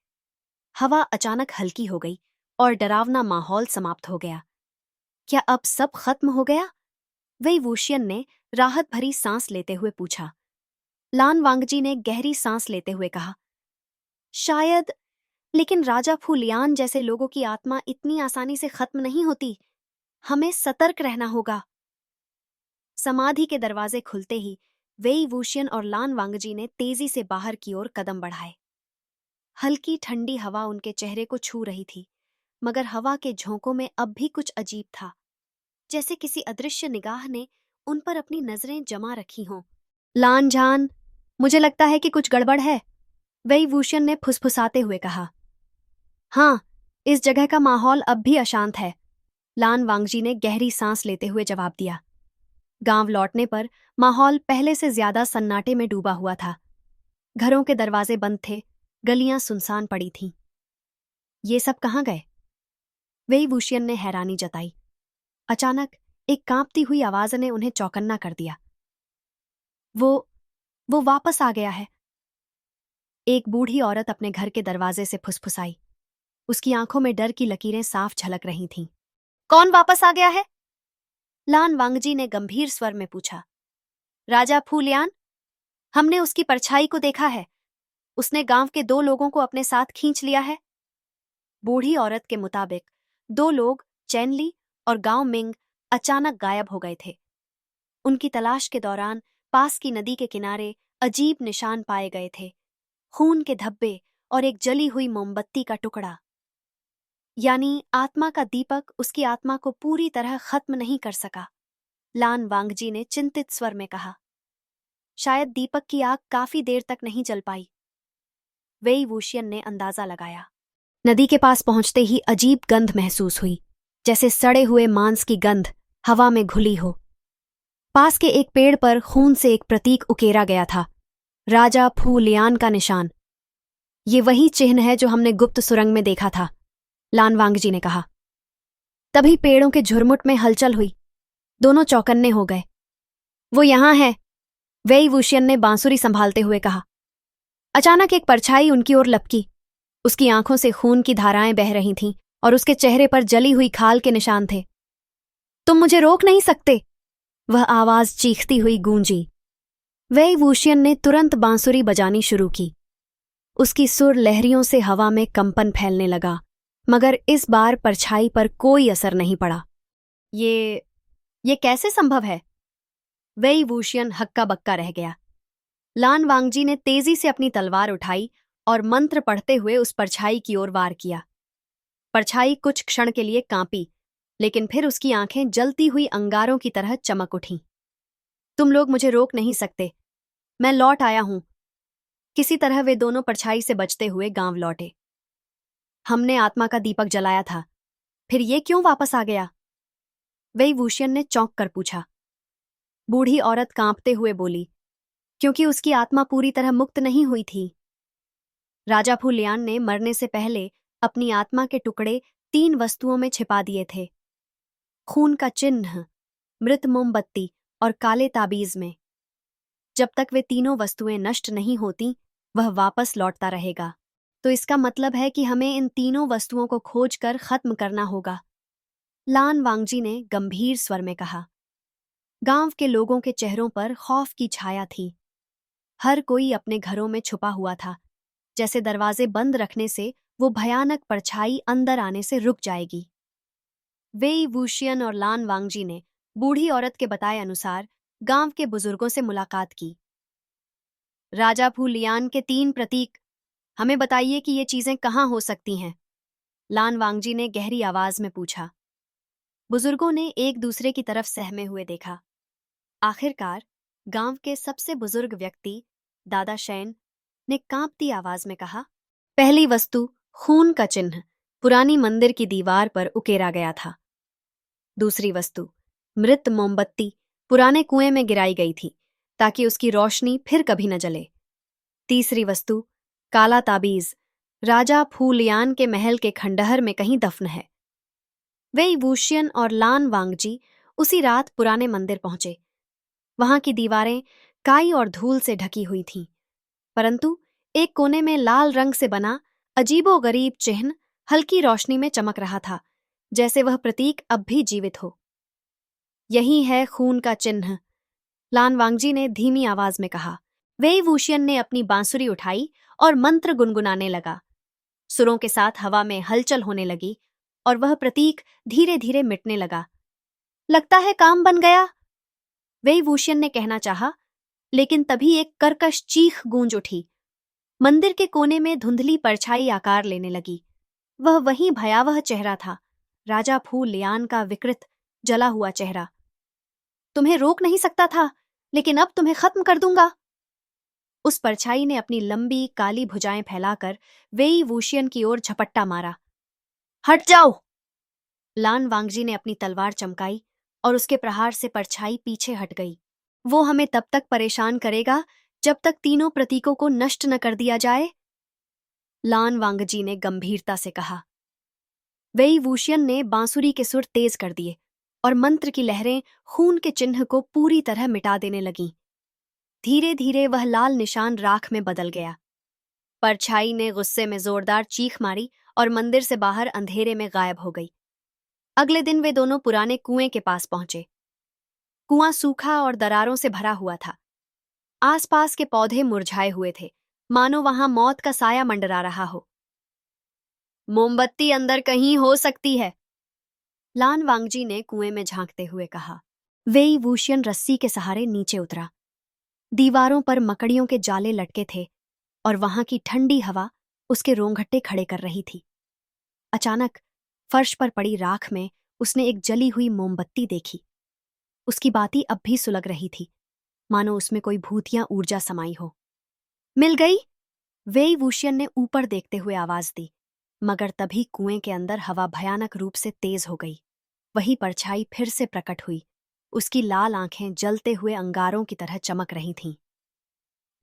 हवा अचानक हल्की हो गई और डरावना माहौल समाप्त हो गया। क्या अब सब खत्म हो गया? वही वूशियन ने राहत भरी सांस लेते हुए पूछा। लान वांगजी ने गहरी सांस लेते हुए कहा, शायद, लेकिन राजा फूलियान जैसे लोगों की आत्मा इतनी आसानी से खत्म नहीं होती। हमें सतर्क रहना होगा। समाधि के दरवाजे खुलते ही वेई वूशियन और लान वांगजी ने तेजी से बाहर की ओर कदम बढ़ाए। हल्की ठंडी हवा उनके चेहरे को छू रही थी, मगर हवा के झोंकों में अब भी कुछ अजीब था, जैसे किसी अदृश्य निगाह ने उन पर अपनी नजरें जमा रखी हों। लान जान, मुझे लगता है कि कुछ गड़बड़ है, वेई वूशियन ने फुसफुसाते हुए कहा। हाँ, इस जगह का माहौल अब भी अशांत है, लान वांगजी ने गहरी सांस लेते हुए जवाब दिया। गांव लौटने पर माहौल पहले से ज्यादा सन्नाटे में डूबा हुआ था। घरों के दरवाजे बंद थे, गलियां सुनसान पड़ी थीं। ये सब कहाँ गए? वेई वूशियन ने हैरानी जताई। अचानक एक कांपती हुई आवाज ने उन्हें चौकन्ना कर दिया। वो वापस आ गया है, एक बूढ़ी औरत अपने घर के दरवाजे से फुसफुसाई। उसकी आंखों में डर की लकीरें साफ झलक रही थीं। कौन वापस आ गया है? लान वांगजी ने गंभीर स्वर में पूछा। राजा फूलियान, हमने उसकी परछाई को देखा है। उसने गांव के 2 लोगों को अपने साथ खींच लिया है। बूढ़ी औरत के मुताबिक 2 लोग, चैनली और गांव मिंग, अचानक गायब हो गए थे। उनकी तलाश के दौरान पास की नदी के किनारे अजीब निशान पाए गए थे, खून के धब्बे और एक जली हुई मोमबत्ती का टुकड़ा। यानी आत्मा का दीपक उसकी आत्मा को पूरी तरह खत्म नहीं कर सका, लान वांगजी ने चिंतित स्वर में कहा। शायद दीपक की आग काफी देर तक नहीं जल पाई, वेई वूशियन ने अंदाजा लगाया। नदी के पास पहुंचते ही अजीब गंध महसूस हुई, जैसे सड़े हुए मांस की गंध हवा में घुली हो। पास के एक पेड़ पर खून से एक प्रतीक उकेरा गया था, राजा फू लियान का निशान। ये वही चिन्ह है जो हमने गुप्त सुरंग में देखा था, लान वांगजी ने कहा। तभी पेड़ों के झुरमुट में हलचल हुई। दोनों चौकन्ने हो गए। वो यहां है, वेई वूशियन ने बांसुरी संभालते हुए कहा। अचानक एक परछाई उनकी ओर लपकी। उसकी आंखों से खून की धाराएं बह रही थीं और उसके चेहरे पर जली हुई खाल के निशान थे। तुम मुझे रोक नहीं सकते, वह आवाज चीखती हुई गूंजी। वेई वूशियन ने तुरंत बांसुरी बजानी शुरू की। उसकी सुर लहरियों से हवा में कंपन फैलने लगा, मगर इस बार परछाई पर कोई असर नहीं पड़ा। ये कैसे संभव है? वेई वूशियन हक्का बक्का रह गया। लान वांगजी ने तेजी से अपनी तलवार उठाई और मंत्र पढ़ते हुए उस परछाई की ओर वार किया। परछाई कुछ क्षण के लिए कांपी, लेकिन फिर उसकी आंखें जलती हुई अंगारों की तरह चमक उठीं। तुम लोग मुझे रोक नहीं सकते, मैं लौट आया हूं। किसी तरह वे दोनों परछाई से बचते हुए गांव लौटे। हमने आत्मा का दीपक जलाया था, फिर ये क्यों वापस आ गया? वेई वूशियन ने चौंक कर पूछा। बूढ़ी औरत कांपते हुए बोली, क्योंकि उसकी आत्मा पूरी तरह मुक्त नहीं हुई थी। राजा फूलियान ने मरने से पहले अपनी आत्मा के टुकड़े 3 वस्तुओं में छिपा दिए थे, खून का चिन्ह, मृत मोमबत्ती और काले ताबीज में। जब तक वे तीनों वस्तुएं नष्ट नहीं होती, वह वापस लौटता रहेगा। तो इसका मतलब है कि हमें इन तीनों वस्तुओं को खोजकर खत्म करना होगा, लान वांगजी ने गंभीर स्वर में कहा। गांव के लोगों के चेहरों पर खौफ की छाया थी। हर कोई अपने घरों में छुपा हुआ था, जैसे दरवाजे बंद रखने से वो भयानक परछाई अंदर आने से रुक जाएगी। वेई वूशियन और लान वांगजी ने बूढ़ी औरत के बताए अनुसार गांव के बुजुर्गों से मुलाकात की। राजा फूलियान के 3 प्रतीक, हमें बताइए कि ये चीजें कहाँ हो सकती हैं, लान वांगजी ने गहरी आवाज में पूछा। बुजुर्गों ने एक दूसरे की तरफ सहमे हुए देखा। आखिरकार गांव के सबसे बुजुर्ग व्यक्ति दादा शैन ने कांपती आवाज में कहा। पहली वस्तु खून का चिन्ह पुरानी मंदिर की दीवार पर उकेरा गया था। दूसरी वस्तु मृत मोमबत्ती पुराने कुएं में गिराई गई थी ताकि उसकी रोशनी फिर कभी न जले। तीसरी वस्तु काला ताबीज राजा फूलियान के महल के खंडहर में कहीं दफन है। वेई वूशियन और लान वांगजी उसी रात पुराने मंदिर पहुंचे। वहां की दीवारें काई और धूल से ढकी हुई थीं, परंतु एक कोने में लाल रंग से बना अजीबोगरीब चिन्ह हल्की रोशनी में चमक रहा था, जैसे वह प्रतीक अब भी जीवित हो। यही है खून का चिन्ह, लान वांगजी ने धीमी आवाज में कहा। वेई वूशियन ने अपनी बांसुरी उठाई और मंत्र गुनगुनाने लगा। सुरों के साथ हवा में हलचल होने लगी और वह प्रतीक धीरे धीरे मिटने लगा। लगता है काम बन गया, वेई वूशियन ने कहना चाहा, लेकिन तभी एक कर्कश चीख गूंज उठी। मंदिर के कोने में धुंधली परछाई आकार लेने लगी। वह वही भयावह चेहरा था, राजा फू लियान का विकृत जला हुआ चेहरा। तुम्हें रोक नहीं सकता था, लेकिन अब तुम्हें खत्म कर दूंगा। उस परछाई ने अपनी लंबी काली भुजाएं फैलाकर वेई वूशियन की ओर झपट्टा मारा। हट जाओ! लान वांगजी ने अपनी तलवार चमकाई और उसके प्रहार से परछाई पीछे हट गई। वो हमें तब तक परेशान करेगा जब तक तीनों प्रतीकों को नष्ट न कर दिया जाए, लान वांगजी ने गंभीरता से कहा। वेई वूशियन ने बांसुरी के सुर तेज कर दिए और मंत्र की लहरें खून के चिन्ह को पूरी तरह मिटा देने लगीं। धीरे धीरे वह लाल निशान राख में बदल गया। परछाई ने गुस्से में जोरदार चीख मारी और मंदिर से बाहर अंधेरे में गायब हो गई। अगले दिन वे दोनों पुराने कुएं के पास पहुंचे। कुआं सूखा और दरारों से भरा हुआ था। आसपास के पौधे मुरझाए हुए थे, मानो वहां मौत का साया मंडरा रहा हो। मोमबत्ती अंदर कहीं हो सकती है, लान वांगजी ने कुएं में झांकते हुए कहा। वेई वूशियन रस्सी के सहारे नीचे उतरा। दीवारों पर मकड़ियों के जाले लटके थे और वहां की ठंडी हवा उसके रोंगटे खड़े कर रही थी। अचानक फर्श पर पड़ी राख में उसने एक जली हुई मोमबत्ती देखी। उसकी बाती अब भी सुलग रही थी, मानो उसमें कोई भूतिया ऊर्जा समाई हो। मिल गई, वेई वूशियन ने ऊपर देखते हुए आवाज दी, मगर तभी कुएं के अंदर हवा भयानक रूप से तेज हो गई। वही परछाई फिर से प्रकट हुई। उसकी लाल आंखें जलते हुए अंगारों की तरह चमक रही थीं।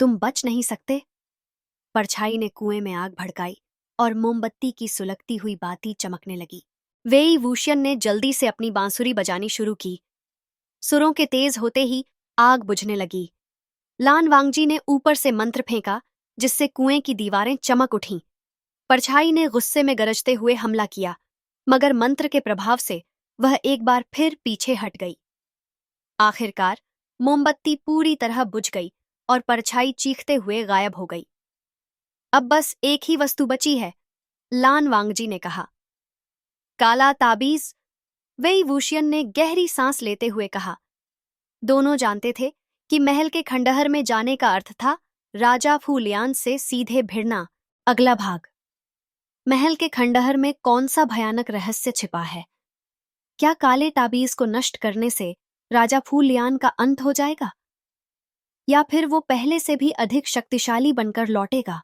तुम बच नहीं सकते, परछाई ने कुएं में आग भड़काई और मोमबत्ती की सुलगती हुई बाती चमकने लगी। वेई वूशियन ने जल्दी से अपनी बांसुरी बजानी शुरू की। सुरों के तेज होते ही आग बुझने लगी। लान वांगजी ने ऊपर से मंत्र फेंका, जिससे कुएं की दीवारें चमक उठीं। परछाई ने गुस्से में गरजते हुए हमला किया, मगर मंत्र के प्रभाव से वह एक बार फिर पीछे हट गई। आखिरकार मोमबत्ती पूरी तरह बुझ गई और परछाई चीखते हुए गायब हो गई। अब बस एक ही वस्तु बची है, लान वांगजी ने कहा। काला ताबीज, वेई वूशियन ने गहरी सांस लेते हुए कहा। दोनों जानते थे कि महल के खंडहर में जाने का अर्थ था राजा फूलियान से सीधे भिड़ना। अगला भाग। महल के खंडहर में कौन सा भयानक रहस्य छिपा है? क्या काले ताबीज को नष्ट करने से राजा फूलियान का अंत हो जाएगा, या फिर वो पहले से भी अधिक शक्तिशाली बनकर लौटेगा?